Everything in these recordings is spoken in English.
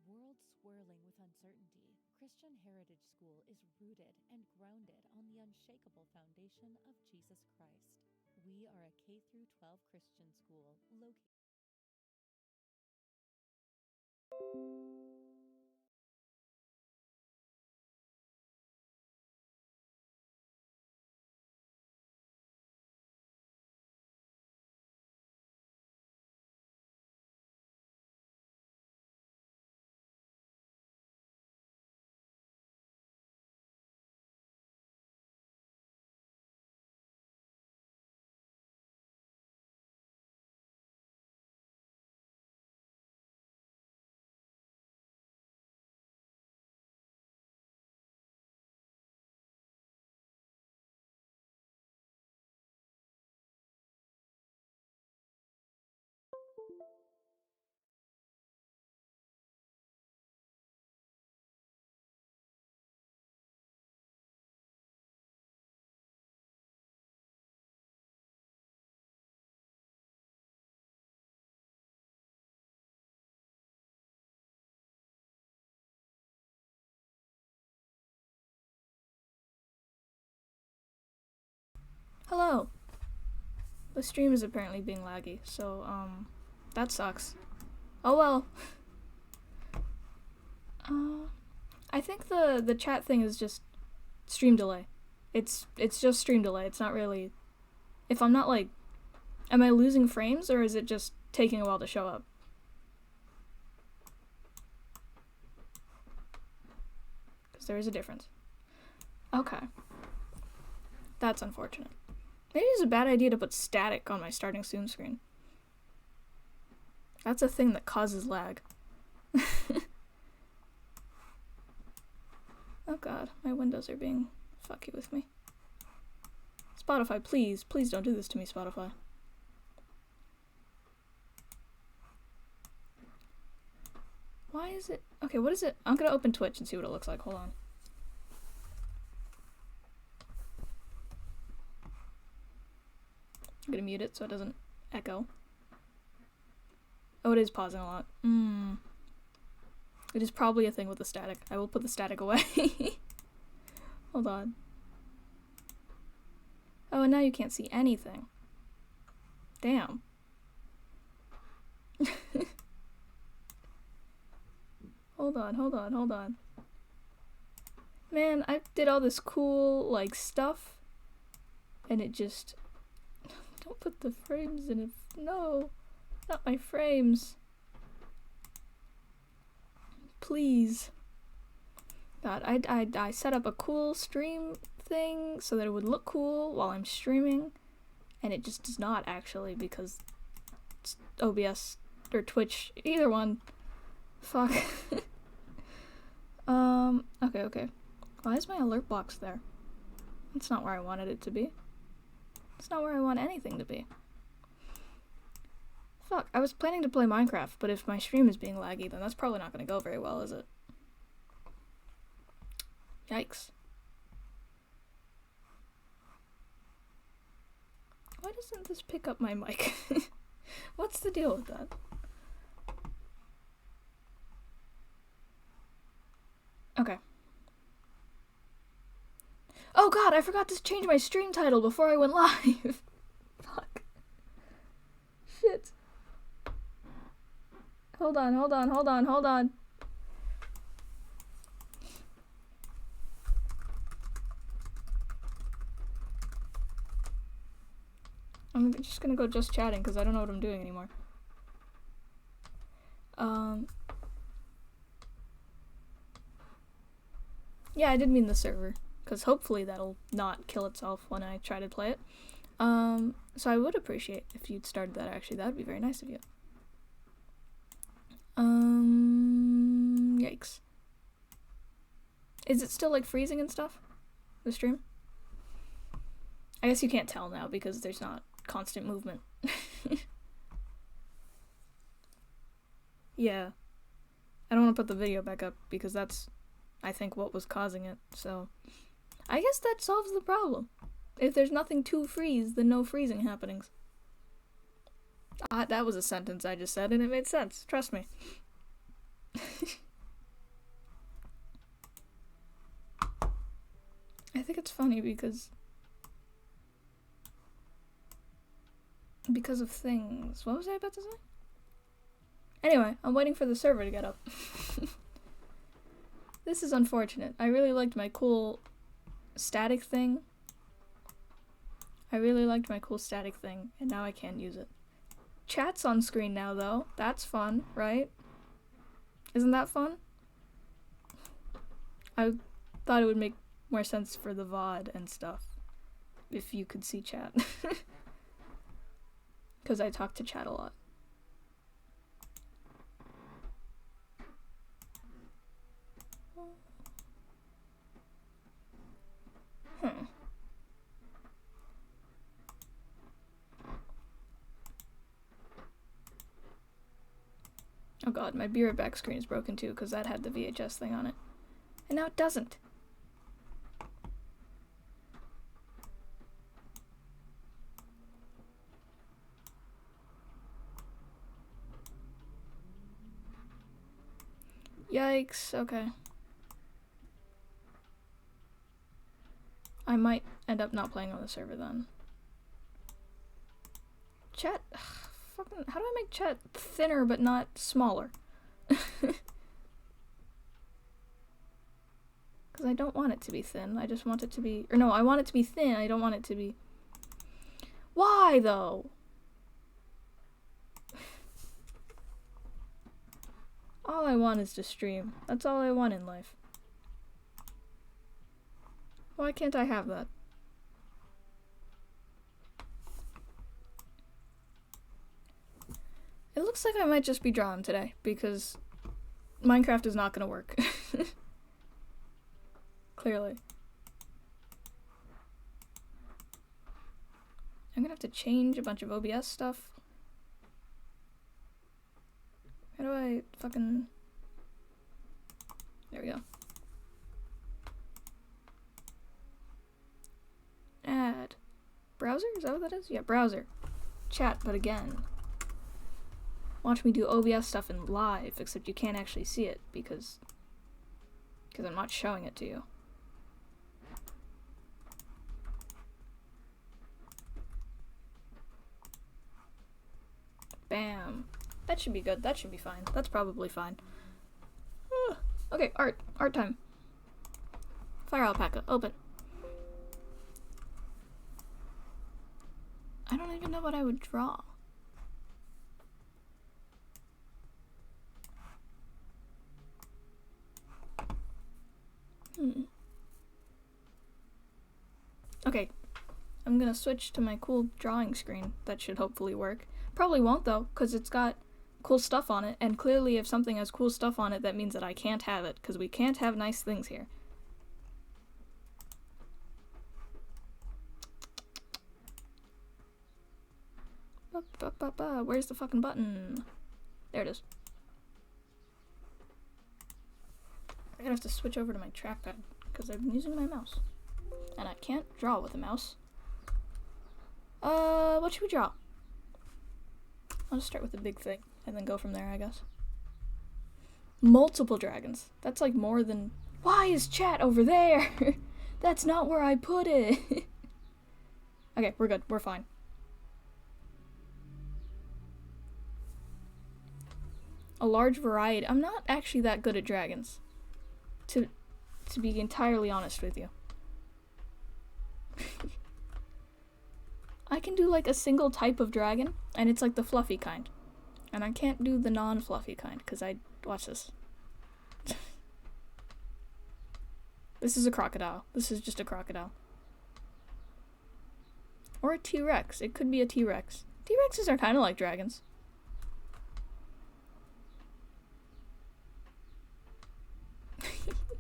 world swirling with uncertainty, Christian Heritage School is rooted and grounded on the unshakable foundation of Jesus Christ. We are a K-12 Christian school located. Hello! The stream is apparently being laggy, so, that sucks. Oh well. I think the chat thing is just stream delay. It's just stream delay, it's not really... If I'm not, like... Am I losing frames, or is it just taking a while to show up? Because there is a difference. Okay. That's unfortunate. Maybe it's a bad idea to put static on my starting soon screen. That's a thing that causes lag. Oh god, my windows are being fucky with me. Spotify, please, please don't do this to me, Spotify. Why is it... Okay, what is it? I'm gonna open Twitch and see what it looks like. Hold on. I'm gonna mute it so it doesn't echo. Oh, it is pausing a lot. It is probably a thing with the static. I will put the static away. Hold on. Oh, and now you can't see anything. Damn. Hold on. Man, I did all this cool, like, stuff. And it just... Don't put the frames in it. No. Not my frames. Please. God, I set up a cool stream thing so that it would look cool while I'm streaming. And it just does not, actually, because it's OBS or Twitch. Either one. Fuck. Okay. Why is my alert box there? That's not where I wanted it to be. It's not where I want anything to be. Fuck, I was planning to play Minecraft, but if my stream is being laggy, then that's probably not gonna go very well, is it? Yikes. Why doesn't this pick up my mic? What's the deal with that? Okay. Oh god, I forgot to change my stream title before I went live! Fuck. Shit. Hold on. I'm just gonna go just chatting because I don't know what I'm doing anymore. Yeah, I did mean the server, because hopefully that'll not kill itself when I try to play it. So I would appreciate if you'd started that, actually. That would be very nice of you. Yikes. Is it still, like, freezing and stuff? The stream? I guess you can't tell now because there's not constant movement. Yeah. I don't want to put the video back up because that's, I think, what was causing it, so... I guess that solves the problem. If there's nothing to freeze, then no freezing happenings. That was a sentence I just said, and it made sense. Trust me. I think it's funny because of things. What was I about to say? Anyway, I'm waiting for the server to get up. This is unfortunate. I really liked my cool static thing. And now I can't use it. Chat's on screen now, though. That's fun, right? Isn't that fun? I thought it would make more sense for the VOD and stuff if you could see chat. Because I talk to chat a lot. Oh god, my Be Right Back screen is broken too because that had the VHS thing on it. And now it doesn't. Yikes, okay. I might end up not playing on the server then. Chat, fucking, how do I make chat thinner but not smaller? Because I don't want it to be thin, I just want it to be, or no, I want it to be thin, I don't want it to be. Why though? All I want is to stream. That's all I want in life. Why can't I have that? It looks like I might just be drawn today, because Minecraft is not gonna work. Clearly. I'm gonna have to change a bunch of OBS stuff. How do I fucking... There we go. Add. Browser? Is that what that is? Yeah, browser. Chat, but again. Watch me do OBS stuff in live, except you can't actually see it because I'm not showing it to you. Bam. That should be good. That should be fine. That's probably fine. Okay, art. Art time. Fire alpaca. Open. I don't even know what I would draw. Okay. I'm gonna switch to my cool drawing screen. That should hopefully work. Probably won't though, because it's got cool stuff on it, and clearly if something has cool stuff on it, that means that I can't have it, because we can't have nice things here. Where's the fucking button? There it is. I'm gonna have to switch over to my trackpad, because I've been using my mouse. And I can't draw with a mouse. What should we draw? I'll just start with the big thing, and then go from there, I guess. Multiple dragons. That's like more than... Why is chat over there? That's not where I put it. Okay, we're good. We're fine. A large variety. I'm not actually that good at dragons. To be entirely honest with you. I can do like a single type of dragon, and it's like the fluffy kind. And I can't do the non-fluffy kind, because watch this. This is a crocodile. This is just a crocodile. Or a T-Rex. It could be a T-Rex. T-Rexes are kind of like dragons.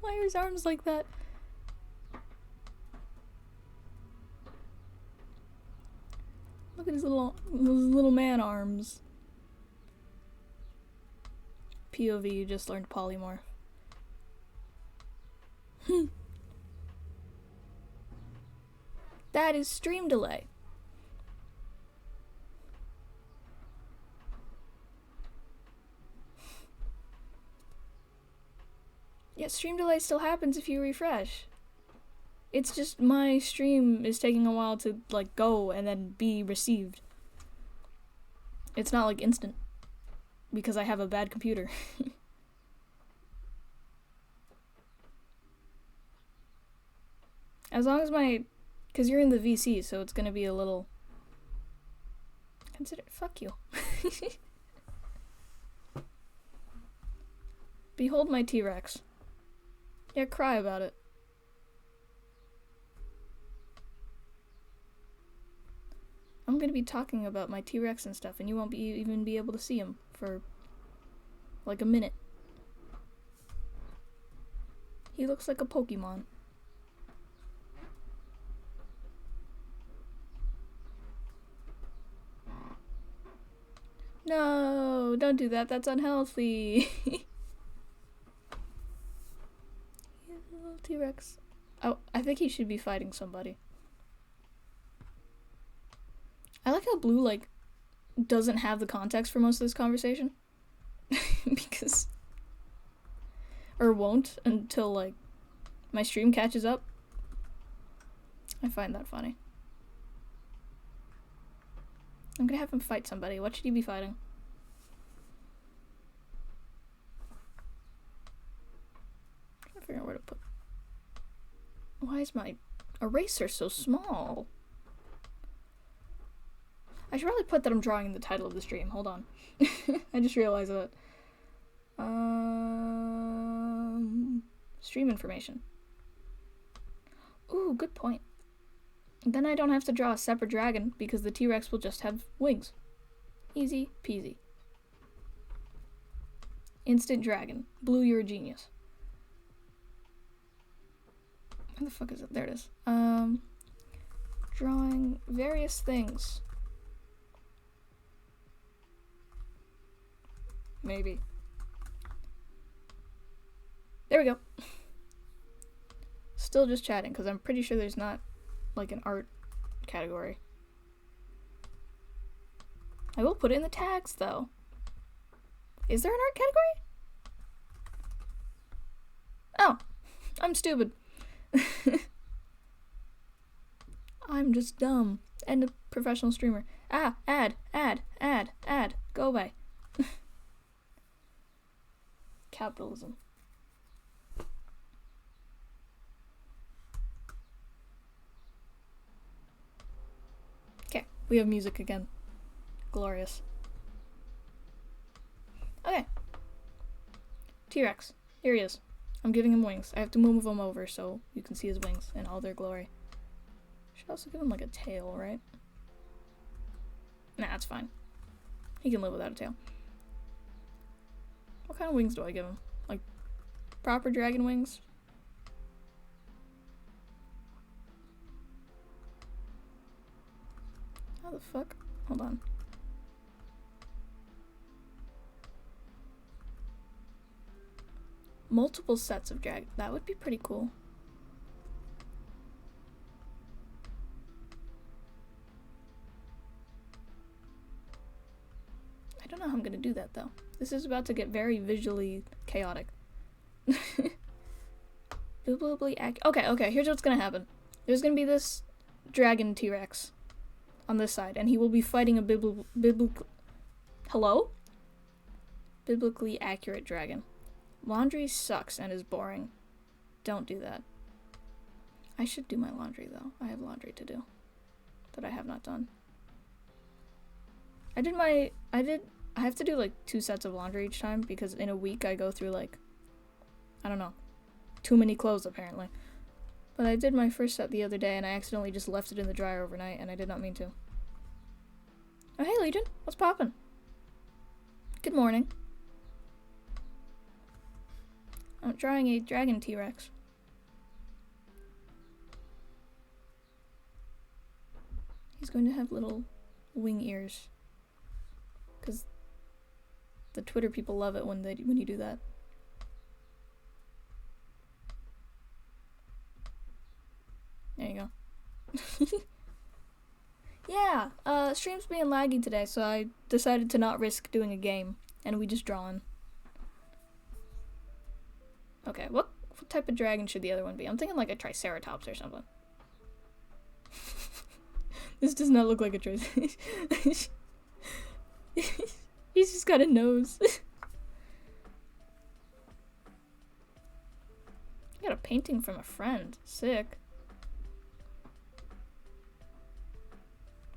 Why are his arms like that? Look at his little man arms. POV, you just learned polymorph. That is stream delay. Yet stream delay still happens if you refresh. It's just my stream is taking a while to, like, go and then be received. It's not, like, instant. Because I have a bad computer. As long as because you're in the VC, so it's gonna be a little... Fuck you. Behold my T-Rex. Yeah, cry about it. I'm gonna be talking about my T-Rex and stuff, and you won't even be able to see him for, like, a minute. He looks like a Pokemon. No, don't do that. That's unhealthy. Little T-Rex. Oh, I think he should be fighting somebody. I like how Blue, like, doesn't have the context for most of this conversation. Because... Or won't until, like, my stream catches up. I find that funny. I'm gonna have him fight somebody. What should he be fighting? I'm trying to figure out where to put... Why is my eraser so small? I should probably put that I'm drawing in the title of the stream. Hold on. I just realized that. Stream information. Ooh, good point. Then I don't have to draw a separate dragon because the T-Rex will just have wings. Easy peasy. Instant dragon. Blue, you're a genius. Where the fuck is it? There it is. Drawing various things. Maybe. There we go. Still just chatting, because I'm pretty sure there's not, like, an art category. I will put it in the tags, though. Is there an art category? Oh, I'm stupid. I'm just dumb. And a professional streamer. Ah, ad. Go away. Capitalism. Okay, we have music again. Glorious. Okay. T-Rex. Here he is. I'm giving him wings. I have to move him over so you can see his wings in all their glory. Should also give him, like, a tail, right? Nah, that's fine. He can live without a tail. What kind of wings do I give him? Like, proper dragon wings? How the fuck? Hold on. Multiple sets of dragon. That would be pretty cool. I don't know how I'm gonna do that, though. This is about to get very visually chaotic. Okay, here's what's gonna happen. There's gonna be this dragon T-Rex on this side, and he will be fighting a Hello? Biblically accurate dragon. Laundry sucks and is boring. Don't do that. I should do my laundry, though. I have laundry to do that I have not done. I have to do, like, 2 sets of laundry each time because in a week I go through, like, I don't know, too many clothes, apparently. But I did my first set the other day, and I accidentally just left it in the dryer overnight, and I did not mean to. Oh, hey, Legion. What's poppin'? Good morning. I'm drawing a dragon T-Rex. He's going to have little wing ears. Because the Twitter people love it when you do that. There you go. Yeah, stream's being laggy today, so I decided to not risk doing a game, and we just drawn. Okay, what What type of dragon should the other one be? I'm thinking like a triceratops or something. This does not look like a triceratops. He's just got a nose. I got a painting from a friend. Sick.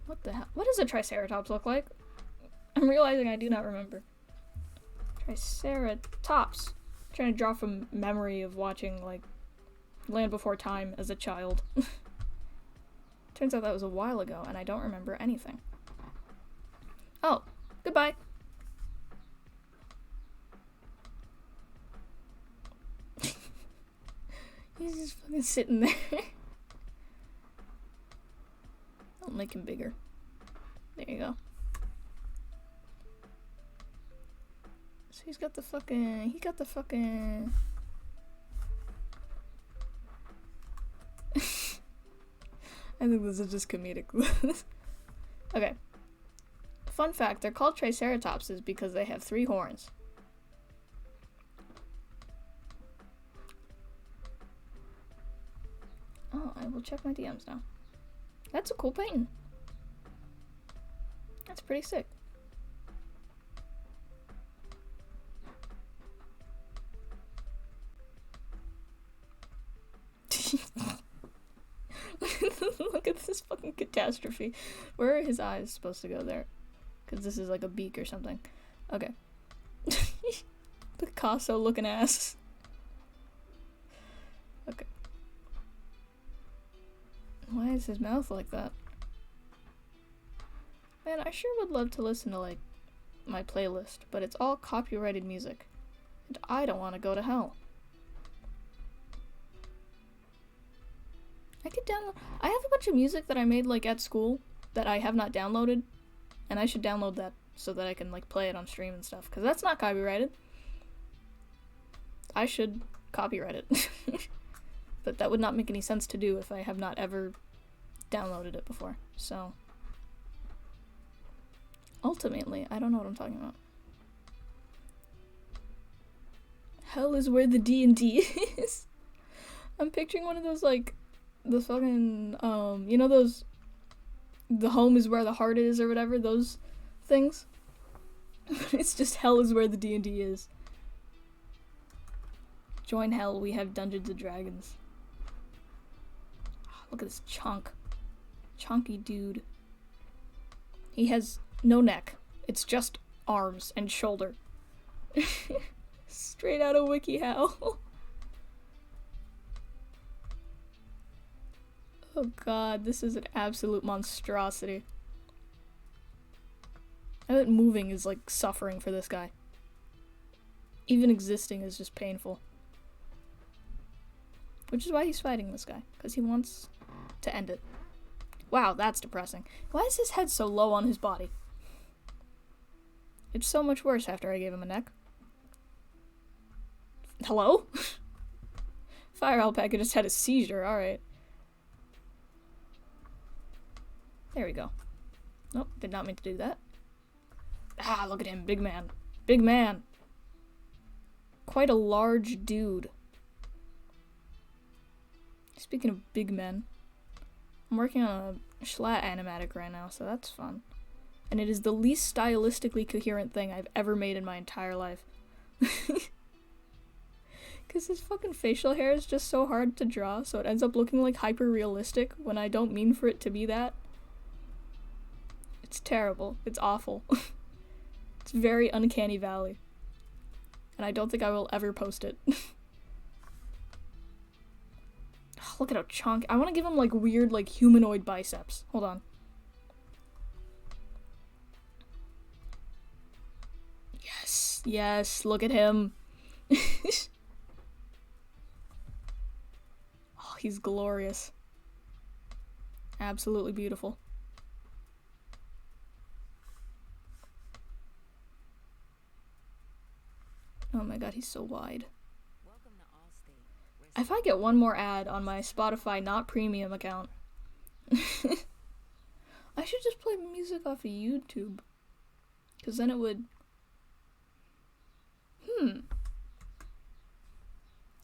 What the hell? What does a triceratops look like? I'm realizing I do not remember. Triceratops. I'm trying to draw from memory of watching, like, Land Before Time as a child. Turns out that was a while ago, and I don't remember anything. Oh, goodbye. He's just fucking sitting there. I'll make him bigger. There you go. So he got the fucking... I think this is just comedic. Okay. Fun fact, they're called triceratopses because they have 3 horns. Oh, I will check my DMs now. That's a cool painting. That's pretty sick. Look at this fucking catastrophe. Where are his eyes supposed to go there? Because this is like a beak or something. Okay. Picasso looking ass. Okay. Why is his mouth like that? Man, I sure would love to listen to, like, my playlist, but it's all copyrighted music. And I don't want to go to hell. I could download... I have a bunch of music that I made, like, at school that I have not downloaded. And I should download that so that I can, like, play it on stream and stuff. Because that's not copyrighted. I should copyright it. But that would not make any sense to do if I have not ever downloaded it before. So... ultimately, I don't know what I'm talking about. Hell is where the D&D is. I'm picturing one of those, like, the fucking, you know those, the home is where the heart is or whatever, those things? It's just hell is where the D&D is. Join hell, we have Dungeons and Dragons. Oh, look at this chunky dude. He has no neck. It's just arms and shoulder. Straight out of WikiHow. Oh god, this is an absolute monstrosity. I bet moving is like suffering for this guy. Even existing is just painful. Which is why he's fighting this guy, because he wants to end it. Wow, that's depressing. Why is his head so low on his body? It's so much worse after I gave him a neck. Hello? Fire alpaca just had a seizure, alright. There we go. Nope, did not mean to do that. Ah, look at him, big man. Big man. Quite a large dude. Speaking of big men, I'm working on a Schlatt animatic right now, so that's fun. And it is the least stylistically coherent thing I've ever made in my entire life. Because his fucking facial hair is just so hard to draw, so it ends up looking like hyper-realistic when I don't mean for it to be that. It's terrible. It's awful. It's very Uncanny Valley. And I don't think I will ever post it. Look at how chunky. I want to give him, like, weird, like, humanoid biceps. Hold on. Yes. Yes. Look at him. Oh, he's glorious. Absolutely beautiful. Oh my god, he's so wide. If I get one more ad on my Spotify not premium account, I should just play music off of YouTube. Because then it would...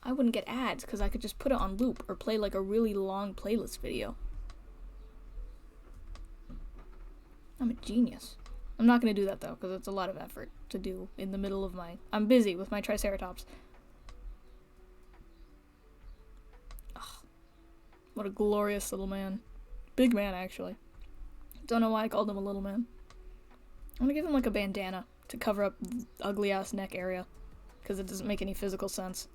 I I wouldn't get ads because I could just put it on loop or play like a really long playlist video. I'm a genius. I'm not gonna do that though because it's a lot of effort to do in the middle of my... I'm busy with my Triceratops. Ugh. What a glorious little man. Big man, actually. Don't know why I called him a little man. I'm gonna give him like a bandana to cover up the ugly ass neck area because it doesn't make any physical sense.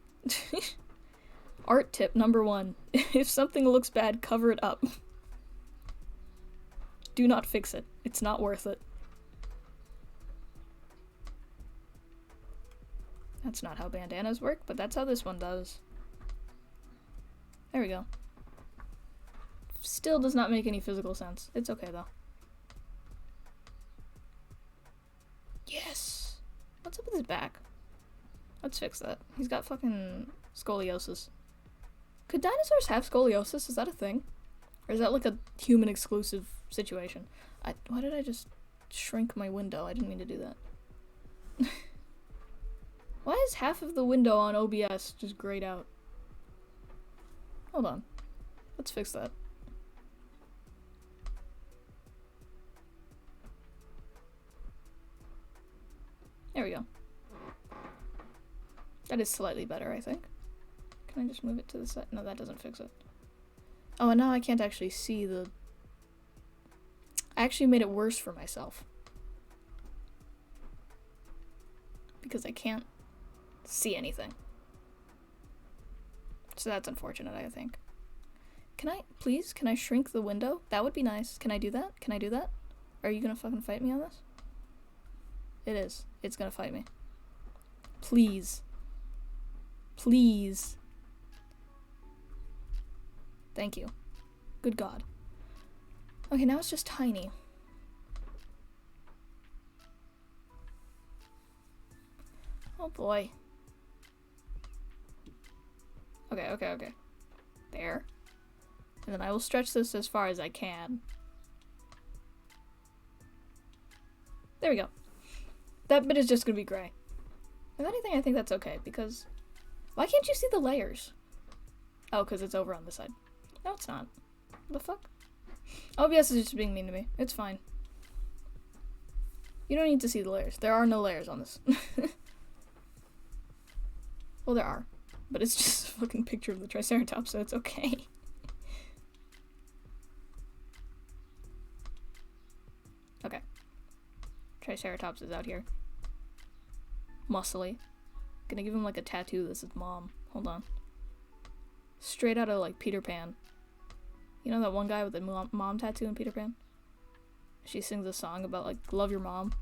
Art tip number 1. If something looks bad, cover it up. Do not fix it. It's not worth it. That's not how bandanas work, but that's how this one does. There we go. Still does not make any physical sense. It's okay though. Yes! What's up with his back? Let's fix that. He's got fucking scoliosis. Could dinosaurs have scoliosis? Is that a thing? Or is that like a human exclusive situation? Why did I just shrink my window? I didn't mean to do that. Why is half of the window on OBS just grayed out? Hold on. Let's fix that. There we go. That is slightly better, I think. Can I just move it to the side? No, that doesn't fix it. Oh, and now I can't actually see the... I actually made it worse for myself. Because I can't see anything. So that's unfortunate, I think. Can I shrink the window? That would be nice. Can I do that? Can I do that? Are you gonna fucking fight me on this? It is. It's gonna fight me. Please. Please. Thank you. Good God. Okay, now it's just tiny. Oh boy. Okay. There. And then I will stretch this as far as I can. There we go. That bit is just gonna be gray. If anything, I think that's okay, because... Why can't you see the layers? Oh, because it's over on the side. No, it's not. What the fuck? OBS is just being mean to me. It's fine. You don't need to see the layers. There are no layers on this. Well, there are. But it's just a fucking picture of the Triceratops, so it's okay. Okay. Triceratops is out here. Muscly. Gonna give him like a tattoo. This is mom. Hold on. Straight out of like Peter Pan. You know that one guy with the mom tattoo in Peter Pan? She sings a song about like love your mom.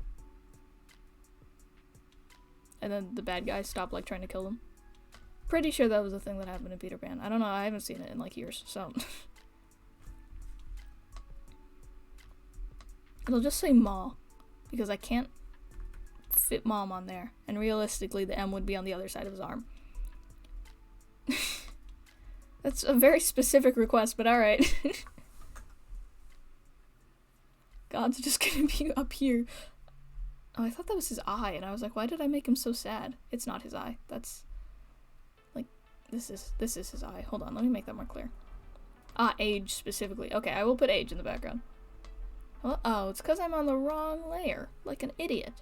And then the bad guys stop like trying to kill them. Pretty sure that was a thing that happened in Peter Pan. I don't know, I haven't seen it in like years, so. It'll just say Ma, because I can't fit mom on there. And realistically, the M would be on the other side of his arm. That's a very specific request, but alright. God's just gonna be up here. Oh, I thought that was his eye, and I was like, why did I make him so sad? It's not his eye. That's... like, this is his eye. Hold on, let me make that more clear. Ah, age specifically. Okay, I will put age in the background. Oh, it's because I'm on the wrong layer. Like an idiot.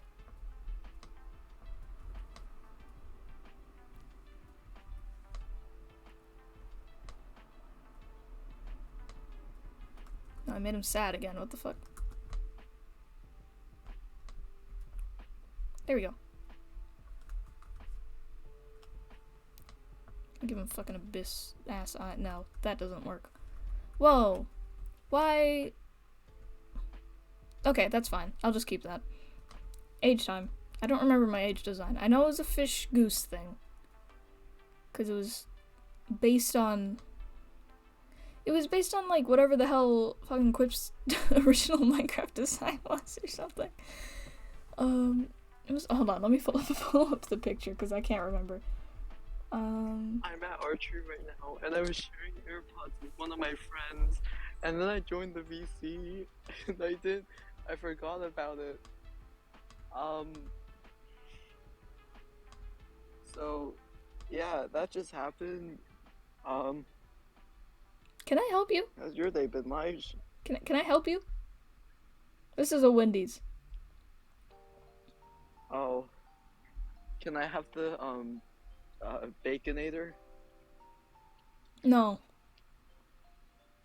No, I made him sad again. What the fuck? There we go. I'll give him fucking abyss ass eye. No, that doesn't work. Whoa. Why? Okay, that's fine. I'll just keep that. Age time. I don't remember my age design. I know it was a fish goose thing. Because it was based on... It was based on, like, whatever the hell fucking Quip's original Minecraft design was or something. It was... Hold on, let me pull up the picture, because I can't remember. I'm at archery right now, and I was sharing AirPods with one of my friends, and then I joined the VC, and I forgot about it. So, Yeah, that just happened. Can I help you? How's your day been, Lige? Can I help you? This is a Wendy's. Oh, can I have the Baconator? No.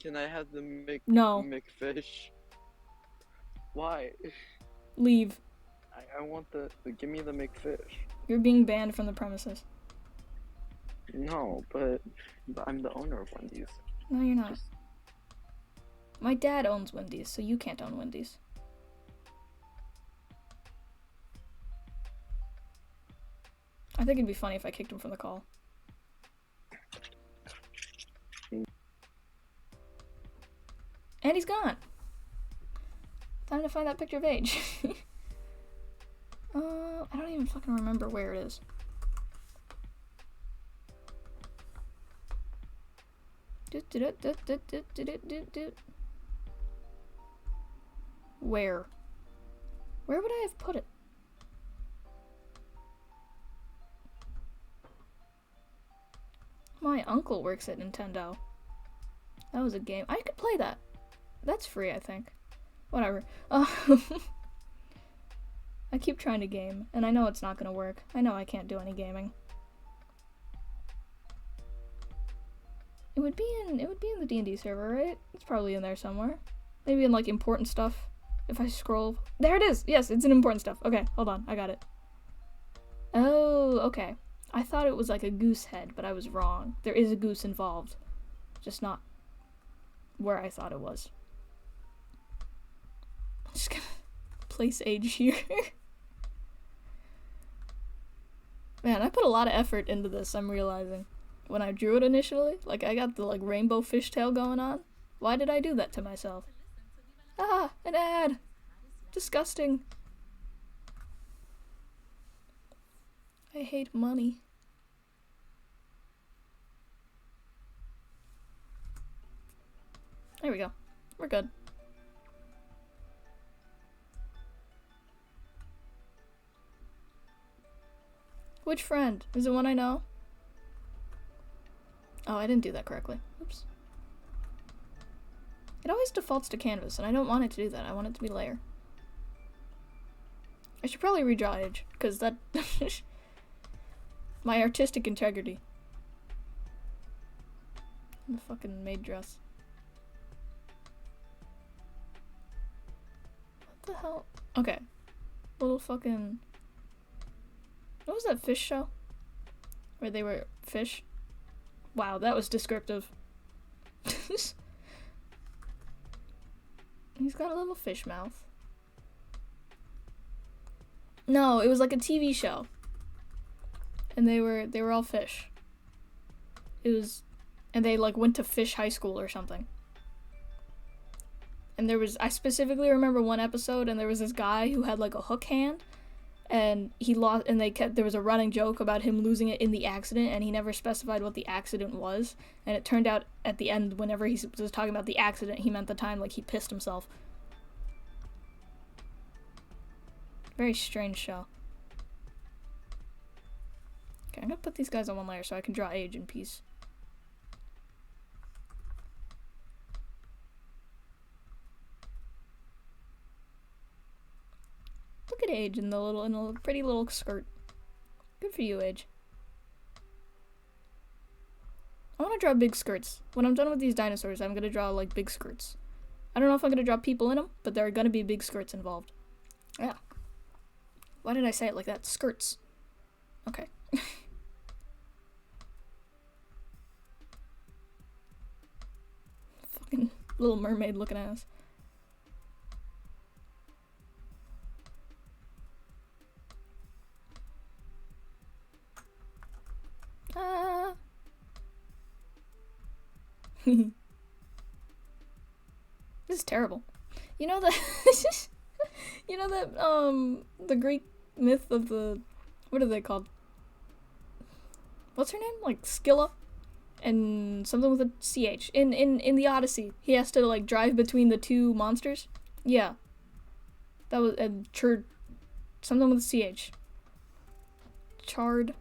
Can I have the No. McFish? Why? Leave. I want the give me the McFish. You're being banned from the premises. No, but I'm the owner of Wendy's. No, you're not. My dad owns Wendy's, so you can't own Wendy's. I think it'd be funny if I kicked him from the call. And he's gone. Time to find that picture of age. I don't even fucking remember where it is. Where? Where would I have put it? My uncle works at Nintendo. That was a game. I could play that. That's free, I think. Whatever. I keep trying to game, and I know it's not gonna work. I know I can't do any gaming. It would be in the D&D server, right? It's probably in there somewhere. Maybe in like important stuff. If I scroll, there it is. Yes, it's in important stuff. Okay, hold on, I got it. Oh, okay. I thought it was like a goose head, but I was wrong. There is a goose involved, just not where I thought it was. I'm just gonna place age here. Man, I put a lot of effort into this, I'm realizing. When I drew it initially, like I got the like rainbow fishtail going on. Why did I do that to myself? Ah, an ad! Disgusting. I hate money. There we go. We're good. Which friend? Is it one I know? Oh, I didn't do that correctly. Oops. It always defaults to canvas, and I don't want it to do that. I want it to be layer. I should probably redraw Edge, because that... my artistic integrity. The fucking maid dress. What the hell? Okay. Little fucking... What was that fish show? Where they were fish? Wow, that was descriptive. He's got a little fish mouth. No, it was like a TV show. And they were all fish. It was, and they like went to fish high school or something. And I specifically remember one episode, and there was this guy who had like a hook hand, and he lost, and there was a running joke about him losing it in the accident, and he never specified what the accident was, and it turned out at the end, whenever he was talking about the accident, he meant the time like he pissed himself. Very strange show. Okay, I'm gonna put these guys on one layer so I can draw age in peace. Look at Age in a pretty little skirt. Good for you, Age. I want to draw big skirts. When I'm done with these dinosaurs, I'm gonna draw like big skirts. I don't know if I'm gonna draw people in them, but there are gonna be big skirts involved. Yeah. Why did I say it like that? Skirts. Okay. Fucking Little Mermaid looking ass. This is terrible. You know that the Greek myth of the, what are they called? What's her name? Like Scylla? And something with a CH. In the Odyssey, he has to like drive between the two monsters. Yeah. That was something with a CH. Chard.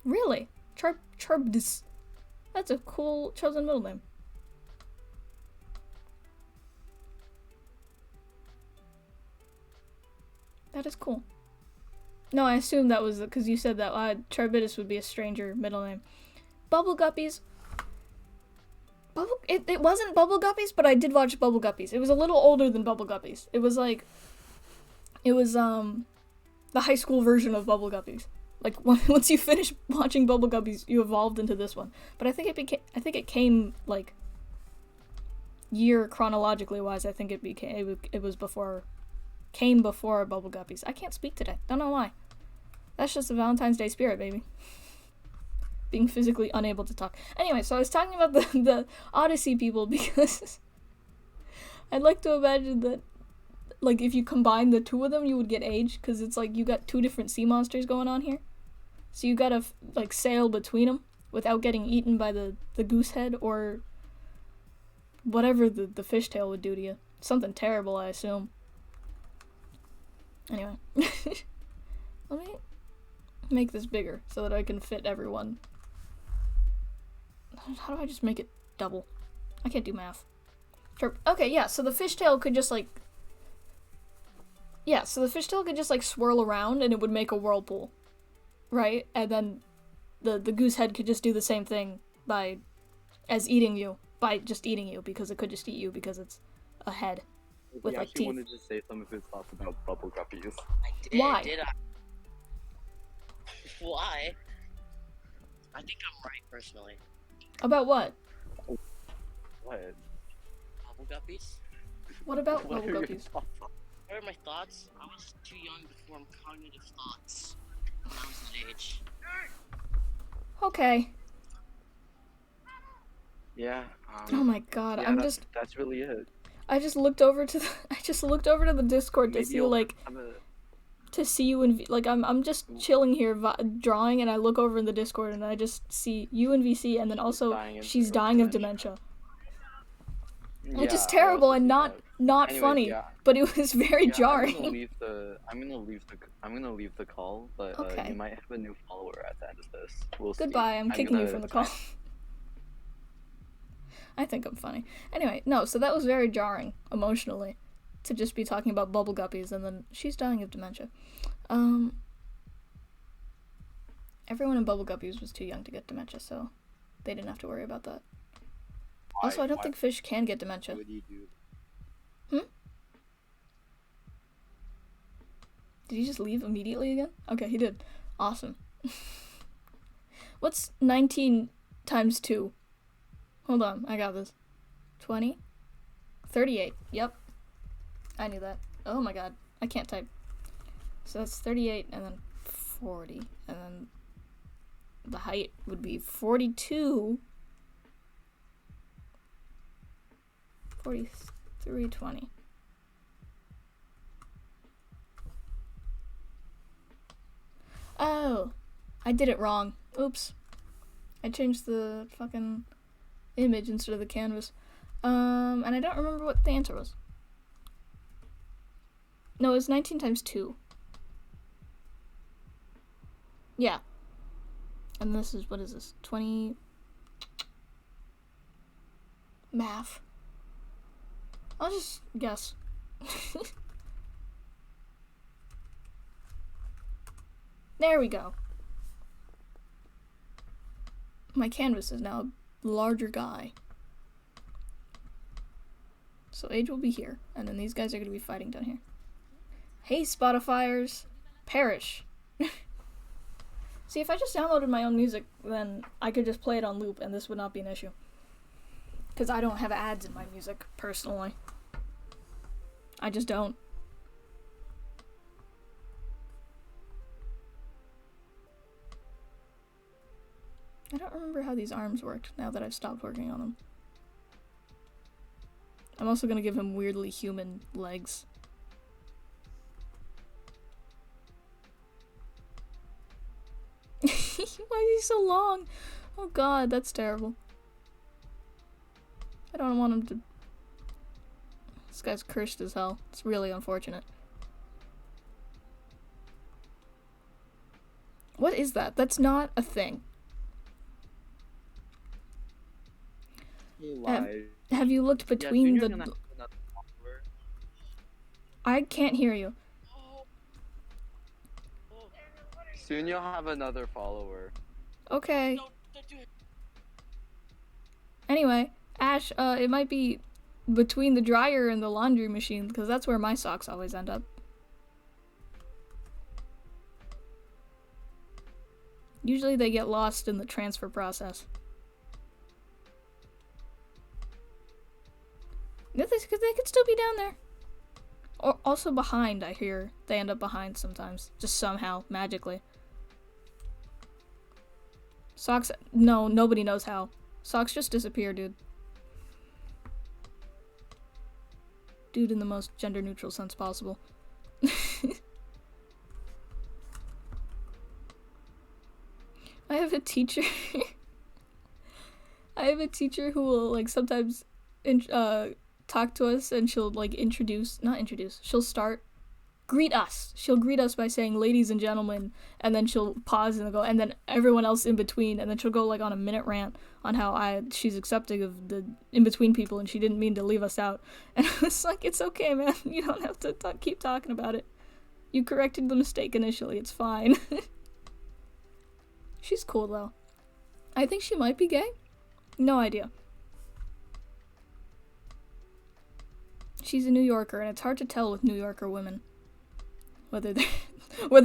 Really? Charbdis. That's a cool chosen middle name. That is cool. No, I assumed that was because you said that Charbidis would be a stranger middle name. Bubble Guppies. It wasn't Bubble Guppies, but I did watch Bubble Guppies. It was a little older than Bubble Guppies. It was the high school version of Bubble Guppies. Like once you finish watching Bubble Guppies, you evolved into this one. But I think it came like year chronologically wise. I think it was before Bubble Guppies. I can't speak today. Don't know why. That's just the Valentine's Day spirit, baby. Being physically unable to talk. Anyway, so I was talking about the Odyssey people because I'd like to imagine that, like, if you combine the two of them, you would get age, because it's like you got two different sea monsters going on here. So you gotta, like, sail between them without getting eaten by the goose head or whatever the fishtail would do to you. Something terrible, I assume. Anyway. Let me make this bigger so that I can fit everyone. How do I just make it double? I can't do math. Okay, yeah, so the fishtail could just, like... Yeah, so the fishtail could just, like, swirl around and it would make a whirlpool. Right? And then the goose head could just do the same thing by just eating you, because it could just eat you because it's a head with, like, teeth. I wanted to say some of his thoughts about Bubble Guppies. I did. Why? Did I? Why? I think I'm right, personally. About what? What? Bubble Guppies? What about What Bubble are your Guppies? thoughts? What are my thoughts? I was too young to form cognitive thoughts when I was that age. Okay. Yeah. Oh my god, yeah, I'm that's really it. I just looked over to the Discord to Maybe see, you'll like, have a- to see you and like I'm just chilling here drawing, and I look over in the Discord and I just see you and VC, and then also she's dying of dementia. Which is Yeah, I terrible also and see not that. Anyways, funny, yeah. but it was very Yeah, jarring. I'm gonna leave the call, but Okay. you might have a new follower at the end of this. We'll see. Goodbye, I'm kicking you gonna from the call. I think I'm funny. Anyway, no, so that was very jarring, emotionally, to just be talking about Bubble Guppies, and then she's dying of dementia. Everyone in Bubble Guppies was too young to get dementia, so they didn't have to worry about that. Also, I don't think fish can get dementia. What do you do? Did he just leave immediately again? Okay, he did. Awesome. What's 19 times 2? Hold on, I got this. 20? 38. Yep. I knew that. Oh my god. I can't type. So that's 38 and then 40. And then the height would be 42. 43, 20. Oh, I did it wrong. Oops. I changed the fucking image instead of the canvas. And I don't remember what the answer was. No, it was 19 times 2. Yeah. And this is, what is this? 20... Math. I'll just guess. There we go. My canvas is now a larger guy. So age will be here, and then these guys are going to be fighting down here. Hey, Spotifyers. Perish. See, if I just downloaded my own music, then I could just play it on loop, and this would not be an issue. Because I don't have ads in my music, personally. I just don't. I don't remember how these arms worked now that I've stopped working on them. I'm also gonna give him weirdly human legs. Why is he so long? Oh god, that's terrible. I don't want him to... This guy's cursed as hell. It's really unfortunate. What is that? That's not a thing. Have you looked between yeah, the... gonna have another follower. I can't hear you. Soon you'll have another follower. Okay. No, don't do it. Anyway, Ash, it might be between the dryer and the laundry machine, because that's where my socks always end up. Usually they get lost in the transfer process. They could still be down there. Or also behind, I hear. They end up behind sometimes. Just somehow, magically. Socks, no, nobody knows how. Socks just disappear, dude. Dude in the most gender-neutral sense possible. I have a teacher. I have a teacher who will, like, sometimes talk to us, and she'll, like, she'll start, greet us. She'll greet us by saying, ladies and gentlemen, and then she'll pause and go, and then everyone else in between, and then she'll go, like, on a minute rant on how she's accepting of the in-between people, and she didn't mean to leave us out. And it's like, it's okay, man. You don't have to keep talking about it. You corrected the mistake initially. It's fine. She's cool, though. I think she might be gay. No idea. She's a New Yorker, and it's hard to tell with New Yorker women whether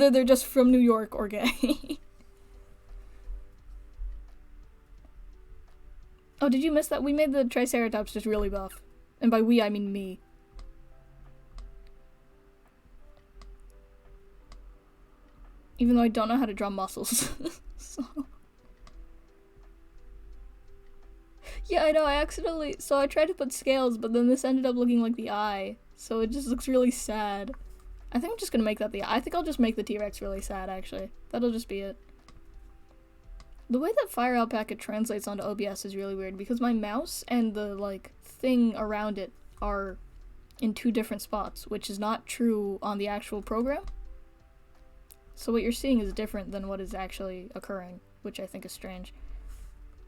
they're just from New York or gay. Oh, did you miss that? We made the Triceratops just really buff. And by we, I mean me. Even though I don't know how to draw muscles. So. Yeah, I know, so I tried to put scales, but then this ended up looking like the eye. So it just looks really sad. I think I'm just gonna make that the eye. I think I'll just make the T-Rex really sad, actually. That'll just be it. The way that Fire Alpaca translates onto OBS is really weird, because my mouse and the, like, thing around it are in two different spots, which is not true on the actual program. So what you're seeing is different than what is actually occurring, which I think is strange.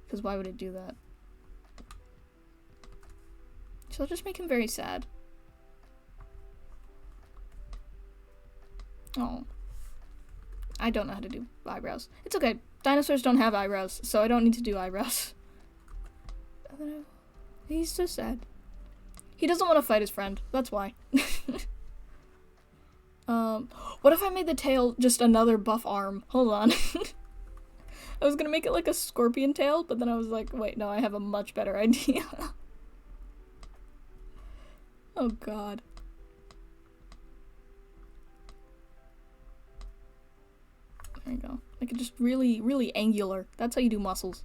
Because why would it do that? So I'll just make him very sad. Oh. I don't know how to do eyebrows. It's okay. Dinosaurs don't have eyebrows, so I don't need to do eyebrows. He's so sad. He doesn't want to fight his friend. That's why. What if I made the tail just another buff arm? Hold on. I was gonna make it like a scorpion tail, but then I was like, wait, no, I have a much better idea. Oh god. There you go. Like just really, really angular. That's how you do muscles.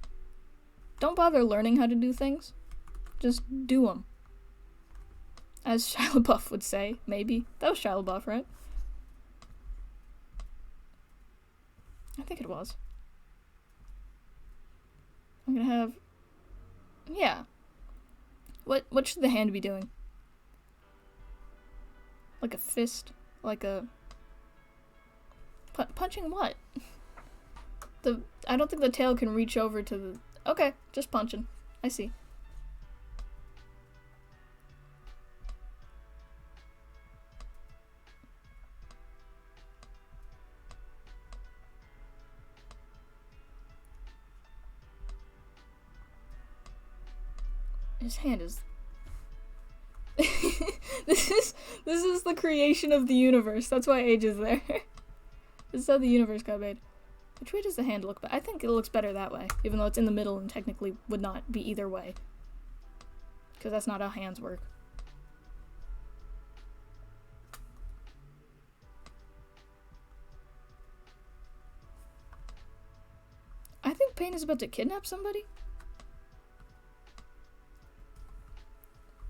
Don't bother learning how to do things. Just do them. As Shia LaBeouf would say, maybe. That was Shia LaBeouf, right? I think it was. I'm gonna have... Yeah. What should the hand be doing? Like a fist? Like a... punching what? I don't think the tail can reach over to the... Okay, just punching. I see. His hand is... This is the creation of the universe. That's why age is there. This is how the universe got made. Which way does the hand look? But I think it looks better that way, even though it's in the middle and technically would not be either way. Because that's not how hands work. I think Payne is about to kidnap somebody.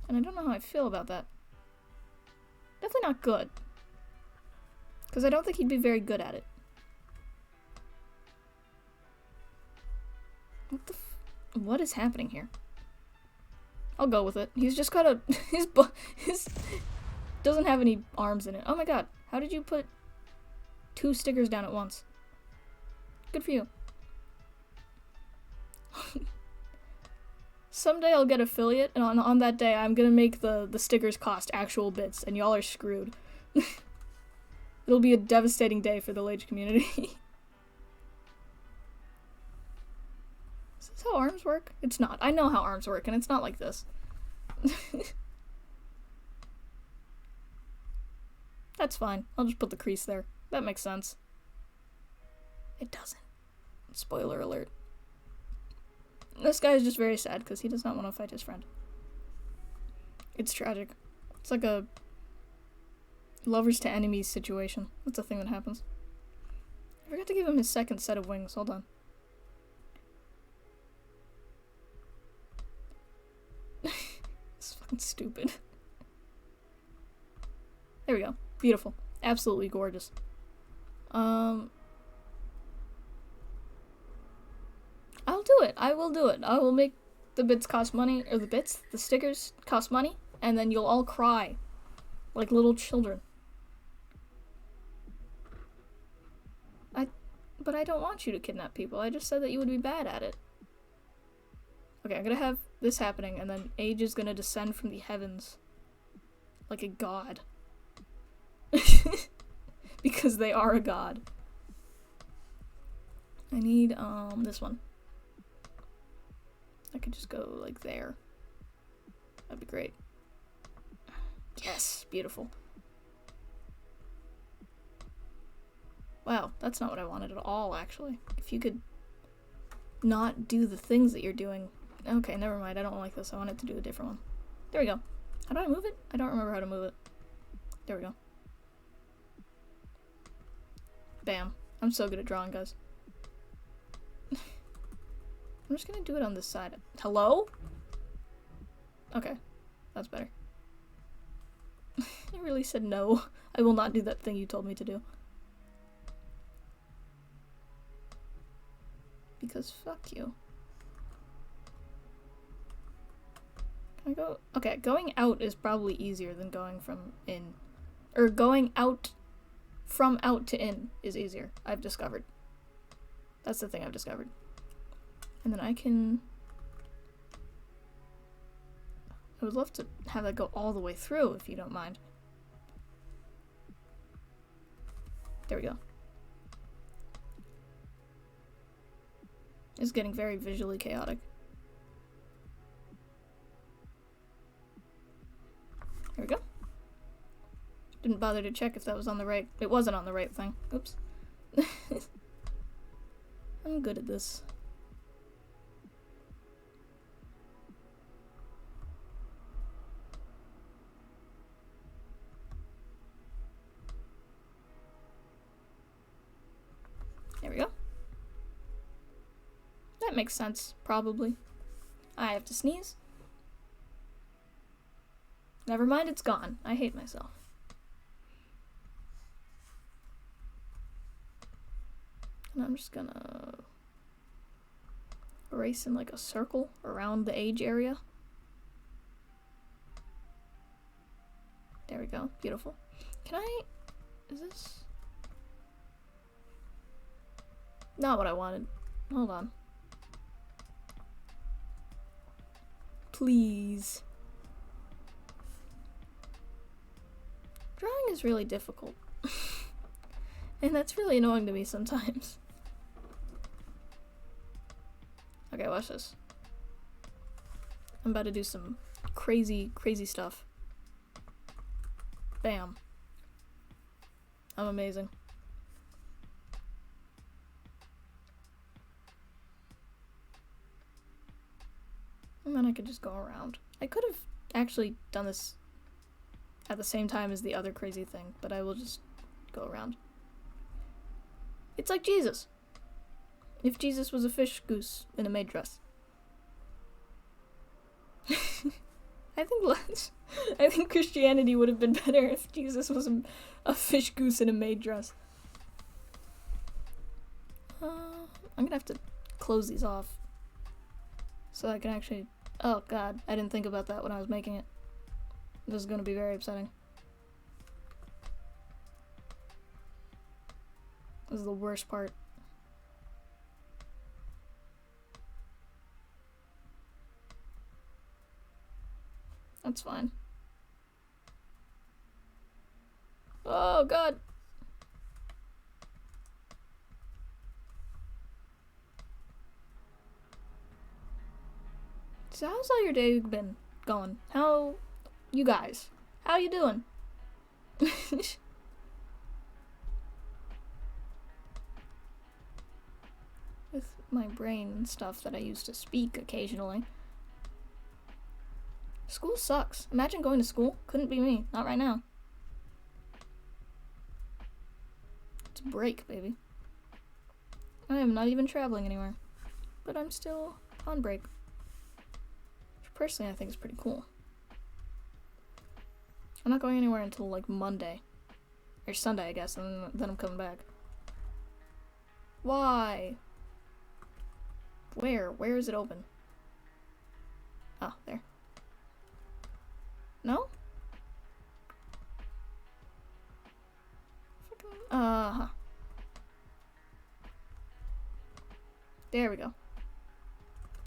And I don't know how I feel about that. Definitely not good. Because I don't think he'd be very good at it. What is happening here? I'll go with it. He's just got a... his doesn't have any arms in it. Oh my god. How did you put 2 stickers down at once? Good for you. Someday I'll get affiliate, and on that day I'm gonna make the stickers cost actual bits, and y'all are screwed. It'll be a devastating day for the Lage community. Is this how arms work? It's not. I know how arms work, and it's not like this. That's fine. I'll just put the crease there. That makes sense. It doesn't. Spoiler alert. This guy is just very sad because he does not want to fight his friend. It's tragic. It's like a lovers to enemies situation. That's a thing that happens. I forgot to give him his second set of wings. Hold on. It's fucking stupid. There we go. Beautiful. Absolutely gorgeous. I'll do it. I will do it. I will make the bits cost money, or the stickers cost money, and then you'll all cry like little children. But I don't want you to kidnap people. I just said that you would be bad at it. Okay, I'm gonna have this happening, and then Age is gonna descend from the heavens like a god. Because they are a god. I need, this one. I could just go, like, there. That'd be great. Yes, beautiful. Wow, that's not what I wanted at all, actually. If you could not do the things that you're doing. Okay, never mind, I don't like this. I wanted to do a different one. There we go. How do I move it? I don't remember how to move it. There we go. Bam. I'm so good at drawing, guys. I'm just gonna do it on this side. Hello? Okay. That's better. I really said no. I will not do that thing you told me to do. Because fuck you. Can I go? Okay, going out is probably easier than going from in. Or going out from out to in is easier, I've discovered. That's the thing I've discovered. And then I can... I would love to have that go all the way through, if you don't mind. There we go. It's getting very visually chaotic. There we go. Didn't bother to check if that was on the right... It wasn't on the right thing. Oops. I'm good at this. There we go. That makes sense, probably. I have to sneeze. Never mind, it's gone. I hate myself. And I'm just gonna erase in like a circle around the Age area. There we go. Beautiful. Can I... Is this... Not what I wanted. Hold on. Please. Drawing is really difficult. And that's really annoying to me sometimes. Okay, watch this. I'm about to do some crazy, crazy stuff. Bam. I'm amazing. And then I could just go around. I could have actually done this at the same time as the other crazy thing, but I will just go around. It's like Jesus. If Jesus was a fish goose in a maid dress. I think Christianity would have been better if Jesus was a fish goose in a maid dress. I'm gonna have to close these off so I can actually... Oh god, I didn't think about that when I was making it. This is gonna be very upsetting. This is the worst part. That's fine. Oh, God. So how's all your day been going? How you guys? How you doing? With my brain and stuff that I use to speak occasionally. School sucks. Imagine going to school. Couldn't be me. Not right now. It's a break, baby. I am not even traveling anywhere. But I'm still on break. Which personally I think is pretty cool. I'm not going anywhere until like Monday. Or Sunday, I guess, and then I'm coming back. Why? Where? Where is it open? Oh, there. No? Uh-huh. There we go.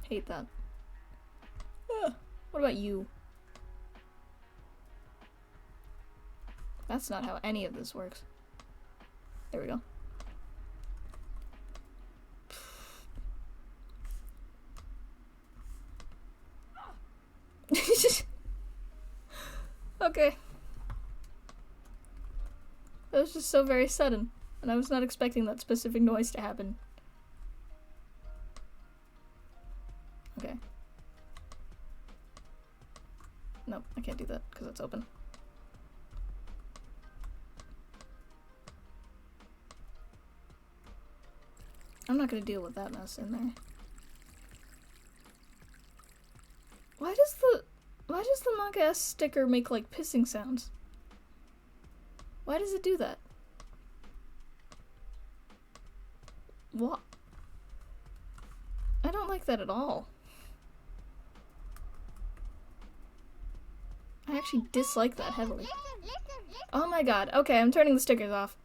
Hate that. What about you? That's not how any of this works. There we go. Okay. That was just so very sudden, and I was not expecting that specific noise to happen. Okay. Nope, I can't do that because it's open. I'm not gonna deal with that mess in there. Why does the Monk ass sticker make like pissing sounds? Why does it do that? What? I don't like that at all. I actually dislike that heavily. Oh my god. Okay, I'm turning the stickers off.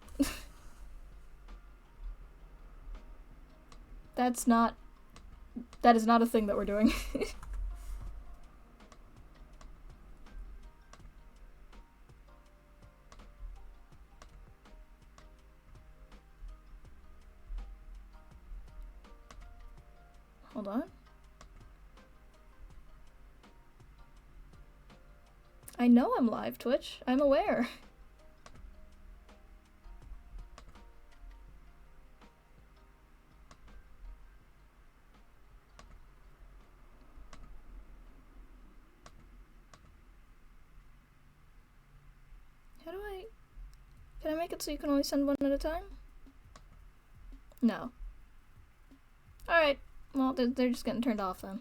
That is not a thing that we're doing. Hold on. I know I'm live, Twitch. I'm aware. Can I make it so you can only send one at a time? No. Alright. Well, they're just getting turned off then.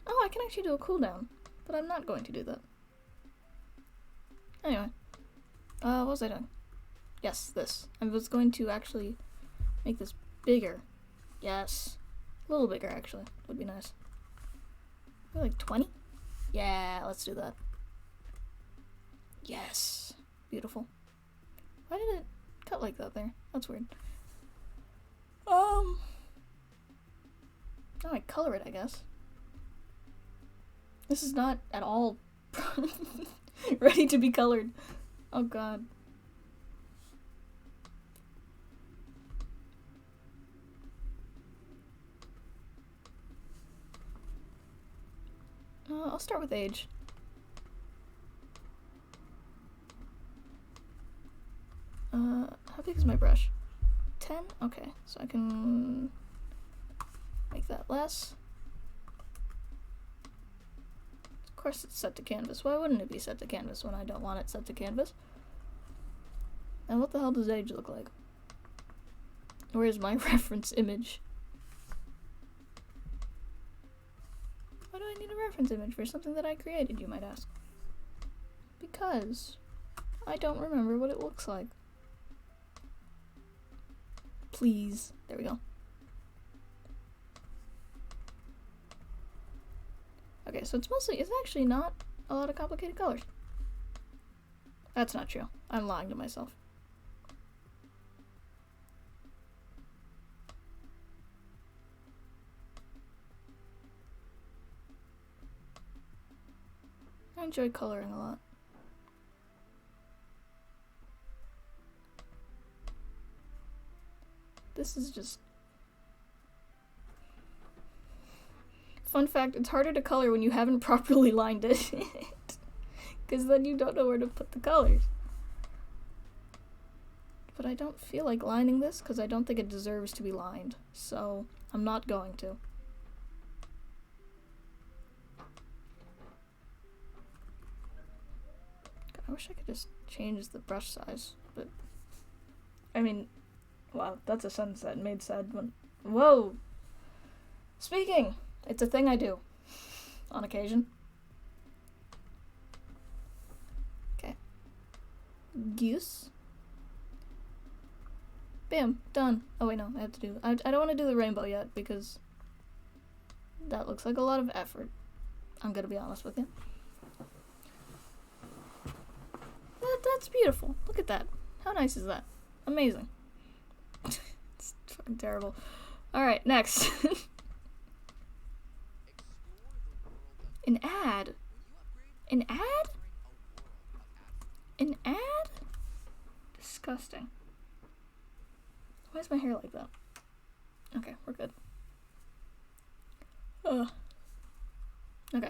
Oh, I can actually do a cooldown, but I'm not going to do that. Anyway, what was I doing? Yes, this. I was going to actually make this bigger. Yes. A little bigger, actually. Would be nice. Maybe like 20? Yeah, let's do that. Yes. Beautiful. Why did it cut like that there? That's weird. Now I color it, I guess. This is not at all ready to be colored. Oh god. I'll start with age. How big is my brush? 10? Okay, so I can make that less. Of course it's set to canvas. Why wouldn't it be set to canvas when I don't want it set to canvas? And what the hell does age look like? Where's my reference image? Why do I need a reference image for something that I created, you might ask? Because I don't remember what it looks like. Please. There we go. Okay, so it's actually not a lot of complicated colors. That's not true. I'm lying to myself. I enjoy coloring a lot. This is just... Fun fact, it's harder to color when you haven't properly lined it. Because then you don't know where to put the colors. But I don't feel like lining this because I don't think it deserves to be lined. So I'm not going to. I wish I could just change the brush size, but I mean, wow, that's a sentence that made sad when, whoa! Speaking, it's a thing I do, on occasion. Okay. Goose. Bam, done. Oh wait, no, I have to do, I don't want to do the rainbow yet, because that looks like a lot of effort. I'm gonna be honest with you. That's beautiful. Look at that. How nice is that? Amazing. It's fucking terrible. Alright, next. An ad? An ad? An ad? Disgusting. Why is my hair like that? Okay, we're good. Ugh. Okay.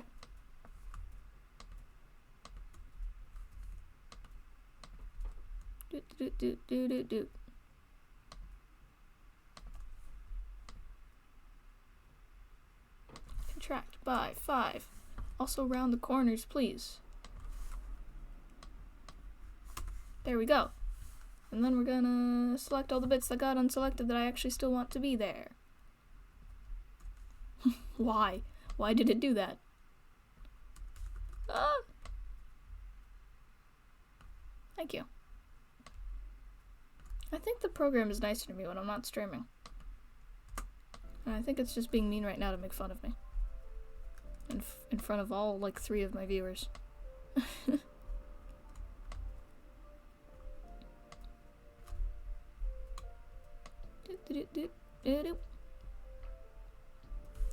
Do. Contract by 5. Also round the corners, please. There we go. And then we're gonna select all the bits that got unselected that I actually still want to be there. Why? Why did it do that? Ah! Thank you. I think the program is nicer to me when I'm not streaming. And I think it's just being mean right now to make fun of me. In front of all, like, 3 of my viewers.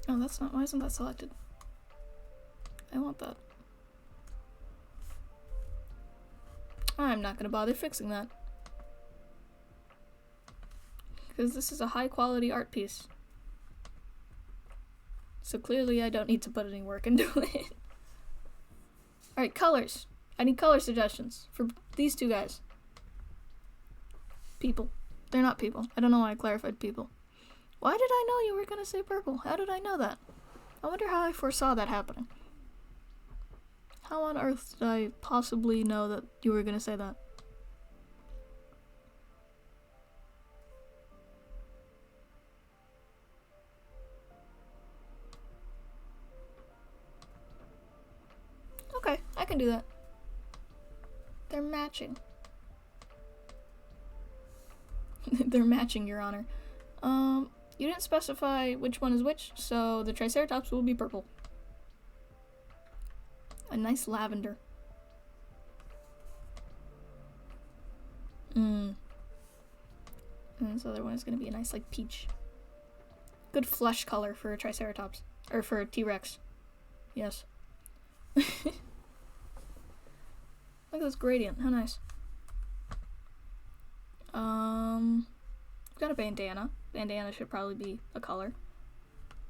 Oh, that's not, why isn't that selected? I want that. I'm not gonna bother fixing that. Because this is a high quality art piece. So clearly I don't need to put any work into it. Alright, colors. I need color suggestions for these 2 guys. People. They're not people. I don't know why I clarified people. Why did I know you were gonna say purple? How did I know that? I wonder how I foresaw that happening. How on earth did I possibly know that you were gonna say that? Okay, I can do that. They're matching. They're matching, Your Honor. You didn't specify which one is which, so the Triceratops will be purple. A nice lavender. And this other one is going to be a nice, like, peach. Good flesh color for a Triceratops. Or for a T-Rex. Yes. Look at this gradient. How nice. We've got a bandana. Bandana should probably be a color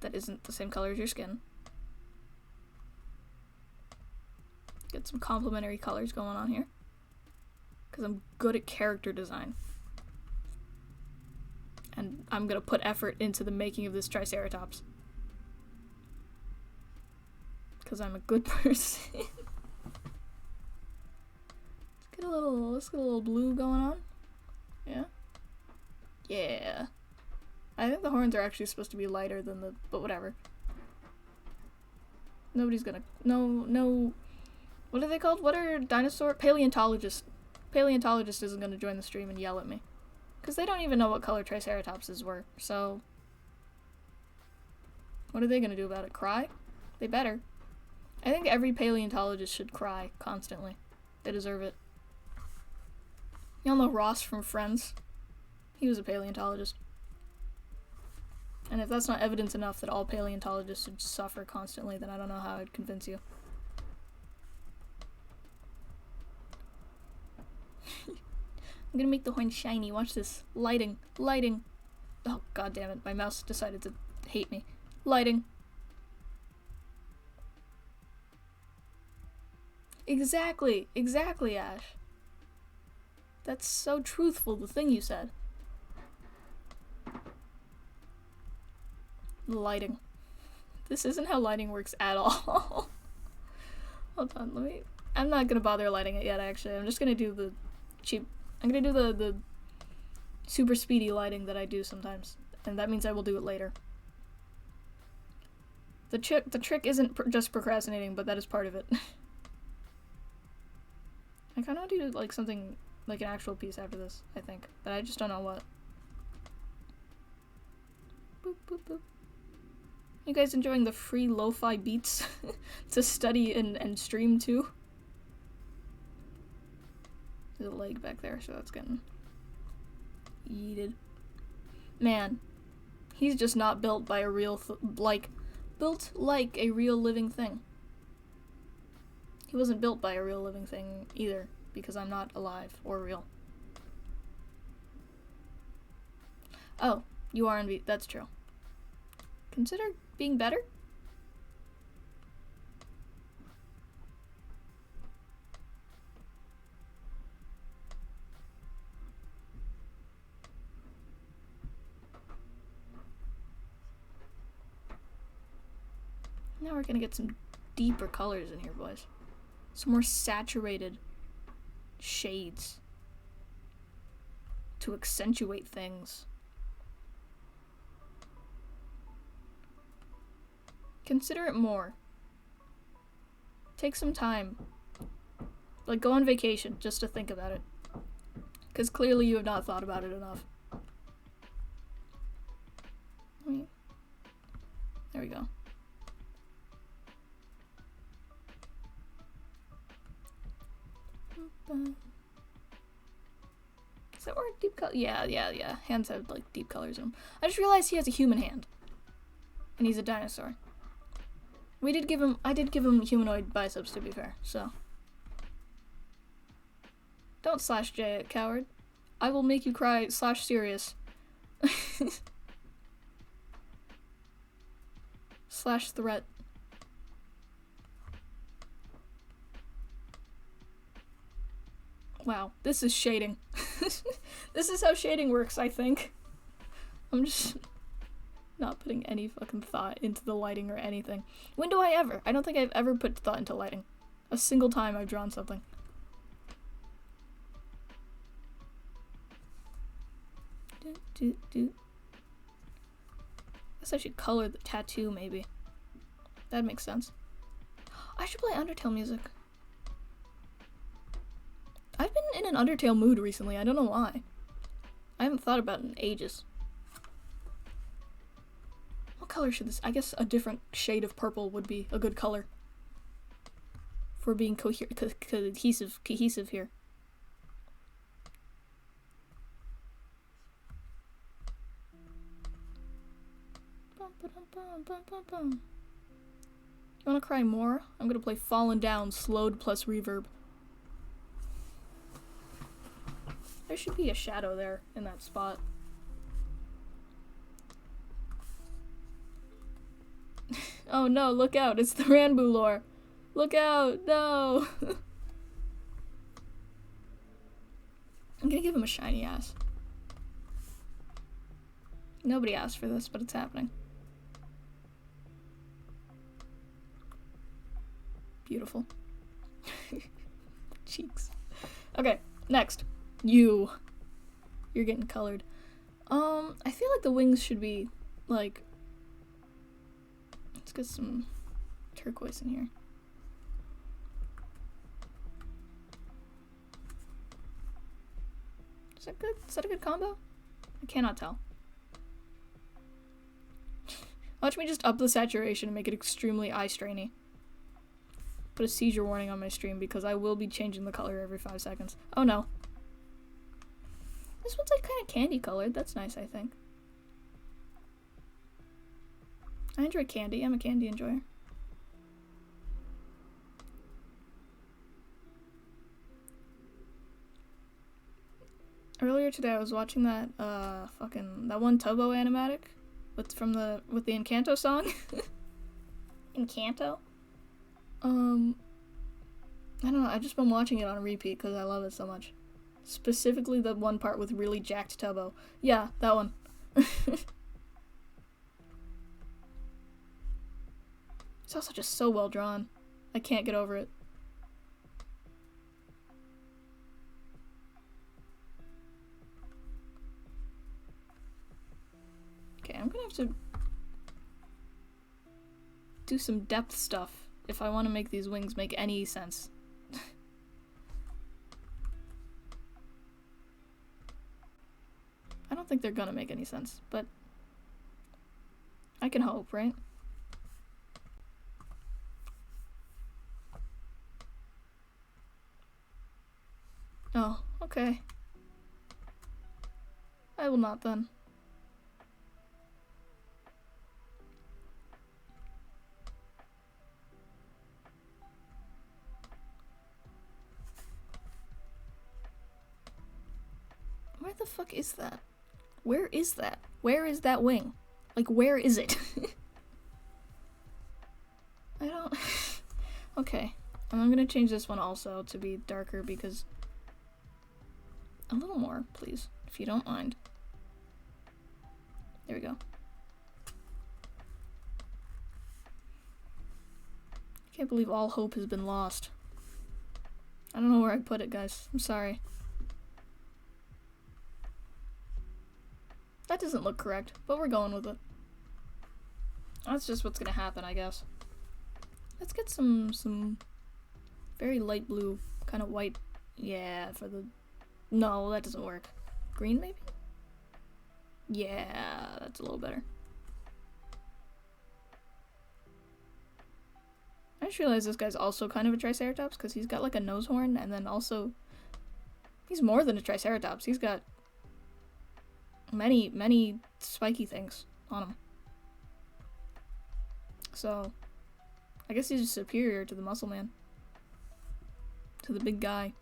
that isn't the same color as your skin. Get some complementary colors going on here. Because I'm good at character design. And I'm gonna put effort into the making of this Triceratops. Because I'm a good person. Let's get a little blue going on. Yeah? Yeah. I think the horns are actually supposed to be lighter than the, but whatever. Nobody's gonna, no, what are they called? What are paleontologists? Paleontologist isn't gonna join the stream and yell at me. Because they don't even know what color Triceratopses were, so. What are they gonna do about it? Cry? They better. I think every paleontologist should cry constantly. They deserve it. Y'all know Ross from Friends? He was a paleontologist. And if that's not evidence enough that all paleontologists should suffer constantly, then I don't know how I'd convince you. I'm gonna make the horn shiny. Watch this. Lighting. Lighting. Oh, god damn it. My mouse decided to hate me. Lighting. Exactly. Exactly, Ash. That's so truthful, the thing you said. Lighting. This isn't how lighting works at all. Hold on, I'm not gonna bother lighting it yet, actually. I'm just gonna do the cheap... I'm gonna do the super speedy lighting that I do sometimes. And that means I will do it later. The trick isn't just procrastinating, but that is part of it. I kinda want to do, like, something... like an actual piece after this, I think. But I just don't know what. Boop, boop, boop. You guys enjoying the free lo-fi beats to study and stream too? There's a leg back there, so that's getting yeeted. Man, he's just not built by a real, built like a real living thing. He wasn't built by a real living thing either, because I'm not alive or real. Oh, you are in that's true. Consider being better? Now we're gonna get some deeper colors in here, boys. Some more saturated shades to accentuate things. Consider it more. Take some time. Like, go on vacation just to think about it. Because clearly you have not thought about it enough. There we go. Is that where deep color? Yeah. Hands have, like, deep colors in them. I just realized he has a human hand. And he's a dinosaur. I did give him humanoid biceps, to be fair, so. Don't slash J it, coward. I will make you cry / serious. / threat. Wow, this is shading. This is how shading works, I think. I'm just not putting any fucking thought into the lighting or anything. When do I ever? I don't think I've ever put thought into lighting. A single time I've drawn something. Guess I should color the tattoo, maybe. That makes sense. I should play Undertale music. I've been in an Undertale mood recently, I don't know why. I haven't thought about it in ages. What color should this... I guess a different shade of purple would be a good color. For being cohesive here. You wanna cry more? I'm gonna play Fallen Down, slowed plus reverb. There should be a shadow there in that spot. Oh no, look out, it's the Ranbu lore. Look out, no! I'm gonna give him a shiny ass. Nobody asked for this, but it's happening. Beautiful. Cheeks. Okay, next. You're getting colored. I feel like the wings should be, like... Let's get some turquoise in here. Is that good? Is that a good combo? I cannot tell. Watch me just up the saturation and make it extremely eye-strainy. put a seizure warning on my stream because I will be changing the color every 5 seconds. Oh no. This one's like kind of candy colored. That's nice, I think. I enjoy candy. I'm a candy enjoyer. Earlier today I was watching that that one Tobo animatic with the Encanto song. Encanto? I don't know, I've just been watching it on repeat because I love it so much. Specifically the one part with really jacked Tobo. Yeah, that one. It's also just so well drawn. I can't get over it. Okay, I'm gonna have to do some depth stuff if I want to make these wings make any sense. I don't think they're gonna make any sense, but I can hope, right? Oh, okay. I will not then. Where the fuck is that? Where is that? Where is that wing? Like, where is it? I don't... Okay. And I'm gonna change this one also to be darker because... A little more, please, if you don't mind. There we go. I can't believe all hope has been lost. I don't know where I'd put it, guys. I'm sorry. That doesn't look correct, but we're going with it. That's just what's gonna happen, I guess. Let's get some very light blue, kind of white. Yeah, for the... No, that doesn't work. Green, maybe? Yeah, that's a little better. I just realized this guy's also kind of a Triceratops, because he's got like a nose horn, and then also... He's more than a Triceratops. He's got many spiky things on him. So, I guess he's just superior to the muscle man. To the big guy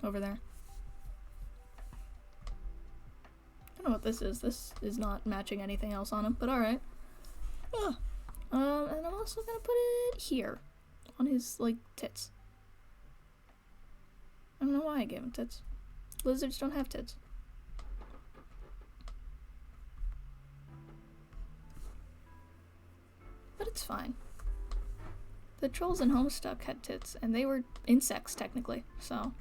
over there. I don't know what this is. This is not matching anything else on him, but alright. And I'm also gonna put it here. On his, like, tits. I don't know why I gave him tits. Lizards don't have tits. But it's fine. The trolls in Homestuck had tits, and they were insects, technically, so...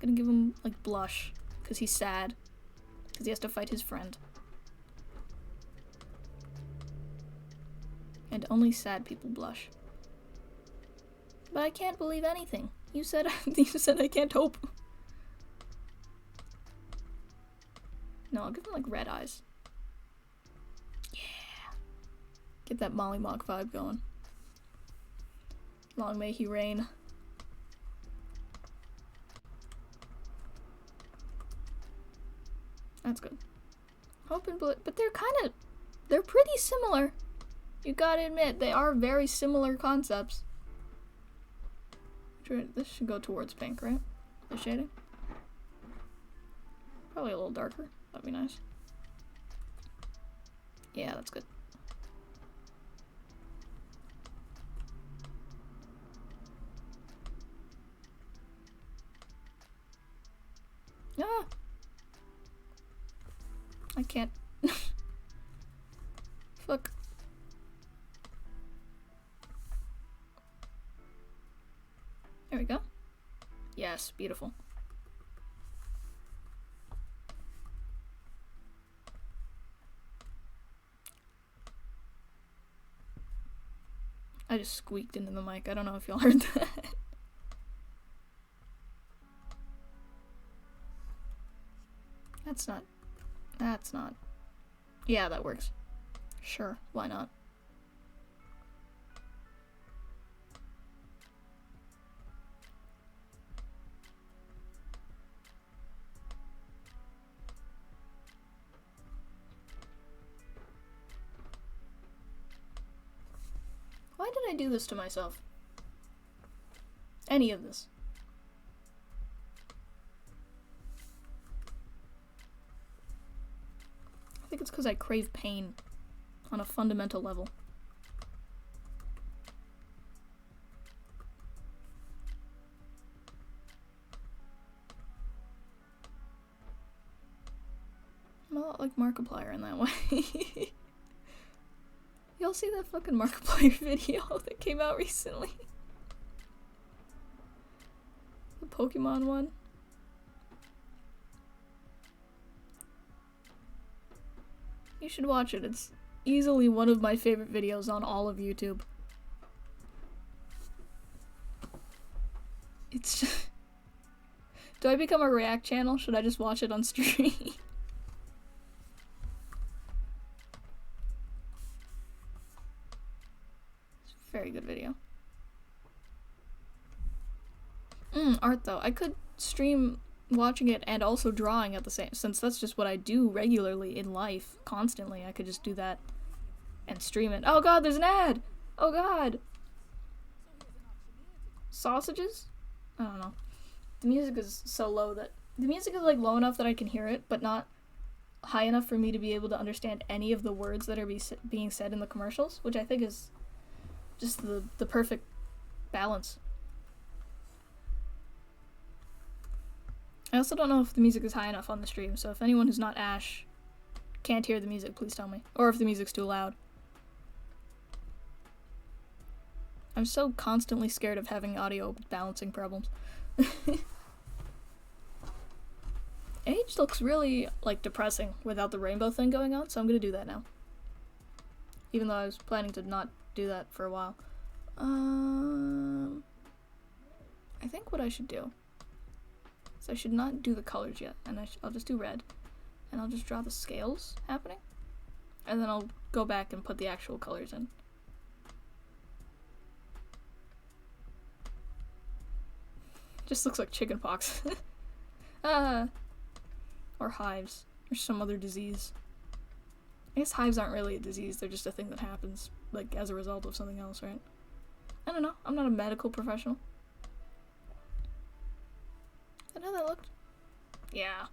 Gonna give him, like, blush, because he's sad. Because he has to fight his friend. And only sad people blush. But I can't believe anything. You said you said I can't hope. No, I'll give him, like, red eyes. Yeah. Get that Molly Mock vibe going. Long may he reign. That's good. Hope and blue, but they're pretty similar. You gotta admit, they are very similar concepts. This should go towards pink, right? The shading? Probably a little darker. That'd be nice. Yeah, that's good. Ah! I can't. Fuck. There we go. Yes, beautiful. I just squeaked into the mic. I don't know if y'all heard that. That's not. Yeah, that works. Sure, why not? did I do this to myself? Any of this? I think it's because I crave pain on a fundamental level. I'm a lot like Markiplier in that way. Y'all see that fucking Markiplier video that came out recently? The Pokemon one? You should watch it. It's easily one of my favorite videos on all of YouTube. It's just... Do I become a React channel? Should I just watch it on stream? It's a very good video. Art though. I could stream watching it and also drawing at the same, since that's just what I do regularly in life, constantly. I could just do that and stream it. Oh god, there's an ad! Oh god! Sausages? I don't know. The music is so low that... The music is like low enough that I can hear it, but not high enough for me to be able to understand any of the words that are being said in the commercials, which I think is just the perfect balance. I also don't know if the music is high enough on the stream, so if anyone who's not Ash can't hear the music, please tell me. Or if the music's too loud. I'm so constantly scared of having audio balancing problems. Age looks really, like, depressing without the rainbow thing going on, so I'm gonna do that now. Even though I was planning to not do that for a while. I think what I should do... So I should not do the colors yet, and I'll just do red. And I'll just draw the scales happening. And then I'll go back and put the actual colors in. Just looks like chicken pox. Or hives. Or some other disease. I guess hives aren't really a disease, they're just a thing that happens, like, as a result of something else, right? I don't know, I'm not a medical professional. Is that how that looked? Yeah.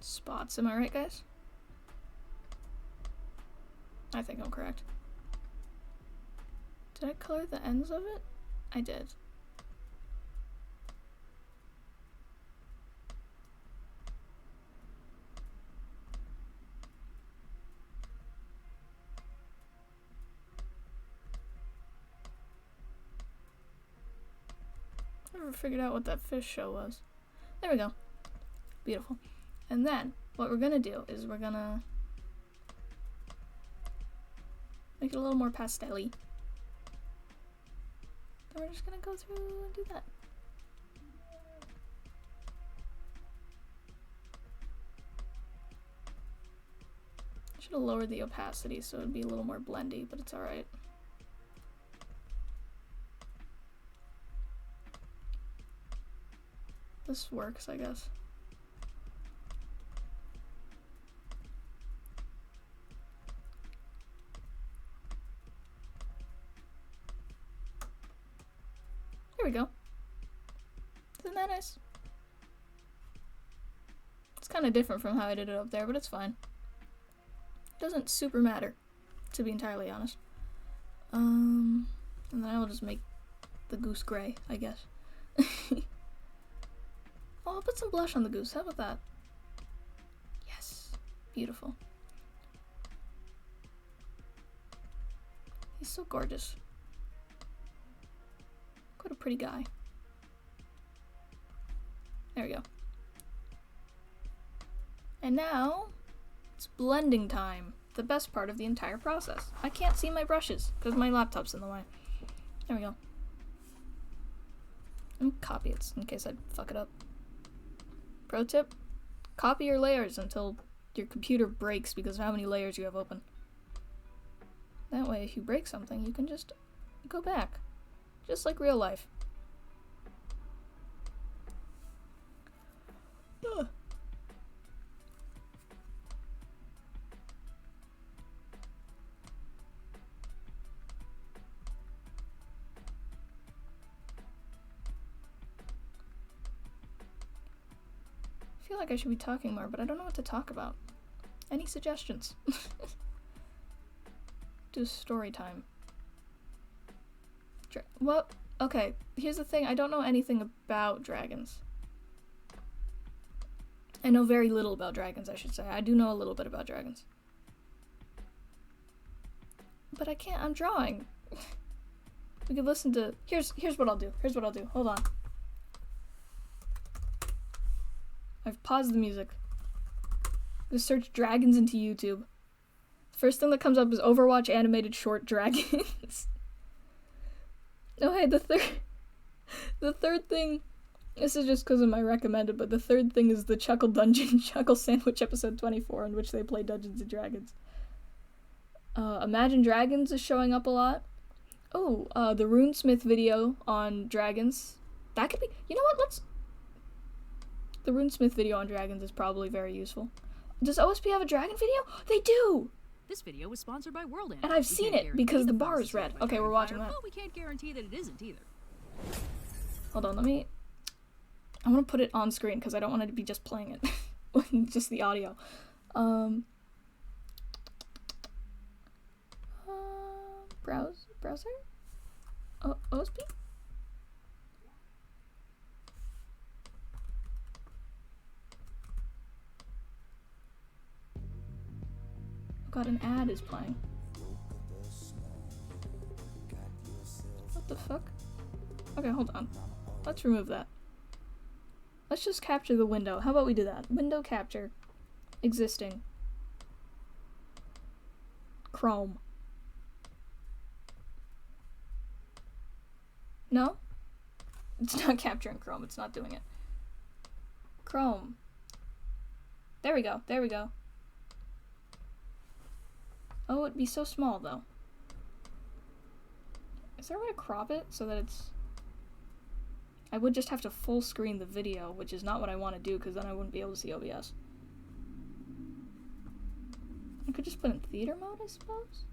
Spots, am I right, guys? I think I'm correct. Did I color the ends of it? I did. Never figured out what that fish show was. There we go. Beautiful. And then, what we're gonna do is we're gonna make it a little more pastel-y. Then we're just gonna go through and do that. I should have lowered the opacity so it'd be a little more blendy, but it's alright. This works, I guess. There we go. Isn't that nice? It's kind of different from how I did it up there, but it's fine. It doesn't super matter, to be entirely honest. And then I will just make the goose gray, I guess. Oh, I'll put some blush on the goose. How about that? Yes. Beautiful. He's so gorgeous. What a pretty guy. There we go. And now, it's blending time. The best part of the entire process. I can't see my brushes, because my laptop's in the way. There we go. Let me copy it, in case I fuck it up. Pro tip, copy your layers until your computer breaks because of how many layers you have open. That way, if you break something, you can just go back. Just like real life. Ugh. I feel like I should be talking more, but I don't know what to talk about. Any suggestions? Do story time. What? Okay, here's the thing. I don't know anything about dragons. I know very little about dragons, I should say. I do know a little bit about dragons. But I can't, I'm drawing. We could listen to, here's what I'll do. Here's what I'll do. Hold on. I've paused the music. Just search dragons into YouTube. First thing that comes up is Overwatch animated short dragons. Oh hey, the third thing, this is just because of my recommended, but the third thing is the Chuckle Dungeon Chuckle Sandwich episode 24, in which they play Dungeons and Dragons. Imagine Dragons is showing up a lot. Oh, the Runesmith video on dragons. That could be, you know what, the Runesmith video on dragons is probably very useful. Does OSP have a dragon video? They do! This video was sponsored by World End. And I've seen it because the bar is red. Okay, we're watching that. But we can't guarantee that it isn't either. Hold on, I want to put it on screen because I don't want it to be just playing it. Just the audio. Browser? OSP? God, an ad is playing. What the fuck? Okay, hold on. Let's remove that. Let's just capture the window. How about we do that? Window capture. Existing. Chrome. No? It's not capturing Chrome. It's not doing it. Chrome. There we go. There we go. Oh, it'd be so small, though. Is there a way to crop it so that it's... I would just have to full screen the video, which is not what I want to do, because then I wouldn't be able to see OBS. I could just put in theater mode, I suppose?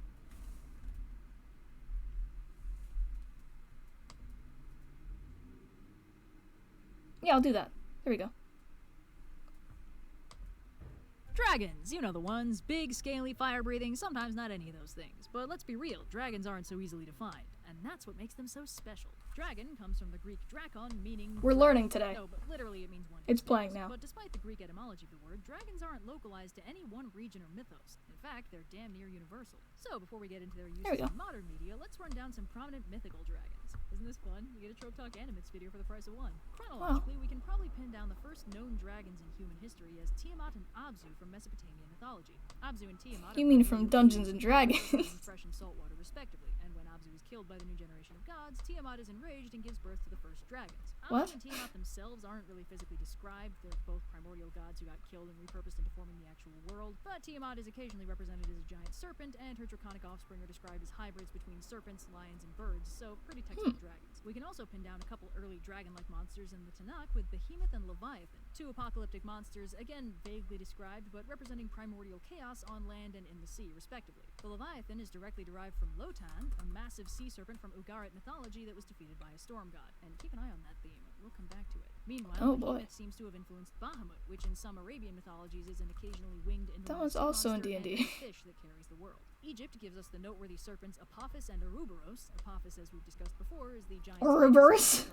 Yeah, I'll do that. There we go. Dragons, you know the ones. Big, scaly, fire-breathing, sometimes not any of those things. But let's be real, dragons aren't so easily defined. And that's what makes them so special. Dragon comes from the Greek drakon, meaning... We're learning today. No, but literally it means one. It's playing now. But despite the Greek etymology of the word, dragons aren't localized to any one region or mythos. In fact, they're damn near universal. So before we get into their use in modern media, let's run down some prominent mythical dragons. Isn't this fun? You get a Trope Talk Animates video for the price of one. Chronologically, we can probably pin down the first known dragons in human history as Tiamat and Abzu from Mesopotamian mythology. Abzu and Tiamat... You mean from Dungeons and Dragons? Fresh and saltwater, respectively. And when Abzu is killed by the new generation of gods, Tiamat is enraged and gives birth to the first dragons. What? Abzu and Tiamat themselves aren't really physically described. They're both primordial gods who got killed and repurposed into forming the actual world. But Tiamat is occasionally represented as a giant serpent, and her draconic offspring are described as hybrids between serpents, lions, and birds, so pretty textbook dragons. We can also pin down a couple early dragon-like monsters in the Tanakh with Behemoth and Leviathan, two apocalyptic monsters, again vaguely described, but representing primordial chaos on land and in the sea, respectively. The Leviathan is directly derived from Lotan, a massive sea serpent from Ugarit mythology that was defeated by a storm god. And keep an eye on that theme, we'll come back to it. Meanwhile, Behemoth seems to have influenced Bahamut, which in some Arabian mythologies is an occasionally winged That one's also in D&D. Fish that carries the world. Egypt gives us the noteworthy serpents Apophis and Ouroboros. Apophis, as we've discussed before, is the giant... Ouroboros?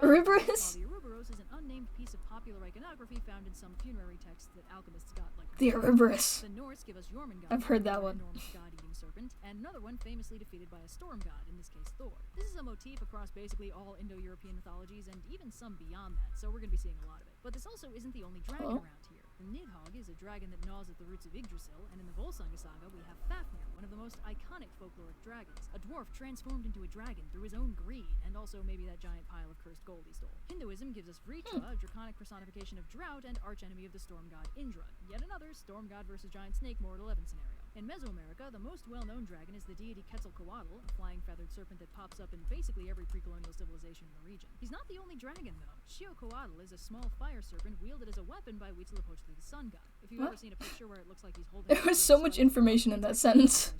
Ouroboros? While the Ouroboros is an unnamed piece of popular iconography found in some funerary texts that alchemists got like... The Ouroboros. The Norse give us Jormungand. I've heard that one. Enormous god-eating serpent, and another one famously defeated by a storm god, in this case Thor. This is a motif across basically all Indo-European mythologies, and even some beyond that, so we're going to be seeing a lot of it. But this also isn't the only dragon around here. The Nidhogg is a dragon that gnaws at the roots of Yggdrasil, and in the Volsunga saga we have Fafnir, one of the most iconic folkloric dragons. A dwarf transformed into a dragon through his own greed, and also maybe that giant pile of cursed gold he stole. Hinduism gives us Vritra, a draconic personification of drought and archenemy of the storm god Indra. Yet another storm god versus giant snake Mortal 11 scenario. In Mesoamerica, the most well-known dragon is the deity Quetzalcoatl, a flying feathered serpent that pops up in basically every pre-colonial civilization in the region. He's not the only dragon, though. Xiuhcoatl is a small fire serpent wielded as a weapon by Huitzilopochtli, the sun god. If you've ever seen a picture where it looks like he's holding... There was so much information in that sentence.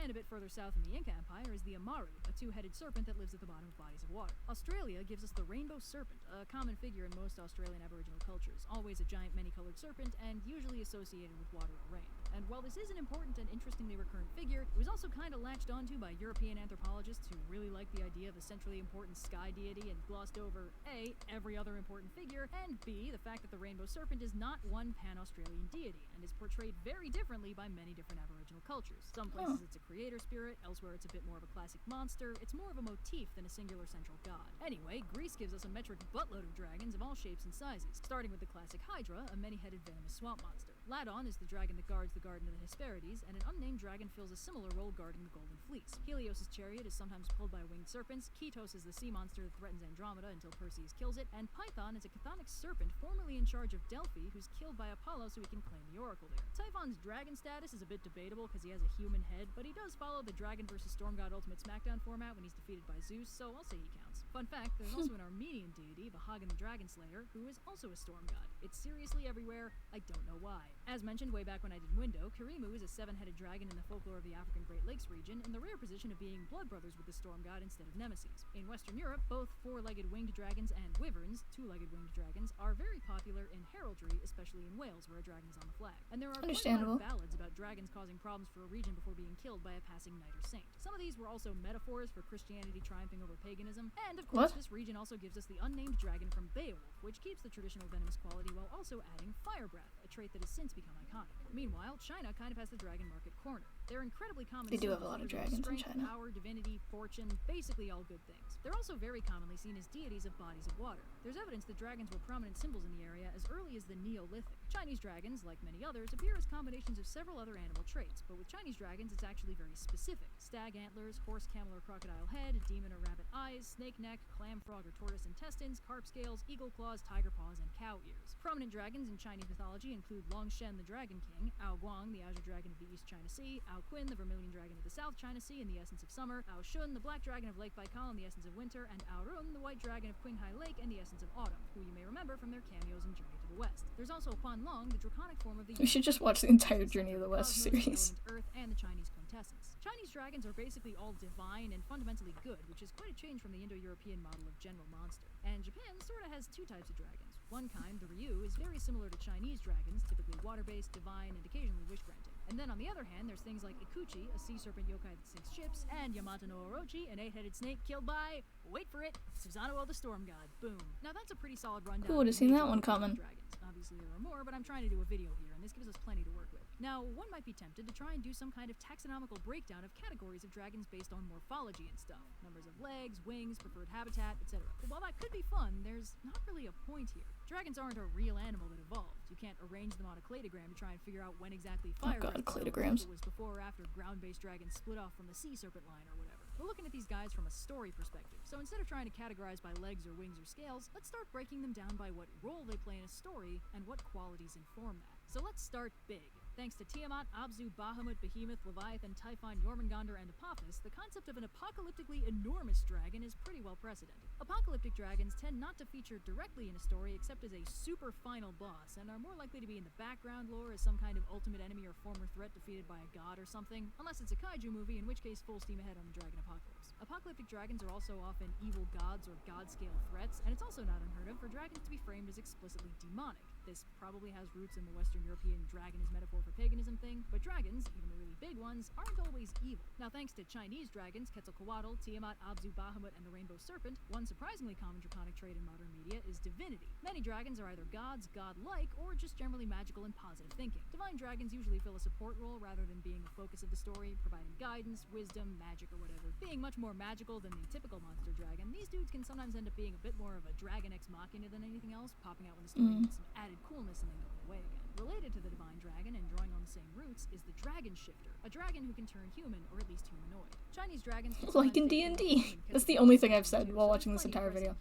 And a bit further south in the Inca Empire is the Amaru, a two-headed serpent that lives at the bottom of bodies of water. Australia gives us the rainbow serpent, a common figure in most Australian Aboriginal cultures, always a giant many-colored serpent and usually associated with water or rain. And while this is an important and interestingly recurrent figure, it was also kind of latched onto by European anthropologists who really liked the idea of a centrally important sky deity and glossed over A, every other important figure, and B, the fact that the rainbow serpent is not one pan-Australian deity and is portrayed very differently by many different Aboriginal cultures. Some places it's a creator spirit, elsewhere it's a bit more of a classic monster. It's more of a motif than a singular central god. Anyway, Greece gives us a metric buttload of dragons of all shapes and sizes, starting with the classic Hydra, a many-headed venomous swamp monster. Ladon is the dragon that guards the Garden of the Hesperides, and an unnamed dragon fills a similar role guarding the Golden Fleece. Helios' chariot is sometimes pulled by winged serpents, Ketos is the sea monster that threatens Andromeda until Perseus kills it, and Python is a chthonic serpent formerly in charge of Delphi who's killed by Apollo so he can claim the oracle there. Typhon's dragon status is a bit debatable because he has a human head, but he does follow the Dragon vs. Storm God Ultimate Smackdown format when he's defeated by Zeus, so I'll say he counts. Fun fact, there's also an Armenian deity, Bahagan the Dragon Slayer, who is also a storm god. It's seriously everywhere, I don't know why. As mentioned way back when I did Window, Kirimu is a seven-headed dragon in the folklore of the African Great Lakes region, in the rare position of being blood brothers with the storm god instead of nemesis. In Western Europe, both four-legged winged dragons and wyverns, two-legged winged dragons, are very popular in heraldry, especially in Wales, where a dragon is on the flag. And there are quite a lot of ballads about dragons causing problems for a region before being killed by a passing knight or saint. Some of these were also metaphors for Christianity triumphing over paganism, and of course this region also gives us the unnamed dragon from Beowulf, which keeps the traditional venomous quality while also adding fire breath, a trait that has since become iconic. Meanwhile, China kind of has the dragon market cornered. They're incredibly common. They do have a lot of dragons in China. Power, divinity, fortune, basically all good things. They're also very commonly seen as deities of bodies of water. There's evidence that dragons were prominent symbols in the area as early as the Neolithic. Chinese dragons, like many others, appear as combinations of several other animal traits, but with Chinese dragons it's actually very specific. Stag antlers, horse, camel, or crocodile head, demon or rabbit eyes, snake neck, clam, frog, or tortoise intestines, carp scales, eagle claws, tiger paws, and cow ears. Prominent dragons in Chinese mythology include Longshen, the Dragon King, Ao Guang, the Azure Dragon of the East China Sea, Ao Qin, the Vermilion Dragon of the South China Sea in the essence of summer, Ao Shun, the Black Dragon of Lake Baikal in the essence of winter, and Ao Run, the White Dragon of Qinghai Lake in the essence of autumn, who you may remember from their cameos in Journey to the West. There's also Quan Long, the draconic form of the... We should just watch the entire Journey of the West series. Earth and the Chinese quintessence. Chinese dragons are basically all divine and fundamentally good, which is quite a change from the Indo-European model of general monster. And Japan sort of has two types of dragons. One kind, the Ryu, is very similar to Chinese dragons, typically water-based, divine, and occasionally wish-granting. And then on the other hand, there's things like Ikuchi, a sea serpent yokai that sinks ships, and Yamato no Orochi, an eight-headed snake killed by, wait for it, Susanoo the Storm God. Boom. Now that's a pretty solid rundown. Who would have seen that one coming? Dragons. Obviously there are more, but I'm trying to do a video here, and this gives us plenty to work with. Now, one might be tempted to try and do some kind of taxonomical breakdown of categories of dragons based on morphology and stuff. Numbers of legs, wings, preferred habitat, etc. But while that could be fun, there's not really a point here. Dragons aren't a real animal that evolved. You can't arrange them on a cladogram to try and figure out when exactly fire cladograms. was before or after ground-based dragons split off from the sea serpent line or whatever. We're looking at these guys from a story perspective, so instead of trying to categorize by legs or wings or scales, let's start breaking them down by what role they play in a story and what qualities inform that. So let's start big. Thanks to Tiamat, Abzu, Bahamut, Behemoth, Leviathan, Typhon, Jormungandr, and Apophis, the concept of an apocalyptically enormous dragon is pretty well precedented. Apocalyptic dragons tend not to feature directly in a story except as a super final boss, and are more likely to be in the background lore as some kind of ultimate enemy or former threat defeated by a god or something, unless it's a kaiju movie, in which case full steam ahead on the dragon apocalypse. Apocalyptic dragons are also often evil gods or god-scale threats, and it's also not unheard of for dragons to be framed as explicitly demonic. This probably has roots in the Western European dragon as metaphor for paganism thing, but dragons, even the really big ones, aren't always evil. Now thanks to Chinese dragons, Quetzalcoatl, Tiamat, Abzu, Bahamut, and the Rainbow Serpent, one surprisingly common draconic trait in modern media is divinity. Many dragons are either gods, god-like, or just generally magical and positive thinking. Divine dragons usually fill a support role rather than being the focus of the story, providing guidance, wisdom, magic, or whatever. Being much more magical than the typical monster dragon, these dudes can sometimes end up being a bit more of a dragon ex machina than anything else, popping out when the story needs some added coolness and then going away again. Related to the divine dragon and drawing on the same roots is the dragon shifter, a dragon who can turn human or at least humanoid. Chinese dragons like in D&D. That's the only thing I've said while watching this entire video.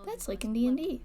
That's like in D&D.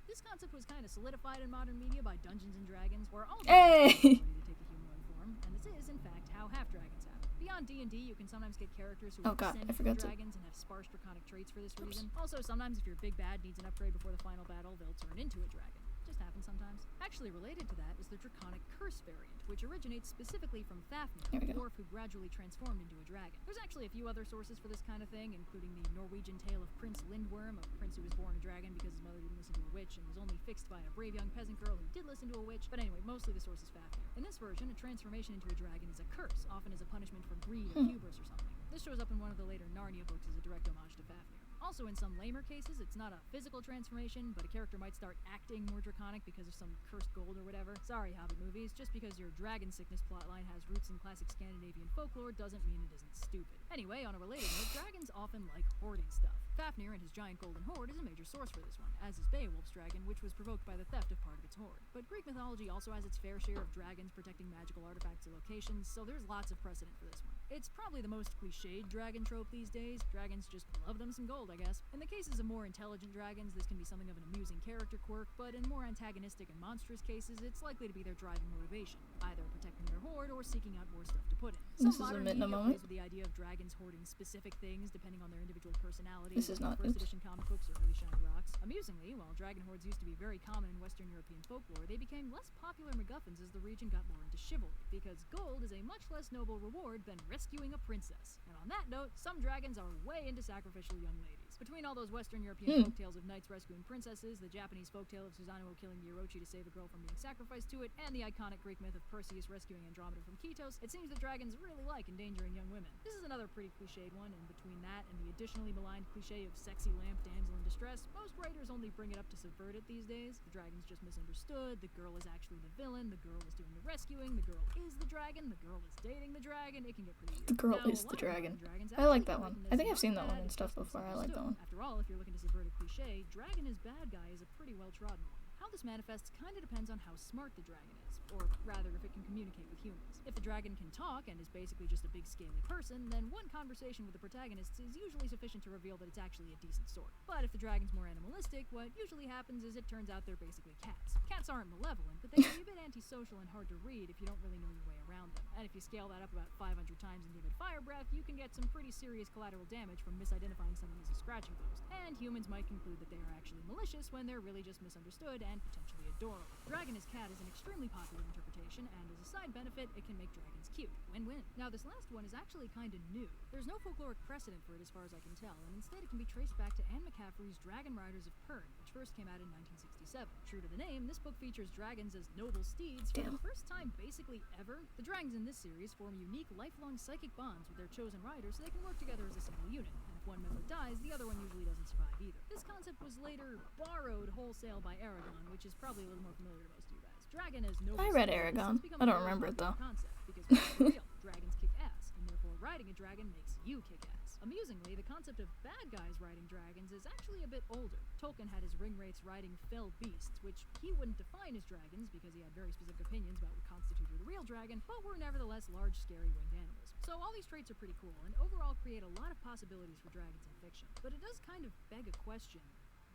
This concept was kind of solidified in modern media by Dungeons and Dragons, where all hey! to take the humanoid form, and this is, in fact, how half-dragons happen. Beyond D&D, you can sometimes get characters who Oh are god, I descended from forgot to... dragons and have sparse draconic traits for this reason. Also, sometimes if your big bad needs an upgrade before the final battle, they'll turn into a dragon. Just happens sometimes. Actually related to that is the Draconic Curse variant, which originates specifically from Fafnir, a dwarf who gradually transformed into a dragon. There's actually a few other sources for this kind of thing, including the Norwegian tale of Prince Lindworm, a prince who was born a dragon because his mother didn't listen to a witch and was only fixed by a brave young peasant girl who did listen to a witch. But anyway, mostly the source is Fafnir. In this version, a transformation into a dragon is a curse, often as a punishment for greed or hubris or something. This shows up in one of the later Narnia books as a direct homage to Fafnir. Also, in some lamer cases, it's not a physical transformation, but a character might start acting more draconic because of some cursed gold or whatever. Sorry, Hobbit movies, just because your dragon sickness plotline has roots in classic Scandinavian folklore doesn't mean it isn't stupid. Anyway, on a related note, dragons often like hoarding stuff. Fafnir and his giant golden hoard is a major source for this one, as is Beowulf's dragon, which was provoked by the theft of part of its hoard. But Greek mythology also has its fair share of dragons protecting magical artifacts or locations, so there's lots of precedent for this one. It's probably the most cliched dragon trope these days. Dragons just love them some gold, I guess. In the cases of more intelligent dragons, this can be something of an amusing character quirk, but in more antagonistic and monstrous cases, it's likely to be their driving motivation, either protecting their hoard or seeking out more stuff to put in. This is Some a modern mint in a media moment. plays with the idea of dragons hoarding specific things depending on their individual personality. This is not First it. edition comic books are really shiny rocks. Amusingly, while dragon hoards used to be very common in Western European folklore, they became less popular MacGuffins as the region got more into chivalry, because gold is a much less noble reward than rescuing a princess. And on that note, some dragons are way into sacrificial young ladies. Between all those Western European folktales of knights rescuing princesses, the Japanese folktale of Susanoo killing the Orochi to save a girl from being sacrificed to it, and the iconic Greek myth of Perseus rescuing Andromeda from Kitos, it seems that dragons really like endangering young women. This is another pretty cliched one, and between that and the additionally maligned cliche of sexy lamp damsel in distress, most writers only bring it up to subvert it these days. The dragon's just misunderstood, the girl is actually the villain, the girl is doing the rescuing, the girl is the dragon, the girl is dating the dragon. It can get pretty weird. The girl Now, is a the lot of dragon. modern dragons I like actually that get one. written I as think I've not seen that one bad, and it's stuff just before. I like that one. After all, if you're looking to subvert a cliche, dragon as bad guy is a pretty well-trodden one. How this manifests kind of depends on how smart the dragon is, or rather if it can communicate with humans. If the dragon can talk and is basically just a big scaly person, then one conversation with the protagonists is usually sufficient to reveal that it's actually a decent sort. But if the dragon's more animalistic, what usually happens is it turns out they're basically cats. Cats aren't malevolent, but they can be a bit antisocial and hard to read if you don't really know your way around them. And if you scale that up about 500 times and give it fire breath, you can get some pretty serious collateral damage from misidentifying someone as a scratching post. And humans might conclude that they are actually malicious when they're really just misunderstood and potentially adorable. Dragon as cat is an extremely popular interpretation, and as a side benefit, it can make dragons cute. Win-win. Now, this last one is actually kind of new. There's no folkloric precedent for it as far as I can tell, and instead it can be traced back to Anne McCaffrey's Dragon Riders of Pern, which first came out in 1967. True to the name, this book features dragons as noble steeds for the first time basically ever. The dragons in this series form unique lifelong psychic bonds with their chosen riders so they can work together as a single unit, and if one member dies, the other one usually doesn't survive either. This concept was later borrowed wholesale by Aragon, which is probably a little more familiar to most of you guys. Dragon as noble I read steeds Aragon. has become I a don't very remember it, popular though. concept, because for real, dragons kick ass, and therefore riding a dragon makes you kick ass. Amusingly, the concept of bad guys riding dragons is actually a bit older. Tolkien had his ringwraiths riding fell beasts, which he wouldn't define as dragons because he had very specific opinions about what constituted a real dragon, but were nevertheless large, scary winged animals. So all these traits are pretty cool, and overall create a lot of possibilities for dragons in fiction. But it does kind of beg a question.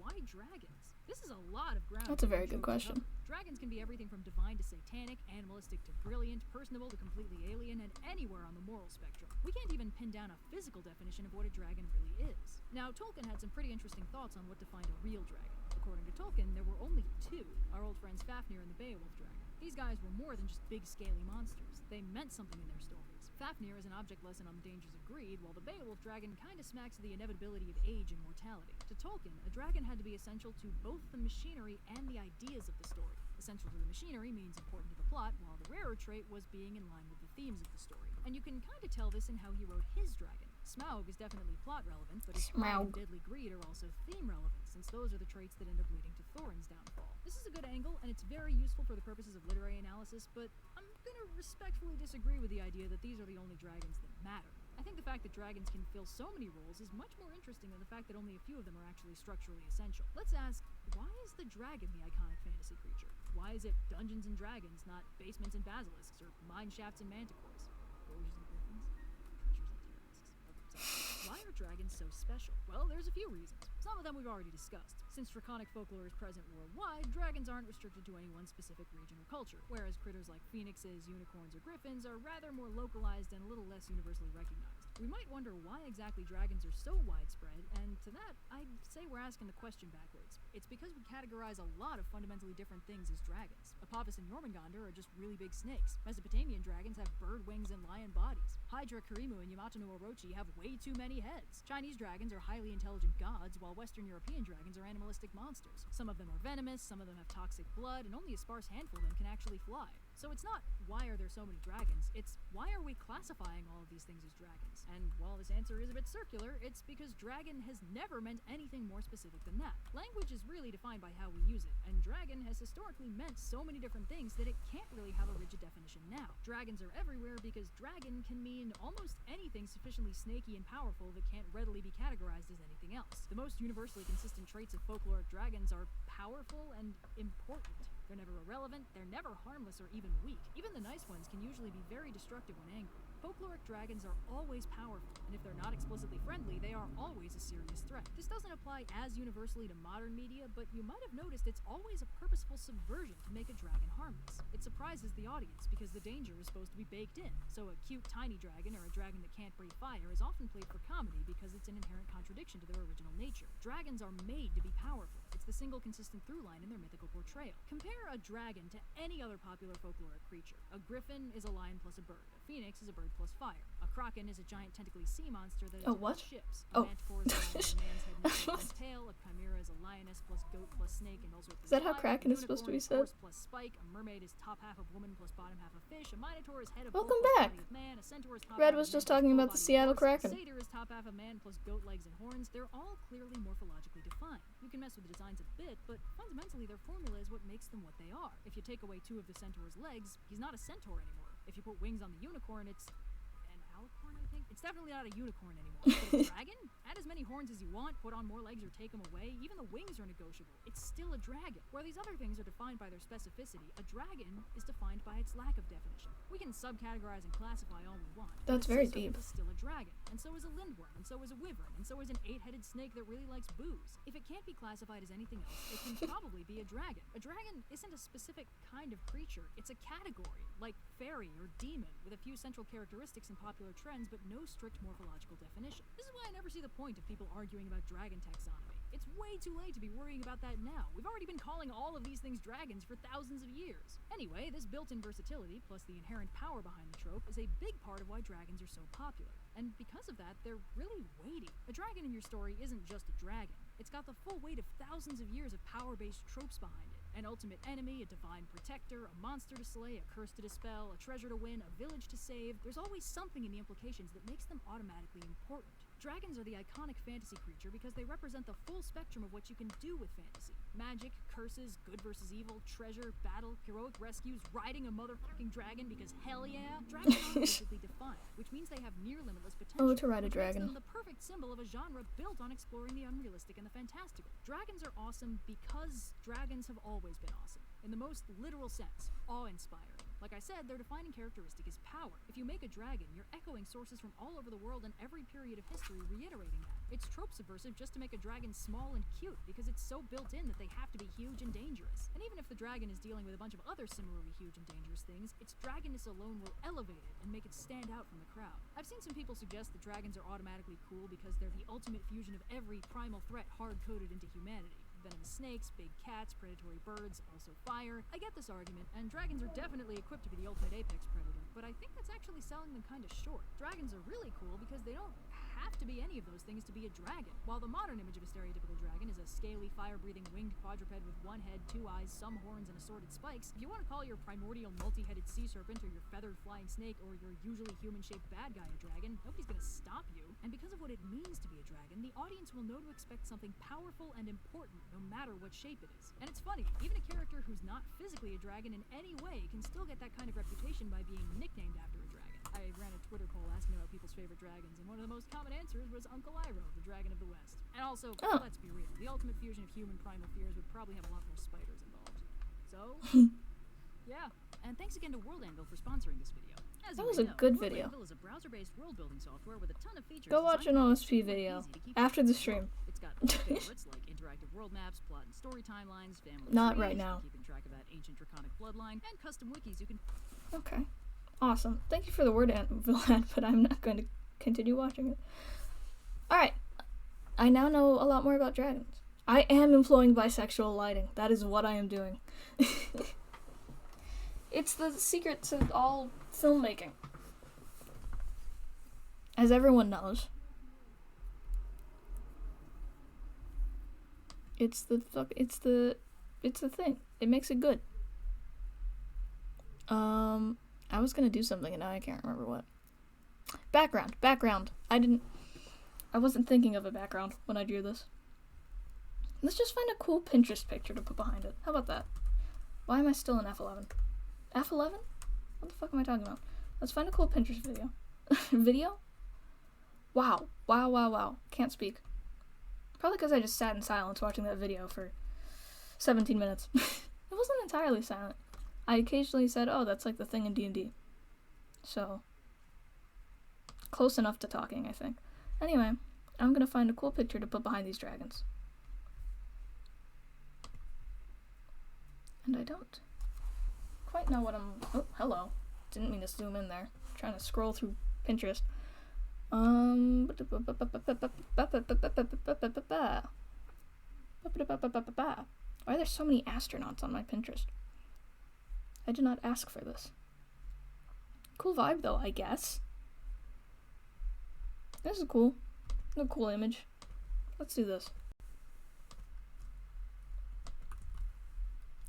Why dragons? This is a lot of ground. That's a very for good show to question. cover. Dragons can be everything from divine to satanic, animalistic to brilliant, personable to completely alien, and anywhere on the moral spectrum. We can't even pin down a physical definition of what a dragon really is. Now, Tolkien had some pretty interesting thoughts on what defined a real dragon. According to Tolkien, there were only two, our old friends Fafnir and the Beowulf dragon. These guys were more than just big, scaly monsters. They meant something in their stories. Fafnir is an object lesson on the dangers of greed, while the Beowulf dragon kinda smacks of the inevitability of age and mortality. To Tolkien, a dragon had to be essential to both the machinery and the ideas of the story. Essential to the machinery means important to the plot, while the rarer trait was being in line with the themes of the story. And you can kinda tell this in how he wrote his dragon. Smaug is definitely plot relevant, but his pride and deadly greed are also theme relevant, since those are the traits that end up leading to Thorin's downfall. This is a good angle, and it's very useful for the purposes of literary analysis, but I'm gonna respectfully disagree with the idea that these are the only dragons that matter. I think the fact that dragons can fill so many roles is much more interesting than the fact that only a few of them are actually structurally essential. Let's ask, why is the dragon the iconic fantasy creature? Why is it Dungeons and Dragons, not basements and basilisks, or mine shafts and manticores? Gorges and griffins? Treasures and terrorists. Okay, sorry. why are dragons so special? Well, there's a few reasons. Some of them we've already discussed. Since draconic folklore is present worldwide, dragons aren't restricted to any one specific region or culture, whereas critters like phoenixes, unicorns, or griffins are rather more localized and a little less universally recognized. We might wonder why exactly dragons are so widespread, and to that, I'd say we're asking the question backwards. It's because we categorize a lot of fundamentally different things as dragons. Apophis and Jormungandr are just really big snakes. Mesopotamian dragons have bird wings and lion bodies. Hydra, Karimu, and Yamato no Orochi have way too many heads. Chinese dragons are highly intelligent gods, while Western European dragons are animalistic monsters. Some of them are venomous, some of them have toxic blood, and only a sparse handful of them can actually fly. So it's not, why are there so many dragons? It's, why are we classifying all of these things as dragons? And while this answer is a bit circular, it's because dragon has never meant anything more specific than that. Language is really defined by how we use it, and dragon has historically meant so many different things that it can't really have a rigid definition now. Dragons are everywhere because dragon can mean almost anything sufficiently snaky and powerful that can't readily be categorized as anything else. The most universally consistent traits of folkloric dragons are powerful and important. They're never irrelevant, they're never harmless or even weak. Even the nice ones can usually be very destructive when angry. Folkloric dragons are always powerful, and if they're not explicitly friendly, they are always a serious threat. This doesn't apply as universally to modern media, but you might have noticed it's always a purposeful subversion to make a dragon harmless. It surprises the audience because the danger is supposed to be baked in. So a cute tiny dragon or a dragon that can't breathe fire is often played for comedy because it's an inherent contradiction to their original nature. Dragons are made to be powerful. It's the single consistent through line in their mythical portrayal. Compare a dragon to any other popular folkloric creature. A griffin is a lion plus a bird. A phoenix is a bird plus fire. A kraken is a giant tentacly sea monster that attacks ships. A manticore is a lion with a man's head and a lion's tail. A chimera is a lioness plus goat plus snake and also Is that how kraken is supposed to be said? Plus spike. A mermaid is top half of woman plus bottom half of fish. A minotaur is head of Welcome bull plus back. body of man. A centaur is top Red half was of just man plus talking full about the body of Seattle horse. Kraken. A satyr is top half of man plus goat legs and horns. They're all clearly morphologically defined. You can mess with the designs a bit, but fundamentally their formula is what makes them what they are. If you take away two of the centaur's legs, he's not a centaur anymore. If you put wings on the unicorn, it's an alicorn, I think? It's definitely not a unicorn anymore. But a dragon? Add as many horns as you want, put on more legs or take them away. Even the wings are negotiable. It's still a dragon. Where these other things are defined by their specificity, a dragon is defined by its lack of definition. We can subcategorize and classify all we want. That's very deep. It's still a dragon, and so is a lindworm, and so is a wyvern, and so is an 8-headed snake that really likes booze. If it can't be classified as anything else, it can probably be a dragon. A dragon isn't a specific kind of creature, it's a category, like fairy or demon, with a few central characteristics and popular trends, but no strict morphological definition. This is why I never see the point of people arguing about dragon taxonomy. It's way too late to be worrying about that now. We've already been calling all of these things dragons for thousands of years. Anyway, this built-in versatility, plus the inherent power behind the trope, is a big part of why dragons are so popular. And because of that, they're really weighty. A dragon in your story isn't just a dragon. It's got the full weight of thousands of years of power-based tropes behind it. An ultimate enemy, a divine protector, a monster to slay, a curse to dispel, a treasure to win, a village to save. There's always something in the implications that makes them automatically important. Dragons are the iconic fantasy creature because they represent the full spectrum of what you can do with fantasy. Magic, curses, good versus evil, treasure, battle, heroic rescues, riding a motherfucking dragon because hell yeah. Dragons aren't physically defined, which means they have near limitless potential. Oh, to ride a which dragon. makes them the perfect symbol of a genre built on exploring the unrealistic and the fantastical. Dragons are awesome because dragons have always been awesome. In the most literal sense, awe-inspiring. Like I said, their defining characteristic is power. If you make a dragon, you're echoing sources from all over the world and every period of history, reiterating that. It's trope subversive just to make a dragon small and cute, because it's so built in that they have to be huge and dangerous. And even if the dragon is dealing with a bunch of other similarly huge and dangerous things, its dragonness alone will elevate it and make it stand out from the crowd. I've seen some people suggest that dragons are automatically cool because they're the ultimate fusion of every primal threat hard-coded into humanity. Venomous snakes, big cats, predatory birds, also fire. I get this argument, and dragons are definitely equipped to be the ultimate apex predator, but I think that's actually selling them kind of short. Dragons are really cool because they don't have to be any of those things to be a dragon. While the modern image of a stereotypical dragon is a scaly, fire-breathing, winged quadruped with one head, two eyes, some horns, and assorted spikes, if you want to call your primordial multi-headed sea serpent or your feathered flying snake or your usually human-shaped bad guy a dragon, nobody's gonna stop you. And because of what it means to be a dragon, the audience will know to expect something powerful and important no matter what shape it is. And it's funny, even a character who's not physically a dragon in any way can still get that kind of reputation by being nicknamed after a dragon. I ran a Twitter poll asking about people's favorite dragons, and one of the most common answers was Uncle Iroh, the dragon of the West. And also, let's be real, the ultimate fusion of human primal fears would probably have a lot more spiders involved. So, yeah. And thanks again to World Anvil for sponsoring this video. As That you was may a know, good World video. Anvil is a browser-based world-building software with a ton of features. Go watch an designed to make it OSP super video easy to keep after the track of stream. world. It's got favorites like interactive world maps, plot and story timelines, family Not trees, right now. keeping track of that ancient draconic bloodline, and custom wikis you can. Okay. Awesome. Thank you for the word Anvil ad, but I'm not going to continue watching it. Alright. I now know a lot more about dragons. I am employing bisexual lighting. That is what I am doing. It's the secret to all filmmaking. As everyone knows. It's the thing. It makes it good. I was gonna do something and now I can't remember what. Background. I wasn't thinking of a background when I drew this. Let's just find a cool Pinterest picture to put behind it. How about that? Why am I still in F11? F11? What the fuck am I talking about? Let's find a cool Pinterest video. Video? Wow. Can't speak. Probably because I just sat in silence watching that video for 17 minutes. It wasn't entirely silent. I occasionally said, oh, that's like the thing in D&D. So, close enough to talking, I think. Anyway, I'm gonna find a cool picture to put behind these dragons. And I don't quite know what I'm... Oh, hello. Didn't mean to zoom in there. Trying to scroll through Pinterest. Why are there so many astronauts on my Pinterest? I did not ask for this. Cool vibe, though, I guess. This is cool. A cool image. Let's do this.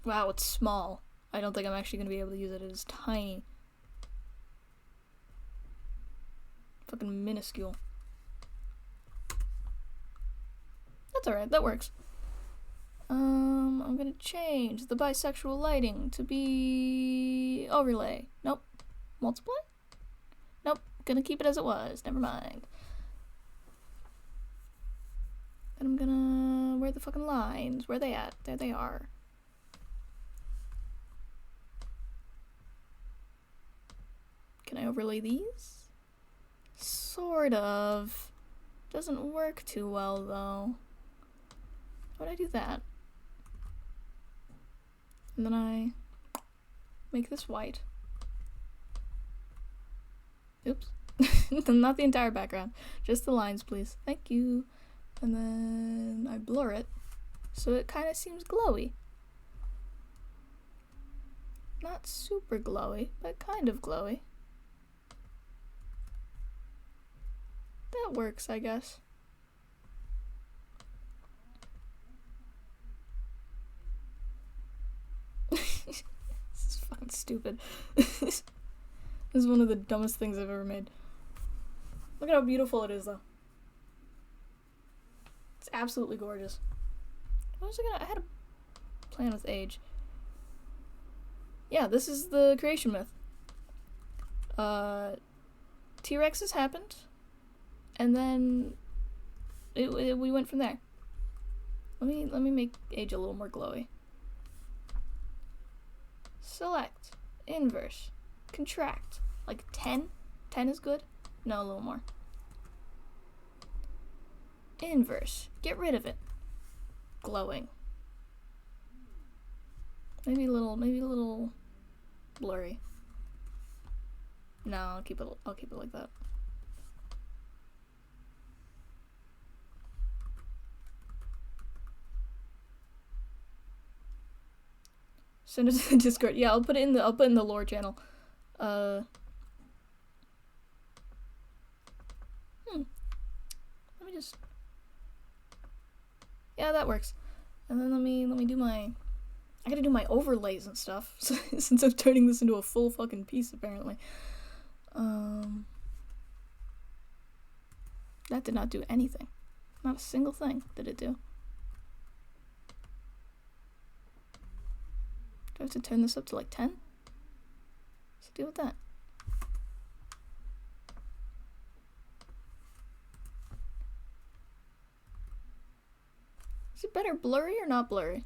Wow, it's small. I don't think I'm actually going to be able to use it. It is tiny. Fucking minuscule. That's alright, that works. I'm gonna change the bisexual lighting to be overlay. Nope. Multiply? Nope. Gonna keep it as it was. Never mind. Then I'm gonna... Where are the fucking lines? Where are they at? There they are. Can I overlay these? Sort of. Doesn't work too well, though. How would I do that? And then I make this white. Oops. Not the entire background. Just the lines, please. Thank you. And then I blur it so it kind of seems glowy. Not super glowy, but kind of glowy. That works, I guess. This is fucking stupid. This is one of the dumbest things I've ever made. Look at how beautiful it is, though. It's absolutely gorgeous. What was I gonna... I had a plan with age. Yeah, this is the creation myth. T-Rexes happened, and then we went from there. Let me make age a little more glowy. Select, inverse, contract. Like 10? 10 is good? No, a little more. Inverse, get rid of it. Glowing. Maybe a little blurry. No, I'll keep it like that. Send it to the Discord. Yeah, I'll put it in the lore channel. Let me just... Yeah, that works. And then let me do my... I gotta do my overlays and stuff, since I'm turning this into a full fucking piece, apparently. That did not do anything. Not a single thing did it do. Do I have to turn this up to like 10? What's the deal with that? Is it better blurry or not blurry?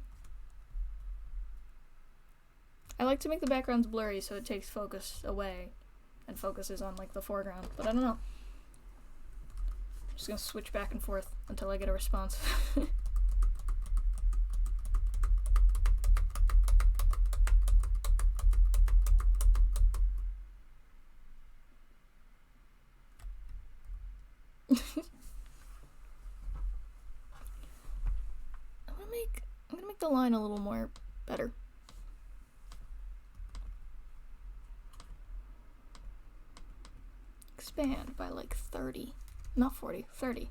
I like to make the backgrounds blurry so it takes focus away and focuses on, like, the foreground. But I don't know. I'm just gonna switch back and forth until I get a response. I'm gonna make the line a little more better. Expand by like 30. Not 40, 30.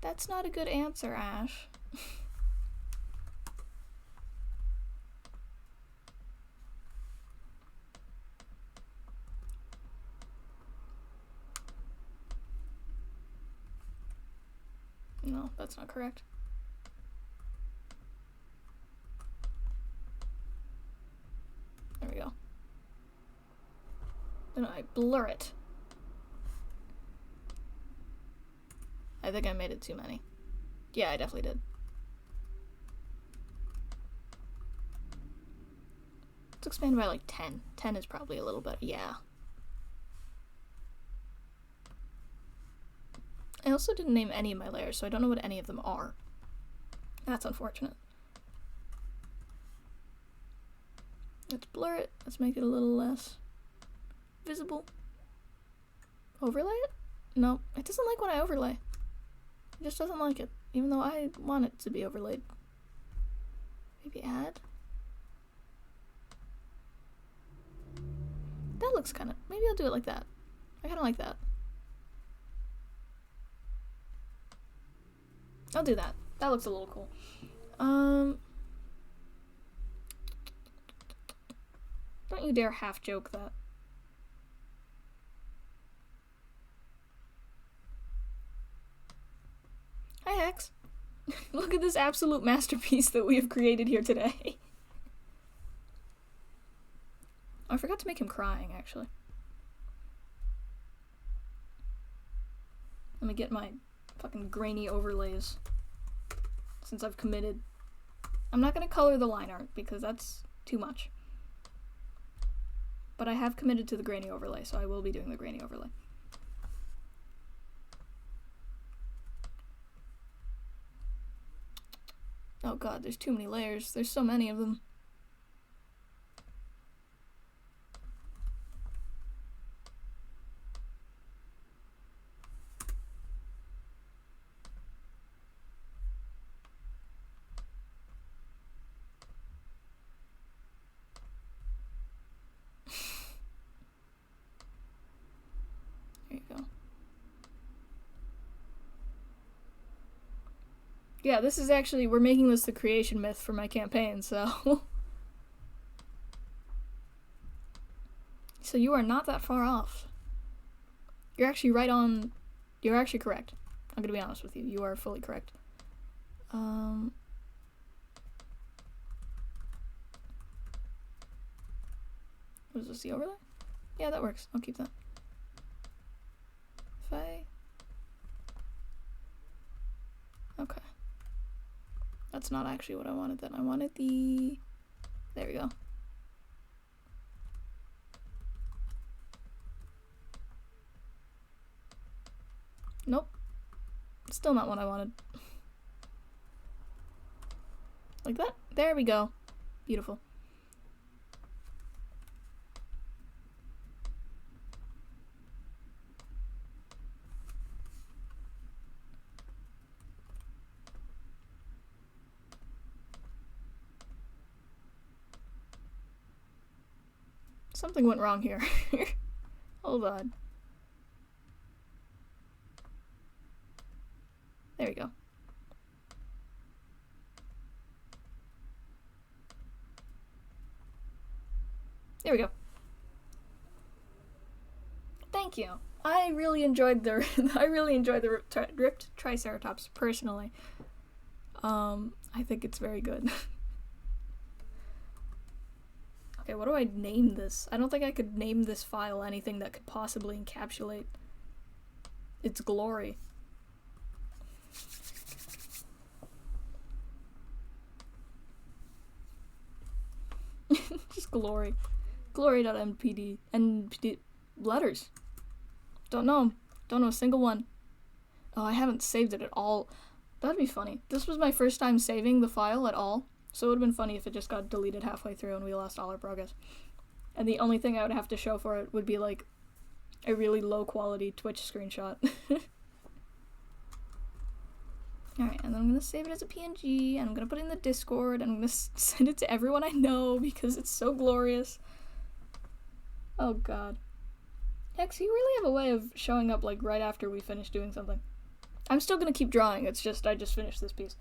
That's not a good answer, Ash. No, that's not correct. There we go. Then I blur it. I think I made it too many. Yeah, I definitely did. Let's expand by like 10. 10 is probably a little better. Yeah. I also didn't name any of my layers, so I don't know what any of them are. That's unfortunate. Let's blur it. Let's make it a little less visible. Overlay it? No, it doesn't like when I overlay. It just doesn't like it, even though I want it to be overlaid. Maybe add? That looks kind of... Maybe I'll do it like that. I kind of like that. I'll do that. That looks a little cool. Don't you dare half joke that. Hi, Hex. Look at this absolute masterpiece that we have created here today. Oh, I forgot to make him crying, actually. Let me get my fucking grainy overlays. Since I've committed. I'm not gonna color the line art because that's too much. But I have committed to the grainy overlay, so I will be doing the grainy overlay. Oh god, there's too many layers. There's so many of them. There you go. Yeah, this is actually, we're making this the creation myth for my campaign, so... So you are not that far off. You're actually right on... You're actually correct. I'm gonna be honest with you. You are fully correct. Was this the overlay? Yeah, that works. I'll keep that. If I... Okay. That's not actually what I wanted then. I wanted the... There we go. Nope. Still not what I wanted. Like that? There we go. Beautiful. Something went wrong here. Hold on. There we go. There we go. Thank you. I really enjoyed the ripped Triceratops personally. I think it's very good. Okay, what do I name this? I don't think I could name this file anything that could possibly encapsulate its glory. Just glory. Glory.mpd. NPD letters. Don't know a single one. Oh, I haven't saved it at all. That'd be funny. This was my first time saving the file at all, so it would have been funny if it just got deleted halfway through and we lost all our progress. And the only thing I would have to show for it would be like a really low quality Twitch screenshot. Alright, and then I'm gonna save it as a PNG, and I'm gonna put it in the Discord, and I'm gonna send it to everyone I know because it's so glorious. Oh god. Hex, you really have a way of showing up like right after we finish doing something. I'm still gonna keep drawing, it's just I just finished this piece.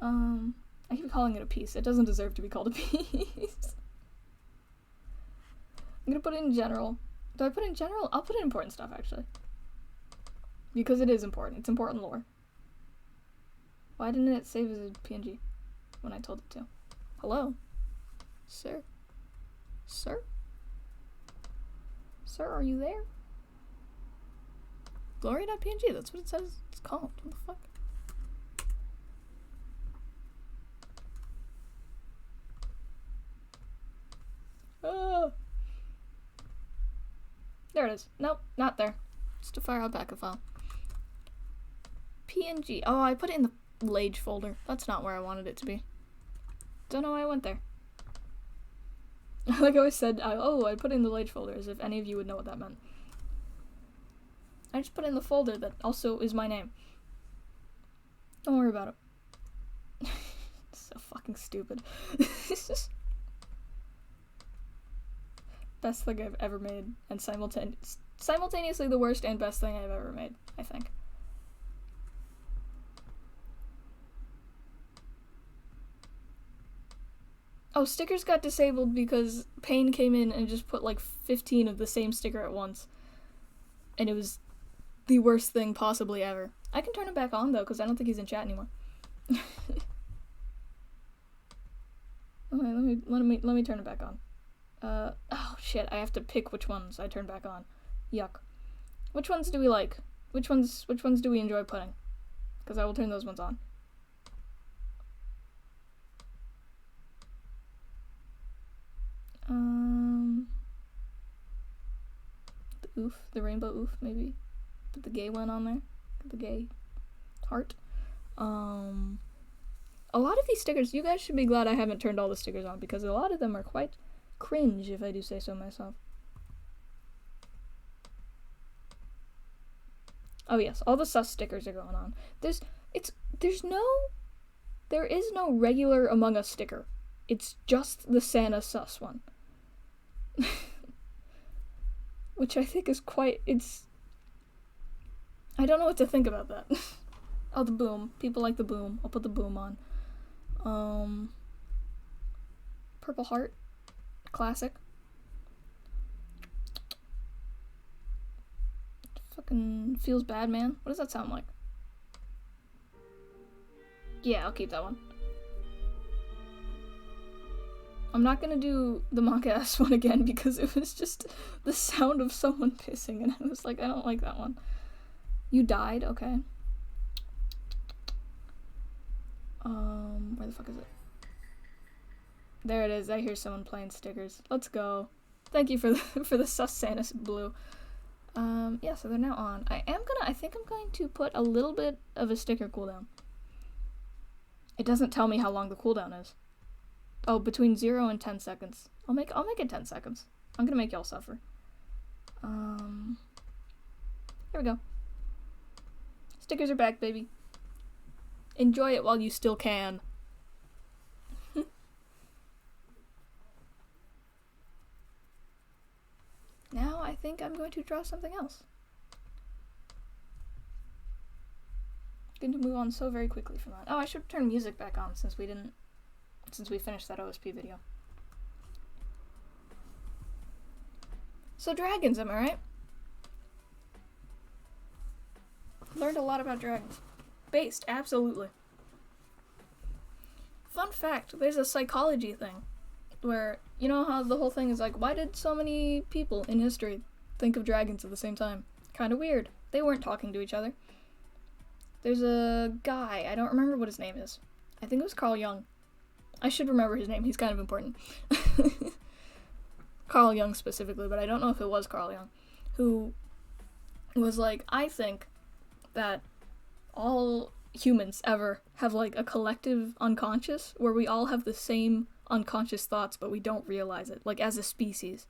I keep calling it a piece. It doesn't deserve to be called a piece. I'm gonna put it in general. Do I put it in general? I'll put in important stuff, actually. Because it is important. It's important lore. Why didn't it save as a PNG when I told it to? Hello? Sir? Sir? Sir, are you there? Glory.png, that's what it says it's called. What the fuck? Oh. There it is. Nope, not there. Just a fire out backup file. PNG. Oh, I put it in the Lage folder. That's not where I wanted it to be. Don't know why I went there. Like I always said, I put it in the Lage folder, as if any of you would know what that meant. I just put it in the folder that also is my name. Don't worry about it. So fucking stupid. Best thing I've ever made, and simultaneously the worst and best thing I've ever made, I think. Oh, stickers got disabled because Payne came in and just put like 15 of the same sticker at once. And it was the worst thing possibly ever. I can turn it back on though, because I don't think he's in chat anymore. Okay, let me turn it back on. Oh shit, I have to pick which ones I turn back on. Yuck. Which ones do we like? Which ones do we enjoy putting? Because I will turn those ones on. The oof, the rainbow oof, maybe. Put the gay one on there. Put the gay heart. A lot of these stickers, you guys should be glad I haven't turned all the stickers on, because a lot of them are quite cringe, if I do say so myself. Oh yes, all the sus stickers are going on. There is no regular Among Us sticker. It's just the Santa sus one. Which I think is I don't know what to think about that. Oh, the boom. People like the boom. I'll put the boom on. Purple heart. Classic. Fucking feels bad, man. What does that sound like? Yeah, I'll keep that one. I'm not gonna do the Monka-ass one again because it was just the sound of someone pissing and I was like, I don't like that one. You died? Okay. Where the fuck is it? There it is. I hear someone playing stickers. Let's go. Thank you for the sus Sanus blue. Yeah, so they're now on. I think I'm going to put a little bit of a sticker cooldown. It doesn't tell me how long the cooldown is. Oh, between 0 and 10 seconds. I'll make it 10 seconds. I'm gonna make y'all suffer. Here we go. Stickers are back, baby. Enjoy it while you still can. Now I think I'm going to draw something else. Going to move on so very quickly from that. Oh, I should turn music back on since we finished that OSP video. So dragons, am I right? Learned a lot about dragons. Based, absolutely. Fun fact, there's a psychology thing where, you know how the whole thing is like, why did so many people in history think of dragons at the same time? Kind of weird. They weren't talking to each other. There's a guy, I don't remember what his name is. I think it was Carl Jung. I should remember his name, he's kind of important. Carl Jung specifically, but I don't know if it was Carl Jung, who was like, I think that all humans ever have like a collective unconscious where we all have the same unconscious thoughts, but we don't realize it, like as a species.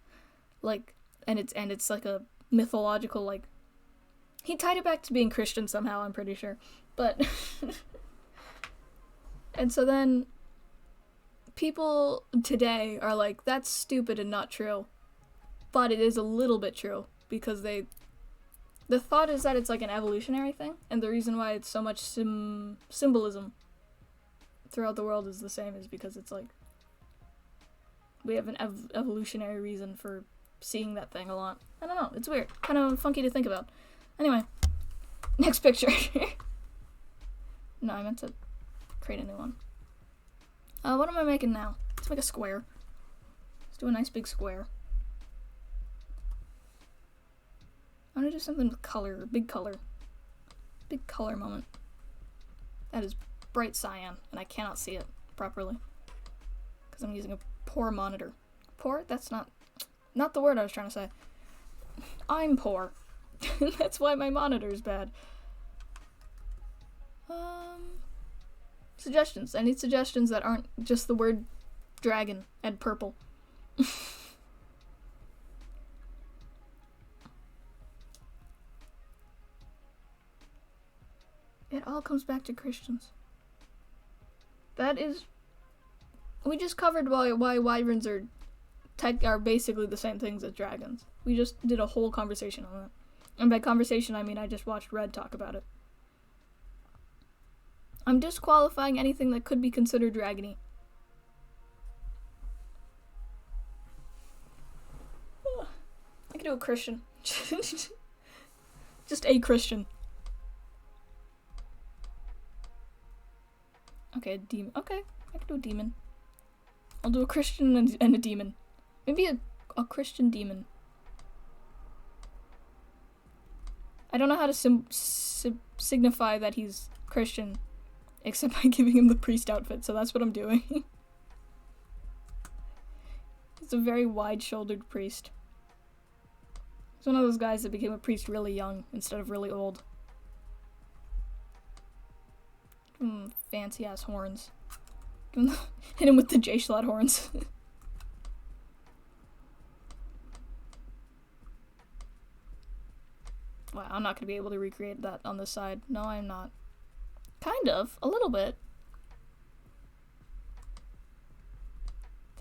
Like, and it's like a mythological, like, he tied it back to being Christian somehow, I'm pretty sure. But and so then people today are like, that's stupid and not true. But it is a little bit true, because the thought is that it's like an evolutionary thing, and the reason why it's so much symbolism throughout the world is the same is because it's like we have an evolutionary reason for seeing that thing a lot. I don't know, it's weird, kind of funky to think about. Anyway, next picture. No, I meant to create a new one. What am I making now? Let's make a square. Let's do a nice big square. I want to do something with color, big color. Big color moment. That is bright cyan, and I cannot see it properly. Because I'm using a poor monitor. Poor? That's not the word I was trying to say. I'm poor. That's why my monitor is bad. Suggestions. I need suggestions that aren't just the word dragon and purple. It all comes back to Christians. That is... We just covered why wyverns are basically the same things as dragons. We just did a whole conversation on that. And by conversation, I mean I just watched Red talk about it. I'm disqualifying anything that could be considered dragony. I could do a Christian. Just a Christian. Okay, a demon. Okay, I can do a demon. I'll do a Christian and a demon. Maybe a Christian demon. I don't know how to signify that he's Christian, except by giving him the priest outfit, so that's what I'm doing. He's a very wide-shouldered priest. He's one of those guys that became a priest really young instead of really old. Fancy-ass horns. Hit him with the J-Schlatt horns. Wow, I'm not gonna be able to recreate that on this side. No, I'm not. Kind of. A little bit.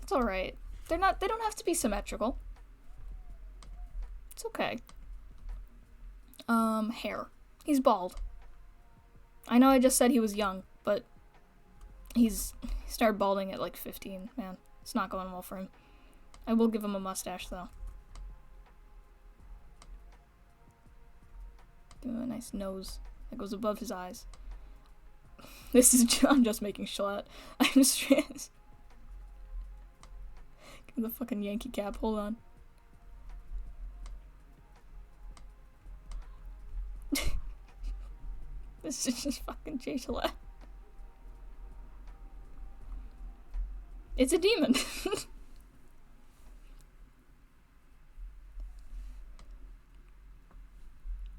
It's alright. They don't have to be symmetrical. It's okay. Hair. He's bald. I know I just said he was young, but he started balding at like 15, man. It's not going well for him. I will give him a mustache, though. Give him a nice nose that goes above his eyes. I'm just making Schlatt. I'm stressed. Give him the fucking Yankee cap, hold on. This is just fucking J-Schlatt. It's a demon.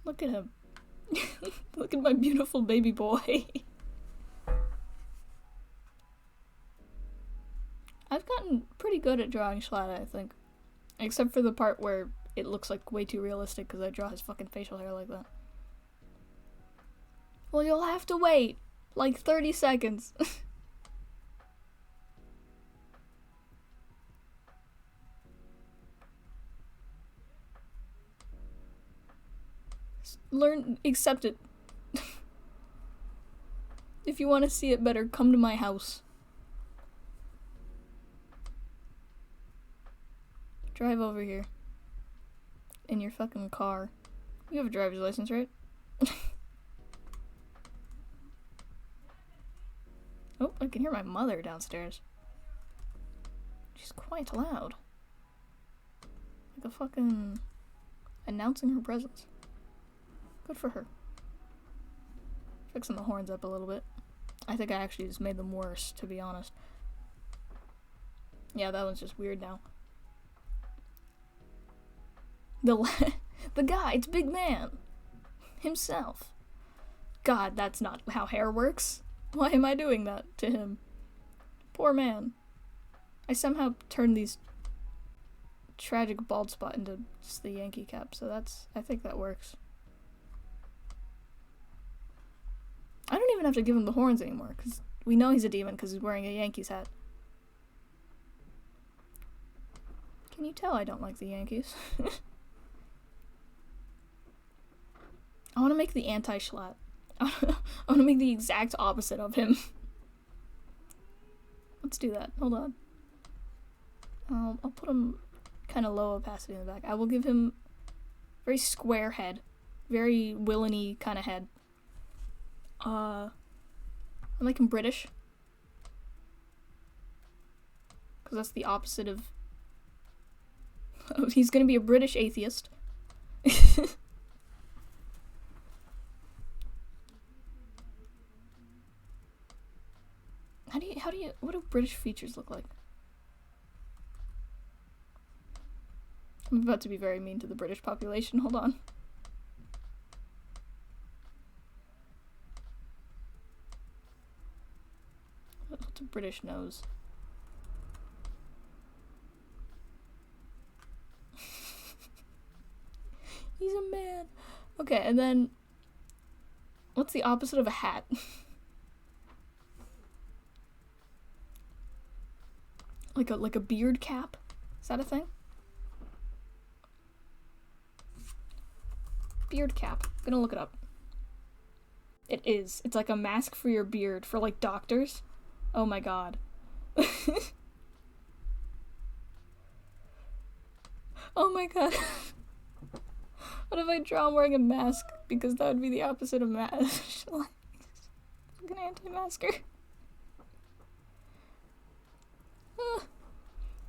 Look at him. Look at my beautiful baby boy. I've gotten pretty good at drawing Schlatt, I think. Except for the part where it looks like way too realistic because I draw his fucking facial hair like that. Well, you'll have to wait like 30 seconds. Accept it. If you want to see it better, come to my house. Drive over here. In your fucking car. You have a driver's license, right? Oh, I can hear my mother downstairs. She's quite loud. Like a fucking... announcing her presence. Good for her. Fixing the horns up a little bit. I think I actually just made them worse, to be honest. Yeah, that one's just weird now. The guy, it's Big Man. Himself. God, that's not how hair works. Why am I doing that to him? Poor man. I somehow turned these tragic bald spot into just the Yankee cap, so I think that works. I don't even have to give him the horns anymore, because we know he's a demon because he's wearing a Yankees hat. Can you tell I don't like the Yankees? I want to make the anti-Schlatt. I want to make the exact opposite of him. Let's do that. Hold on. I'll put him kind of low opacity in the back. I will give him very square head. Very villainy kind of head. I make him British. Because that's the opposite of... Oh, he's gonna be a British atheist. What do British features look like? I'm about to be very mean to the British population, hold on. What's a British nose? He's a man. Okay, and then what's the opposite of a hat? like a beard cap? Is that a thing? Beard cap. I'm gonna look it up. It is. It's like a mask for your beard for like doctors. Oh my god. Oh my god. What if I draw him wearing a mask? Because that would be the opposite of mask. Like an anti-masker.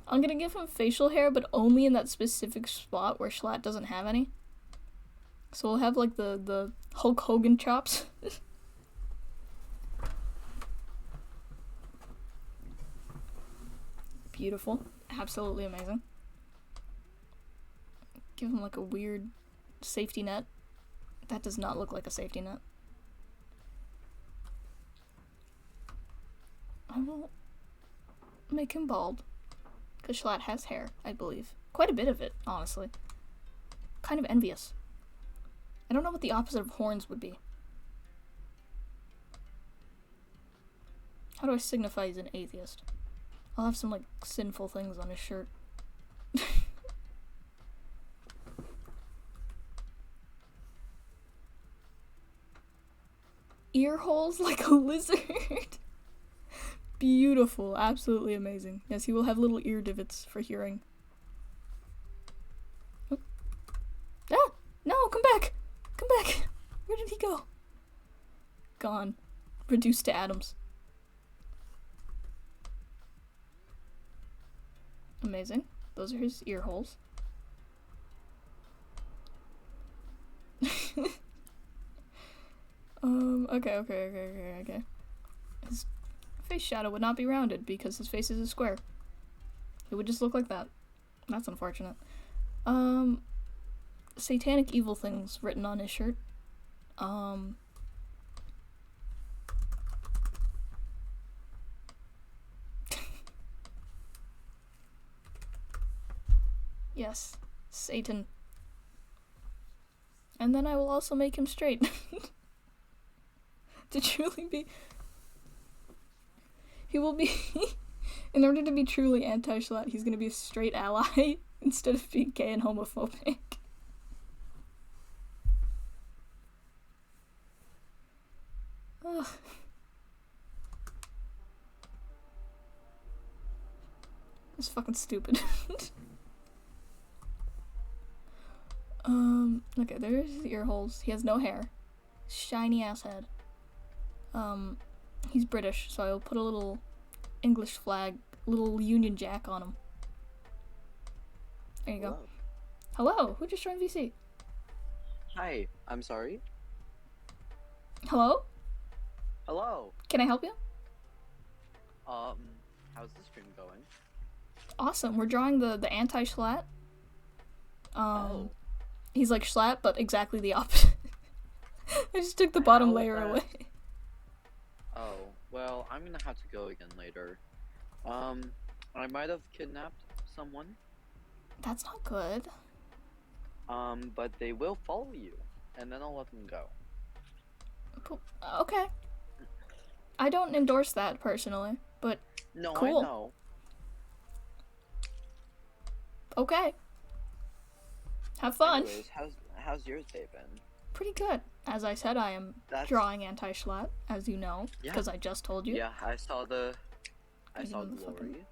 I'm gonna give him facial hair, but only in that specific spot where Schlatt doesn't have any. So we'll have like the Hulk Hogan chops. Beautiful. Absolutely amazing. Give him like a weird safety net. That does not look like a safety net. I will make him bald. Because Schlatt has hair, I believe. Quite a bit of it, honestly. Kind of envious. I don't know what the opposite of horns would be. How do I signify he's an atheist? I'll have some, like, sinful things on his shirt. Ear holes like a lizard. Beautiful, absolutely amazing. Yes, he will have little ear divots for hearing. Oh. Ah! No, come back! Come back! Where did he go? Gone. Reduced to atoms. Amazing. Those are his ear holes. Okay. His face shadow would not be rounded because his face is a square. It would just look like that. That's unfortunate. Satanic evil things written on his shirt. Yes, Satan. And then I will also make him straight. To truly be... He will be... In order to be truly anti-Schlatt, he's gonna be a straight ally instead of being gay and homophobic. Ugh. It's fucking stupid. Okay, there's his ear holes. He has no hair. Shiny ass head. He's British, so I'll put a little English flag, little Union Jack on him. There you go. Hello, who just joined VC? Hi, I'm sorry. Hello? Hello. Can I help you? How's the stream going? Awesome, we're drawing the anti-Schlatt. He's like Schlatt, but exactly the opposite. I just took the bottom How is layer that? away. Oh, well, I'm gonna have to go again later. I might have kidnapped someone. That's not good. But they will follow you, and then I'll let them go. Okay. I don't endorse that personally, but No, cool. I know. Okay. Have fun. Anyways, how's yours day been? Pretty good. As I said, I am That's- drawing anti-Schlatt, as you know, Yeah. because I just told you. Yeah, I saw Give him the Glory.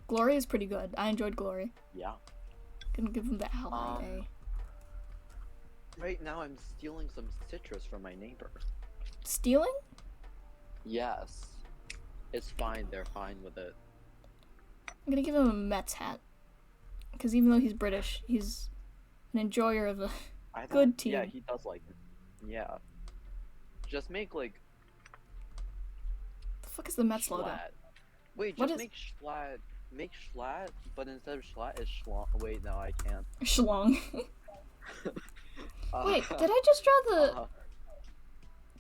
Glory is pretty good. I enjoyed Glory. Yeah. Gonna give him the ally. Right now I'm stealing some citrus from my neighbor. Stealing? Yes. It's fine, they're fine with it. I'm gonna give him a Mets hat. Because even though he's British, he's an enjoyer of a good team. Yeah, he does like it. Yeah. Just make like The fuck is the Mets logo? Schlatt. Wait, What just is- make Schlatt, but instead of Schlatt, it's Schlong. Wait, no, I can't. Schlong. Wait, did I just draw the...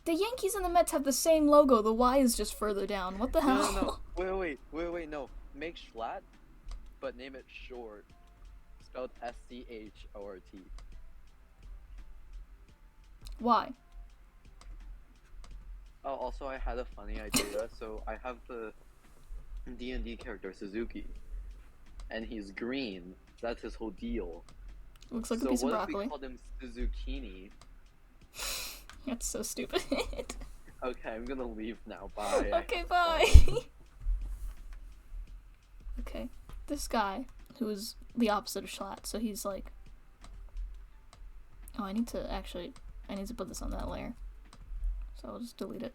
The Yankees and the Mets have the same logo. The Y is just further down. What the hell? No. Wait, no. Make Schlatt, but name it Short. Spelled SCHORT. Why? Oh, also I had a funny idea. So I have the D&D character Suzuki, and he's green. That's his whole deal. Looks like So a piece of what if broccoli. we called him Suzukini? That's so stupid. Okay, I'm gonna leave now. Bye. Okay, bye. Okay, this guy, who is the opposite of Schlatt, so he's like... Oh, I need to put this on that layer. So I'll just delete it.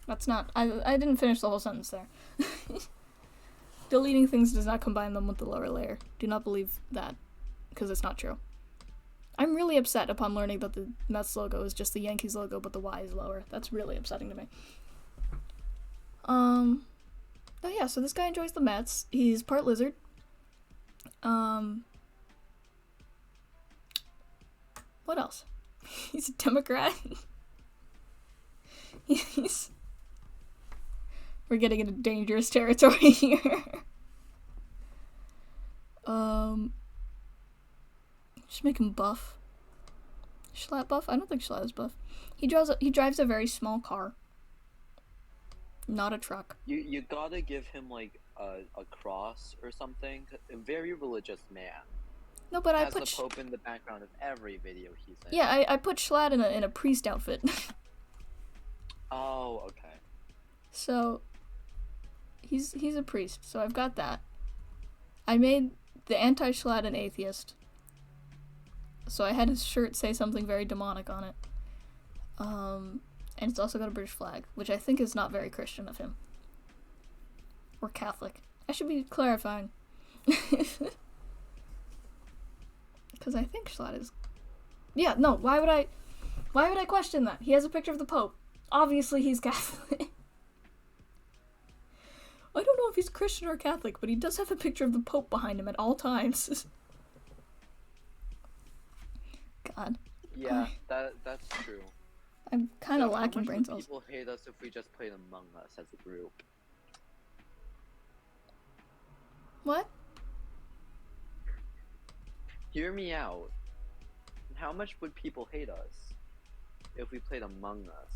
That's not... I didn't finish the whole sentence there. Deleting things does not combine them with the lower layer. Do not believe that, because it's not true. I'm really upset upon learning that the Mets logo is just the Yankees logo, but the Y is lower. That's really upsetting to me. Oh yeah, so this guy enjoys the Mets. He's part lizard. What else? He's a Democrat. We're getting into dangerous territory here. Just make him buff. Schlatt buff? I don't think Schlatt is buff. He drives a very small car. Not a truck. You gotta give him like a cross or something. A very religious man. No, but I Has put the Pope in the background of every video he's in. yeah, I put Schlatt in a priest outfit. Oh, okay. So he's a priest, so I've got that. I made the anti-Schlatt an atheist. So I had his shirt say something very demonic on it. And it's also got a British flag, which I think is not very Christian of him. Or Catholic. I should be clarifying. Because I think Schlatt is... Yeah, no, why would I question that? He has a picture of the Pope. Obviously he's Catholic. I don't know if he's Christian or Catholic, but he does have a picture of the Pope behind him at all times. God. Yeah, that's true. I'm kind of So lacking how brain much cells. would people hate us if we just played Among Us as a group? What? Hear me out. How much would people hate us if we played Among Us?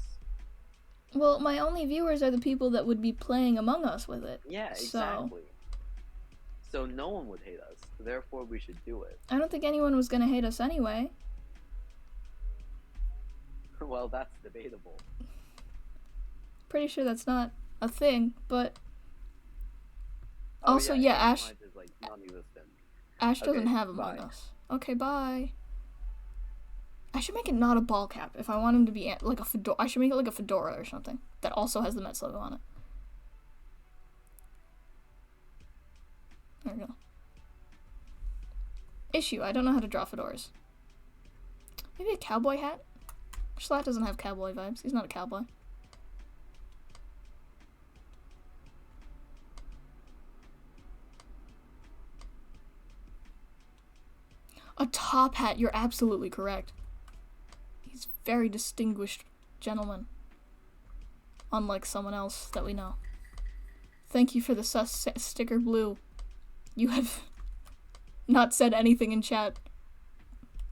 Well, my only viewers are the people that would be playing Among Us with it. Yeah, So- exactly. So no one would hate us. Therefore, we should do it. I don't think anyone was gonna hate us anyway. Well, that's debatable. Pretty sure that's not a thing, but Oh, also, yeah, hate Ash crime is like non-existent. Ash doesn't Okay, have Among bye. Us. Okay, bye. I should make it not a ball cap if I want him to be like a fedora. I should make it like a fedora or something that also has the Mets logo on it. There we go. Issue, I don't know how to draw fedoras. Maybe a cowboy hat? Schlatt doesn't have cowboy vibes. He's not a cowboy. A top hat, you're absolutely correct. He's a very distinguished gentleman. Unlike someone else that we know. Thank you for the sus sticker, Blue. You have not said anything in chat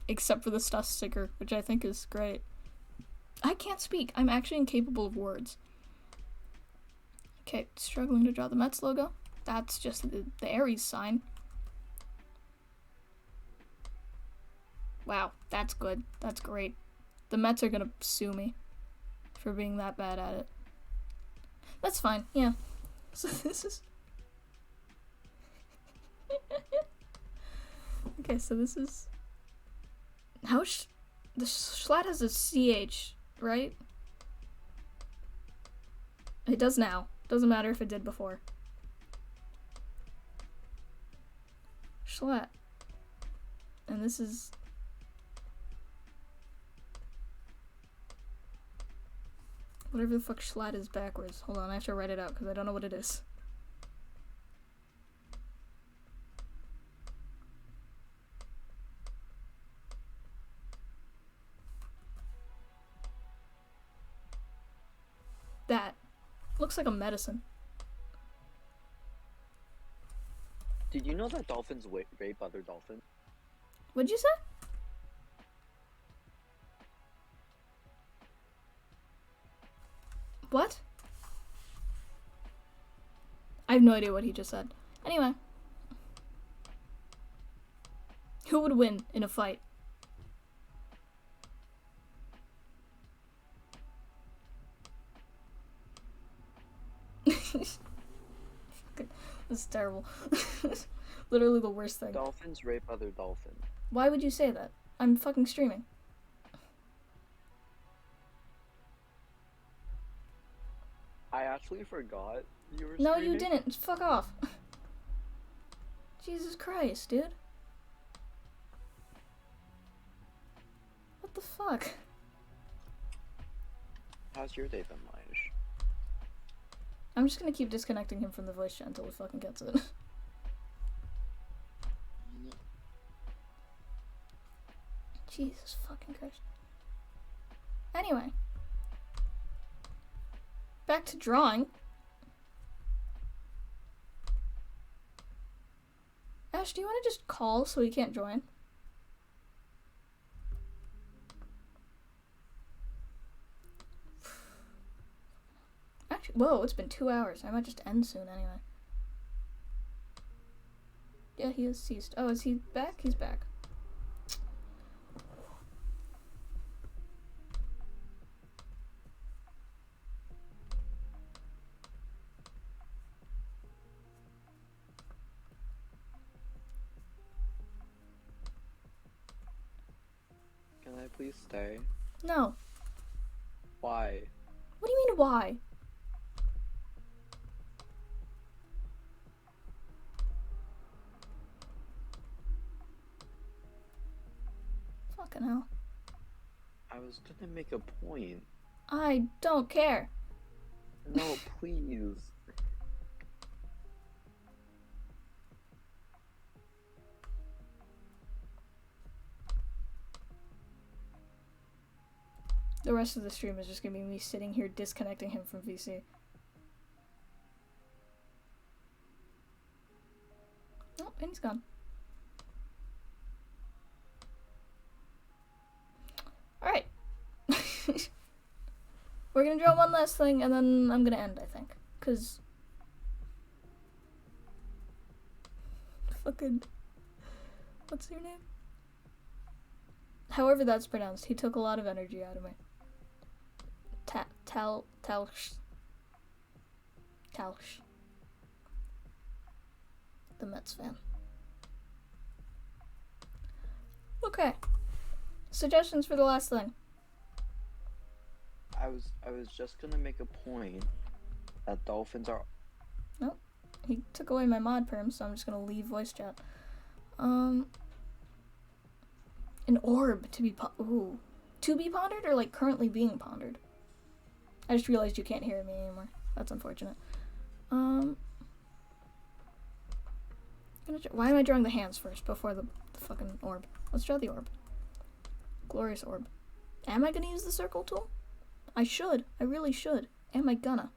except for the sus sticker, which I think is great. I can't speak. I'm actually incapable of words. Okay, struggling to draw the Mets logo. That's just the Aries sign. Wow, that's good. That's great. The Mets are gonna sue me for being that bad at it. That's fine, yeah. So this is... Okay, so this is... How the Schlatt has a CH, right? It does now. Doesn't matter if it did before. Schlatt. And this is... Whatever the fuck Schlatt is backwards. Hold on, I have to write it out because I don't know what it is. That. Looks like a medicine. Did you know that dolphins rape other dolphins? What'd you say? What? I have no idea what he just said. Anyway. Who would win in a fight? This is terrible. Literally the worst thing. Dolphins rape other dolphins. Why would you say that? I'm fucking streaming. I actually forgot you were No, streaming. you didn't. Fuck off. Jesus Christ, dude. What the fuck? How's your day been, Maish? I'm just gonna keep disconnecting him from the voice chat until he fucking gets it. Jesus fucking Christ. Anyway. Back to drawing. Ash, do you want to just call so he can't join? Actually, whoa, it's been 2 hours. I might just end soon anyway. Yeah, he has ceased. Oh, is he back? He's back. Can I please stay? No. Why? What do you mean, why? Fucking hell. I was gonna make a point. I don't care. No, please. The rest of the stream is just gonna be me sitting here disconnecting him from VC. Oh, and he's gone. Alright. We're gonna draw one last thing and then I'm gonna end, I think. Cause... Fucking... What's your name? However that's pronounced, he took a lot of energy out of me. Talsh. The Mets fan. Okay. Suggestions for the last thing. I was just gonna make a point that dolphins are... Nope. He took away my mod perm, so I'm just gonna leave voice chat. An orb to be to be pondered or like currently being pondered? I just realized you can't hear me anymore. That's unfortunate. Why am I drawing the hands first before the fucking orb? Let's draw the orb. Glorious orb. Am I gonna use the circle tool? I should. I really should. Am I gonna?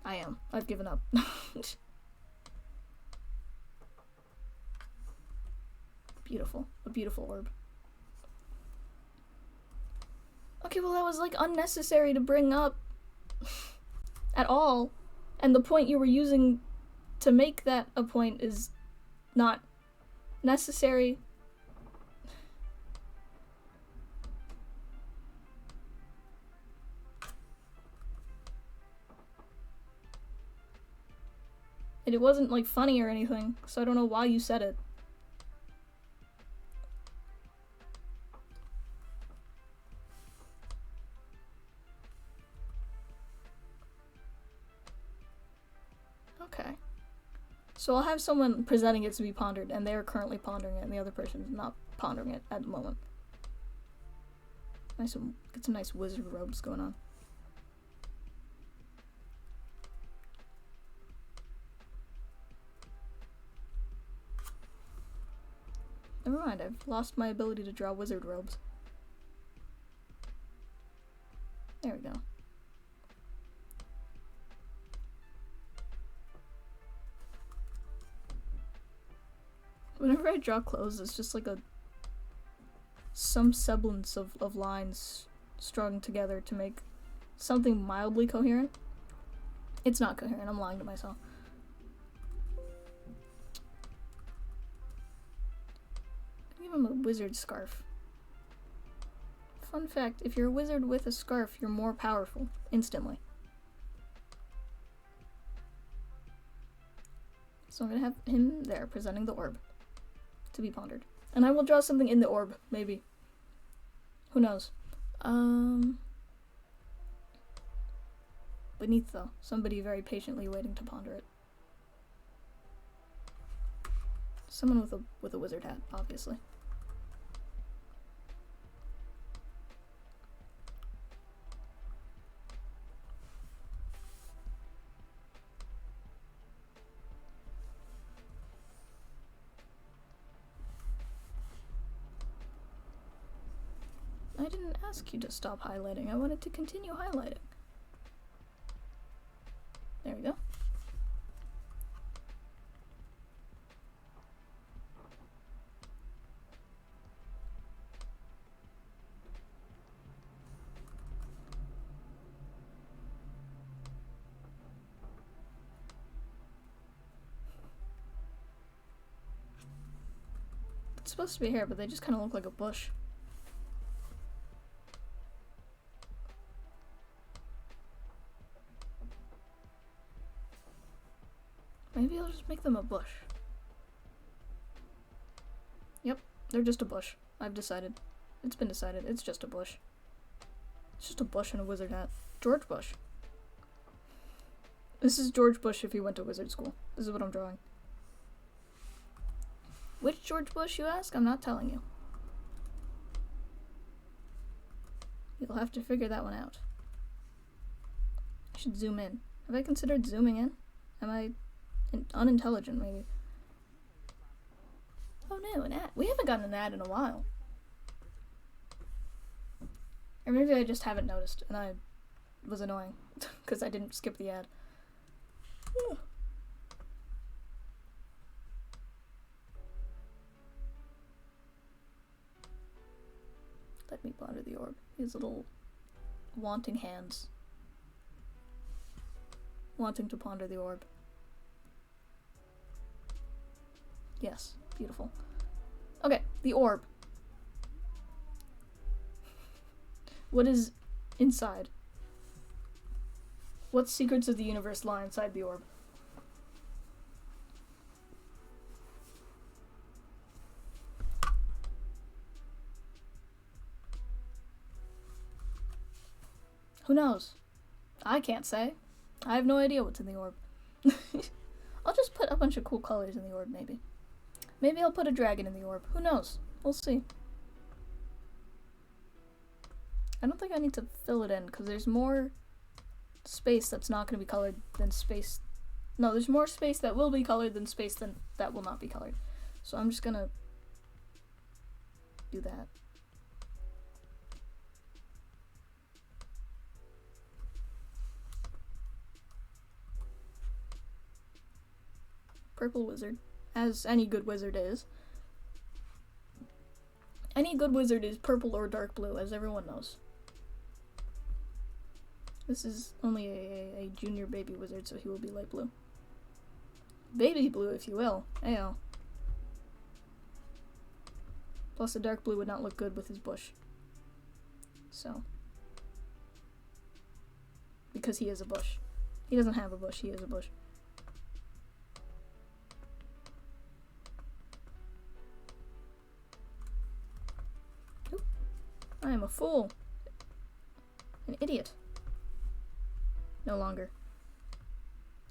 I am. I've given up. Beautiful. A beautiful orb. Okay, well that was like unnecessary to bring up at all. And the point you were using to make that a point is not necessary. And it wasn't like funny or anything, so I don't know why you said it. Okay. So I'll have someone presenting it to be pondered, and they're currently pondering it, and the other person's not pondering it at the moment. Get some nice wizard robes going on. Never mind, I've lost my ability to draw wizard robes. There we go. Whenever I draw clothes, it's just like some semblance of lines strung together to make something mildly coherent. It's not coherent, I'm lying to myself. Give him a wizard scarf. Fun fact, if you're a wizard with a scarf, you're more powerful, instantly. So I'm gonna have him there, presenting the orb. To be pondered. And I will draw something in the orb, maybe. Who knows? Beneath, though. Somebody very patiently waiting to ponder it. Someone with a wizard hat, obviously. I didn't ask you to stop highlighting. I wanted to continue highlighting. There we go. It's supposed to be hair, but they just kind of look like a bush. Maybe I'll just make them a bush. Yep, they're just a bush. I've decided. It's been decided. It's just a bush. It's just a bush and a wizard hat. George Bush. This is George Bush if he went to wizard school. This is what I'm drawing. Which George Bush, you ask? I'm not telling you. You'll have to figure that one out. I should zoom in. Have I considered zooming in? Am I unintelligent, maybe? Oh no, an ad. We haven't gotten an ad in a while. Or maybe I just haven't noticed, and I was annoying, because I didn't skip the ad. Let me ponder the orb. His little wanting hands. Wanting to ponder the orb. Yes, beautiful. Okay, the orb. What is inside? What secrets of the universe lie inside the orb? Who knows? I can't say. I have no idea what's in the orb. I'll just put a bunch of cool colors in the orb, maybe. Maybe I'll put a dragon in the orb. Who knows? We'll see. I don't think I need to fill it in, because there's more space that's not going to be colored than space No, there's more space that will be colored than space that will not be colored. So I'm just gonna do that. Purple wizard, as any good wizard is. Any good wizard is purple or dark blue, as everyone knows. This is only a junior baby wizard, so he will be light blue. Baby blue, if you will. Ayo. Plus, the dark blue would not look good with his bush. So. Because he is a bush. He doesn't have a bush, he is a bush. Oop. I am a fool. An idiot. No longer.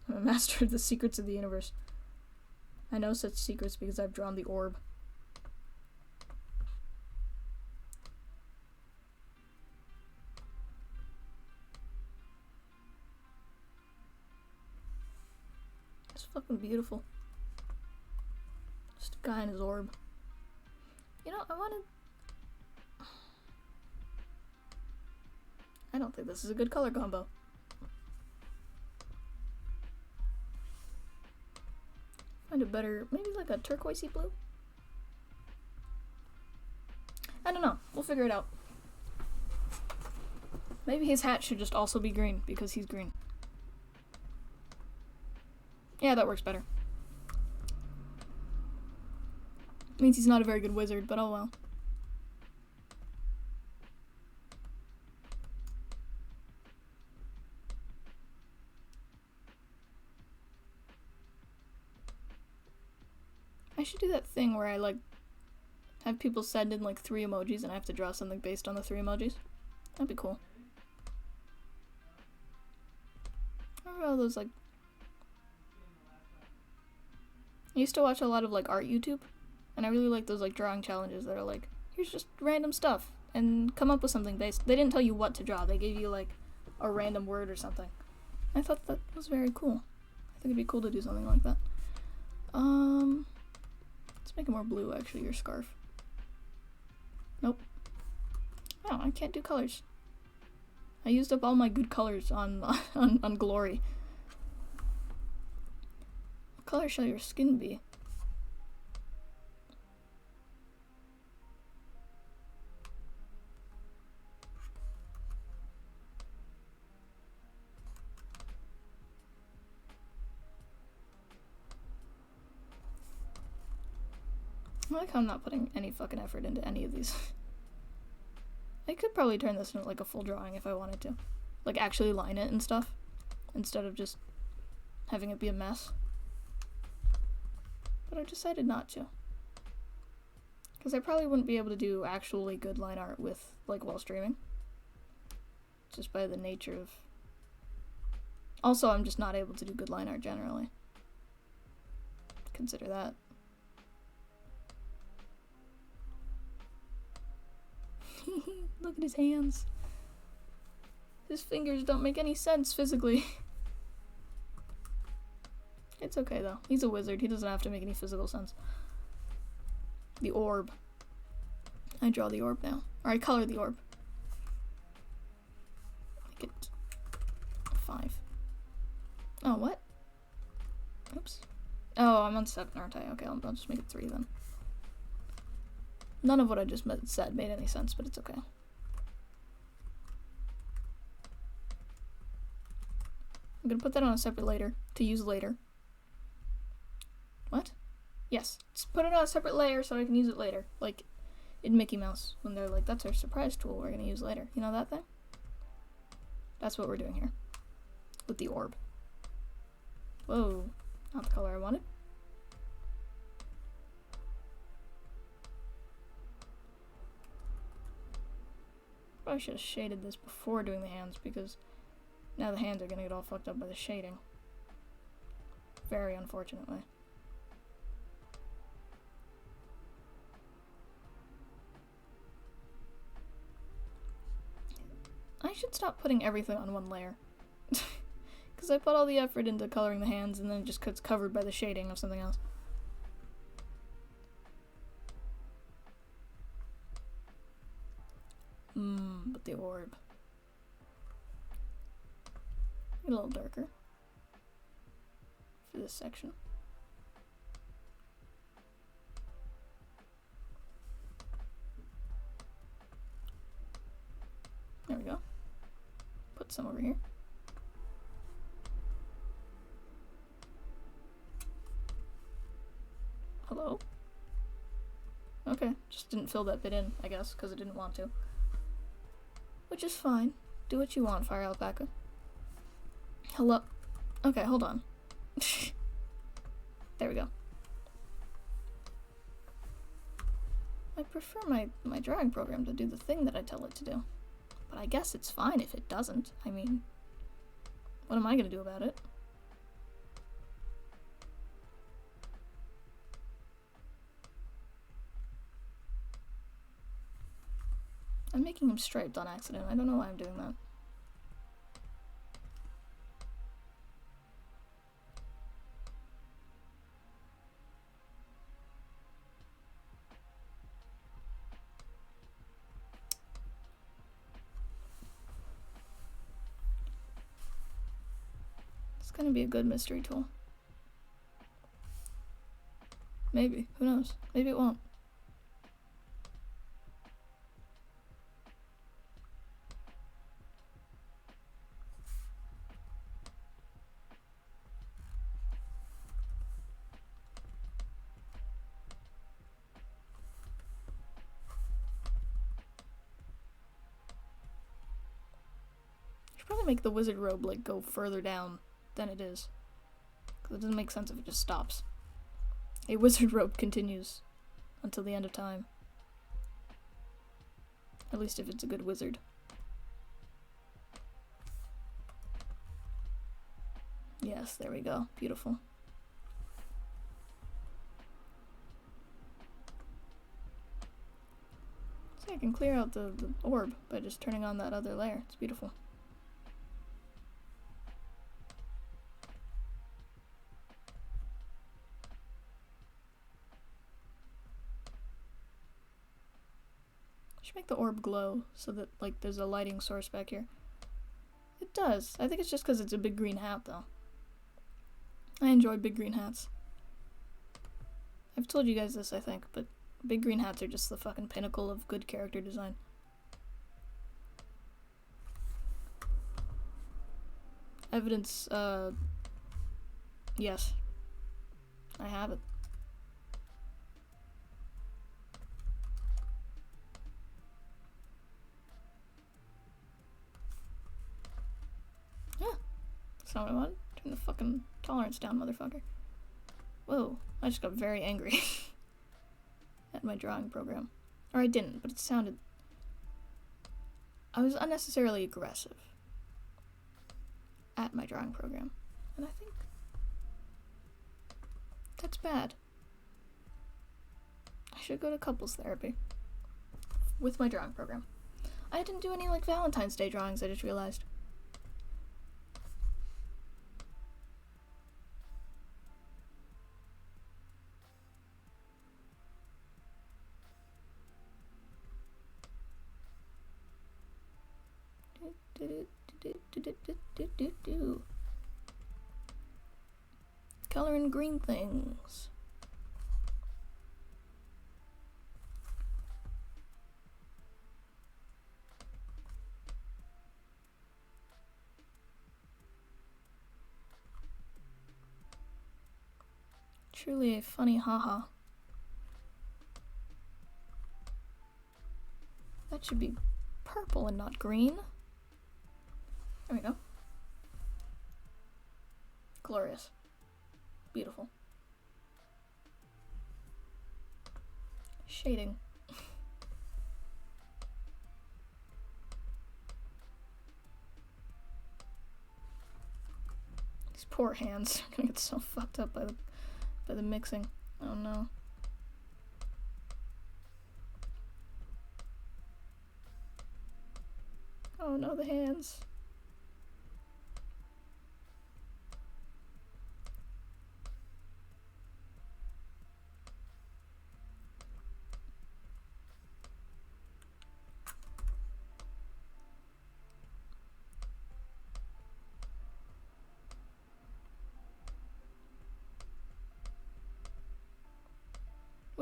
I'm a master of the secrets of the universe. I know such secrets because I've drawn the orb. It's fucking beautiful. Just a guy in his orb. You know, I don't think this is a good color combo. Find a better, maybe like a turquoisey blue? I don't know. We'll figure it out. Maybe his hat should just also be green because he's green. Yeah, that works better. Means he's not a very good wizard, but oh well. I should do that thing where I, like, have people send in, like, 3 emojis and I have to draw something based on the 3 emojis. That'd be cool. I remember all those, like... I used to watch a lot of, like, art YouTube, and I really like those, like, drawing challenges that are like, here's just random stuff, and come up with something based... They didn't tell you what to draw, they gave you, like, a random word or something. I thought that was very cool. I think it'd be cool to do something like that. Let's make it more blue, actually, your scarf. Nope. Oh, I can't do colors. I used up all my good colors on Glory. What color shall your skin be? I like how I'm not putting any fucking effort into any of these. I could probably turn this into like a full drawing if I wanted to. Like actually line it and stuff. Instead of just having it be a mess. But I decided not to. Because I probably wouldn't be able to do actually good line art with, like, while streaming. Just by the nature of... Also, I'm just not able to do good line art generally. Consider that. Look at his hands. His fingers don't make any sense physically. It's okay though. He's a wizard. He doesn't have to make any physical sense. The orb. I draw the orb now. Or I color the orb. Make it 5. Oh, what? Oops. Oh, I'm on 7, aren't I? Okay, I'll just make it 3 then. None of what I just said made any sense, but it's okay. I'm gonna put that on a separate layer to use later. What? Yes. Just put it on a separate layer so I can use it later. Like in Mickey Mouse, when they're like, that's our surprise tool we're gonna use later. You know that thing? That's what we're doing here. With the orb. Whoa. Not the color I wanted. Probably should have shaded this before doing the hands, because now the hands are gonna get all fucked up by the shading. Very unfortunately. I should stop putting everything on one layer. Because because I put all the effort into coloring the hands and then it just gets covered by the shading of something else. But the orb. A little darker for this section. There we go. Put some over here. Hello? Okay, just didn't fill that bit in, I guess, because it didn't want to. Which is fine. Do what you want, Fire Alpaca. Hello? Okay, hold on. There we go. I prefer my drawing program to do the thing that I tell it to do. But I guess it's fine if it doesn't. I mean, what am I gonna do about it? I'm making him striped on accident. I don't know why I'm doing that. It's gonna be a good mystery tool. Maybe. Who knows? Maybe it won't. Should probably make the wizard robe like go further down than it is. Because it doesn't make sense if it just stops. A wizard robe continues until the end of time. At least if it's a good wizard. Yes, there we go. Beautiful. So I can clear out the orb by just turning on that other layer. It's beautiful. Should make the orb glow so that like there's a lighting source back here. It does. I think it's just because it's a big green hat though. I enjoy big green hats. I've told you guys this, I think, but big green hats are just the fucking pinnacle of good character design. Evidence, yes. I have it. That's not what I want. Turn the fucking tolerance down, motherfucker. Whoa, I just got very angry at my drawing program. Or I didn't, but it sounded... I was unnecessarily aggressive at my drawing program. And I think that's bad. I should go to couples therapy with my drawing program. I didn't do any like Valentine's Day drawings, I just realized. Coloring green things. Truly a funny haha. That should be purple and not green. There we go. Glorious. Beautiful. Shading. These poor hands are gonna get so fucked up by the mixing. Oh no. Oh no, the hands.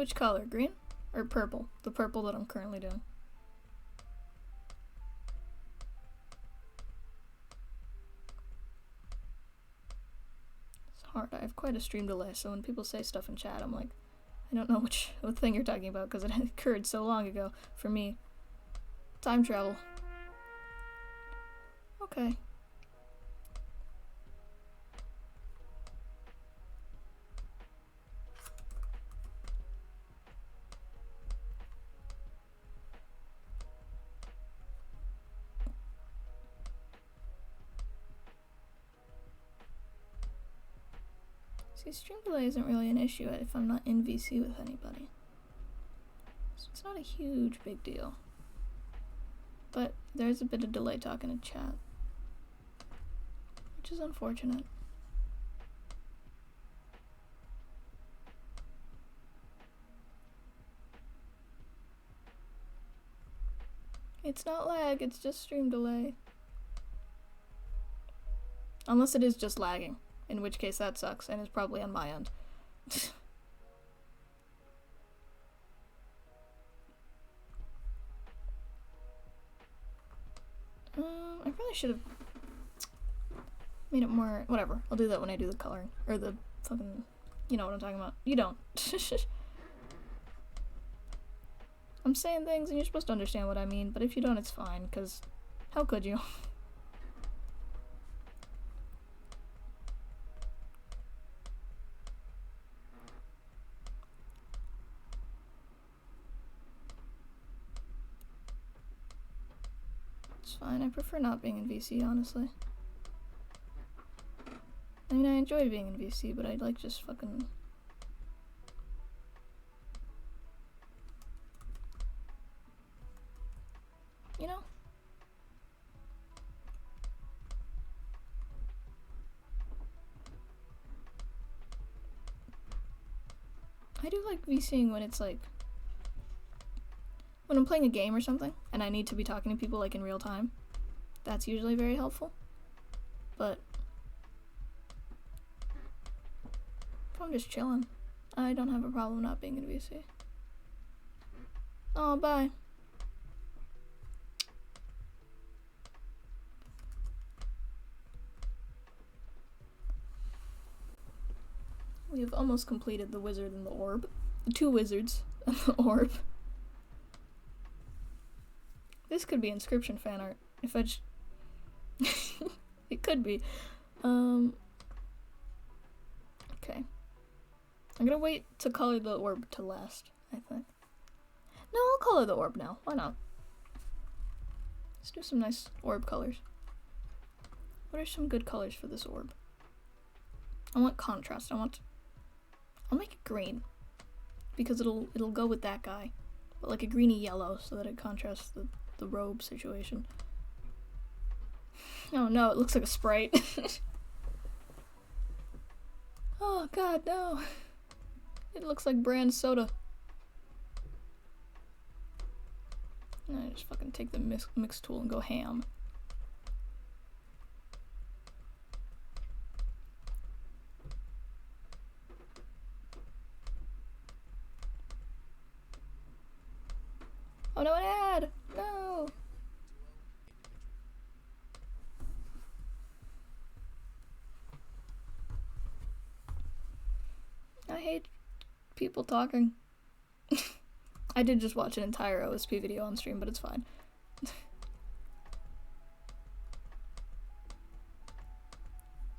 Which color? Green? Or purple? The purple that I'm currently doing. It's hard. I have quite a stream delay, so when people say stuff in chat, I'm like, I don't know what thing you're talking about, because it occurred so long ago for me. Time travel. Okay. See, stream delay isn't really an issue if I'm not in VC with anybody. So it's not a huge big deal. But there's a bit of delay talking in chat, which is unfortunate. It's not lag, it's just stream delay. Unless it is just lagging, in which case that sucks, and it's probably on my end. I probably should have made it more... Whatever, I'll do that when I do the coloring. Or the fucking... You know what I'm talking about. You don't. I'm saying things and you're supposed to understand what I mean, but if you don't, it's fine, because how could you? It's fine, I prefer not being in VC, honestly. I mean, I enjoy being in VC, but I'd like just fucking... You know? I do like VCing when it's like... When I'm playing a game or something, and I need to be talking to people like in real time. That's usually very helpful. But... if I'm just chilling, I don't have a problem not being in VC. Oh, bye. We have almost completed the wizard and the orb. The two wizards and the orb. This could be inscription fan art. If I just... It could be. Okay. I'm gonna wait to color the orb to last, I think. No, I'll color the orb now. Why not? Let's do some nice orb colors. What are some good colors for this orb? I want contrast. I'll make it green, because it'll go with that guy, but like a greeny yellow so that it contrasts the robe situation. Oh no, it looks like a sprite. Oh god, no. It looks like brand soda. And I just fucking take the mix tool and go ham. Oh no, an ad! No! I hate people talking. I did just watch an entire OSP video on stream, but it's fine.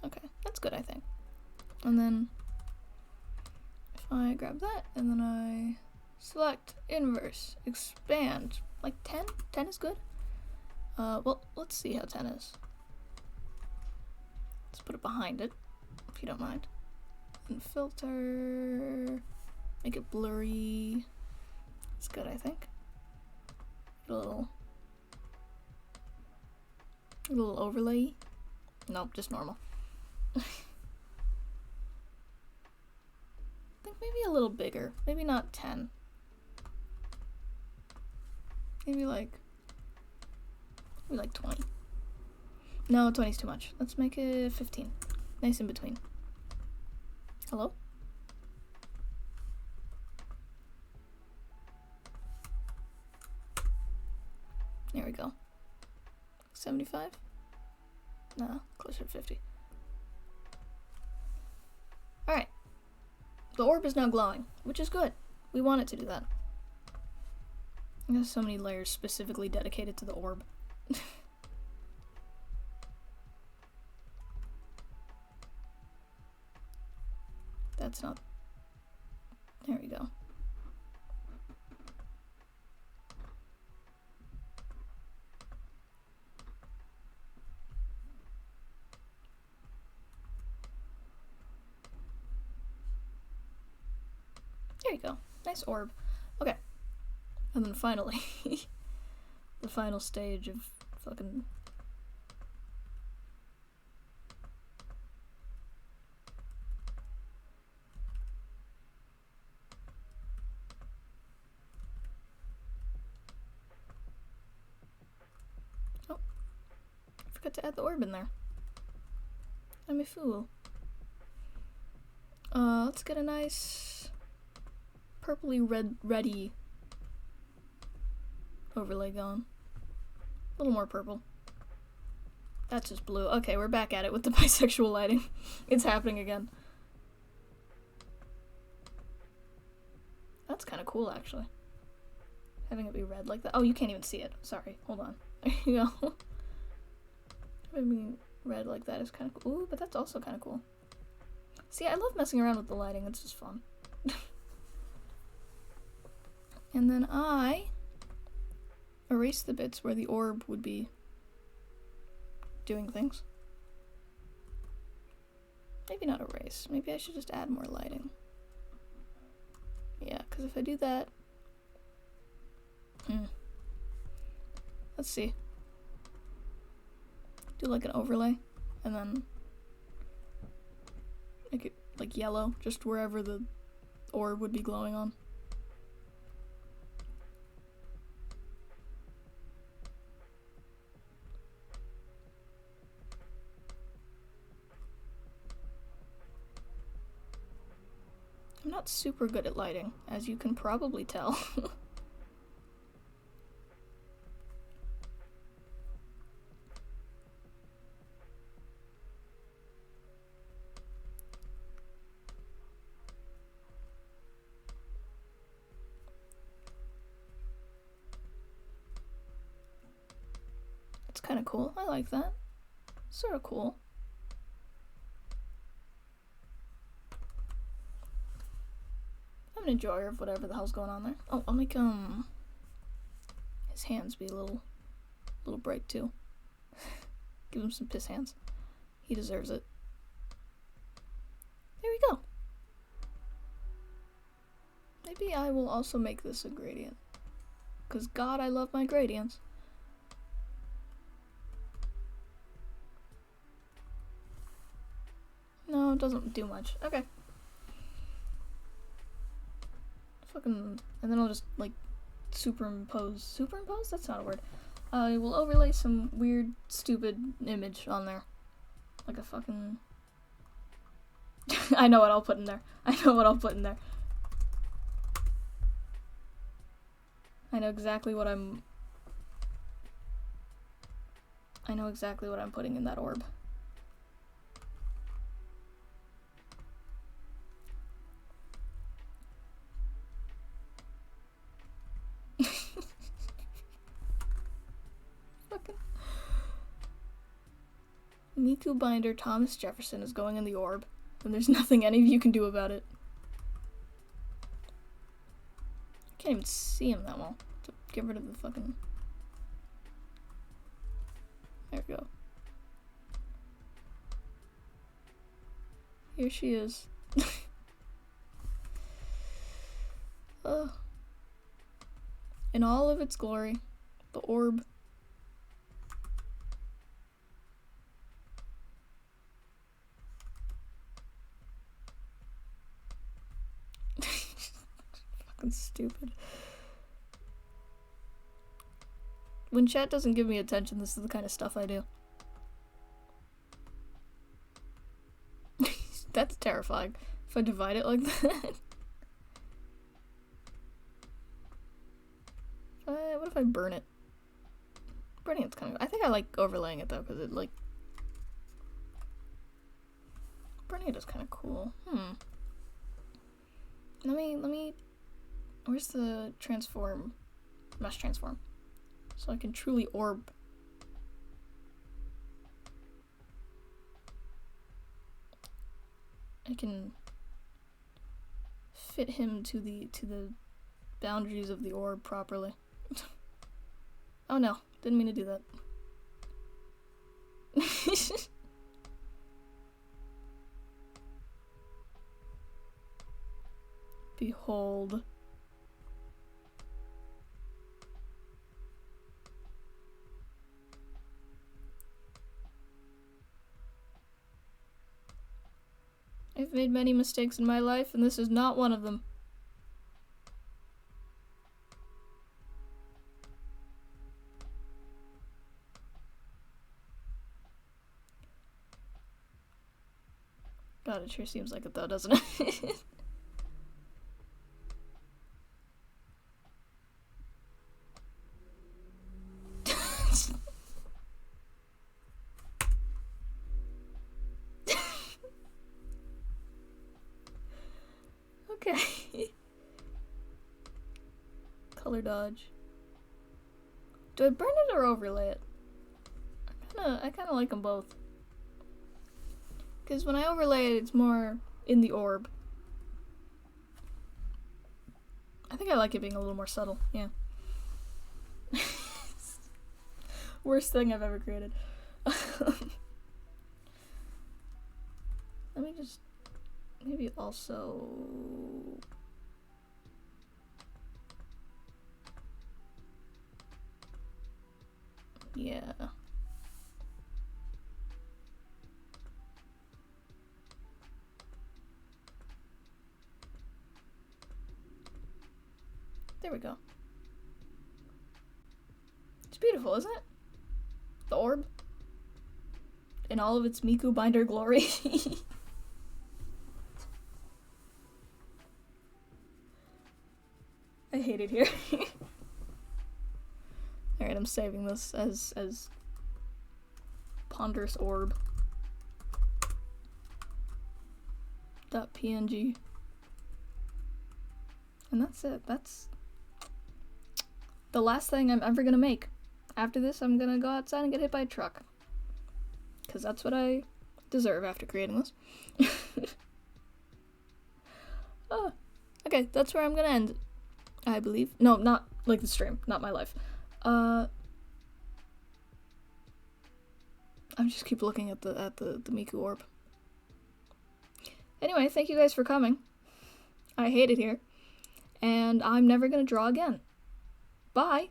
Okay, that's good, I think. And then if I grab that, and then I select inverse, expand, like 10? 10 is good. Well, let's see how 10 is. Let's put it behind it, if you don't mind. And filter, make it blurry. It's good, I think. A little overlay. Nope, just normal. I think maybe a little bigger. Maybe not 10. Maybe like 20. No, 20 is too much. Let's make it 15. Nice in between. Hello? There we go. 75? No, closer to 50. Alright. The orb is now glowing, which is good. We want it to do that. There's so many layers specifically dedicated to the orb. That's not... There we go. There you go. Nice orb. Okay. And then finally, the final stage of fucking... Oh. I forgot to add the orb in there. I'm a fool. Let's get a nice... purpley reddy overlay going. A little more purple. That's just blue. Okay, we're back at it with the bisexual lighting. It's happening again. That's kind of cool, actually. Having it be red like that. Oh, you can't even see it. Sorry. Hold on. There you go. Having it red like that is kind of cool. Ooh, but that's also kind of cool. See, I love messing around with the lighting. It's just fun. And then I erase the bits where the orb would be doing things. Maybe not erase. Maybe I should just add more lighting. Yeah, because if I do that... Let's see. Do like an overlay, and then make it like yellow, just wherever the orb would be glowing on. I'm not super good at lighting, as you can probably tell. It's kind of cool. I like that. Sort of cool. I'm an enjoyer of whatever the hell's going on there. Oh, I'll make his hands be a little bright too. Give him some piss hands. He deserves it. There we go. Maybe I will also make this a gradient. 'Cause God, I love my gradients. No, it doesn't do much. Okay. Fucking, and then I'll just like superimpose. That's not a word. I will overlay some weird, stupid image on there, like a fucking. I know what I'll put in there. I know exactly what I'm putting in that orb. Me Too binder Thomas Jefferson is going in the orb, and there's nothing any of you can do about it. I can't even see him that well. To get rid of the fucking... There we go. Here she is. In all of its glory, the orb. Fucking stupid. When chat doesn't give me attention, this is the kind of stuff I do. That's terrifying. If I divide it like that. What if I burn it? Brilliant's kind of... I think I like overlaying it, though, because it, like... Brilliant is kind of cool. Let me... Where's the transform? Mesh transform. So I can truly orb. I can fit him to the boundaries of the orb properly. Oh no, didn't mean to do that. Behold. I've made many mistakes in my life, and this is not one of them. God, it sure seems like it though, doesn't it? Okay. Color dodge. Do I burn it or overlay it? I kinda like them both. Because when I overlay it, it's more in the orb. I think I like it being a little more subtle, yeah. Worst thing I've ever created. Let me just... Maybe also... Yeah. There we go. It's beautiful, isn't it? The orb. In all of its Miku binder glory. I hate it here. Alright, I'm saving this as ponderous orb. .png. And that's it. That's the last thing I'm ever gonna make. After this, I'm gonna go outside and get hit by a truck. Because that's what I deserve after creating this. Oh, okay, that's where I'm gonna end, I believe. No, not like the stream, not my life. I just keep looking at the Miku orb. Anyway, thank you guys for coming. I hate it here. And I'm never gonna draw again. Bye!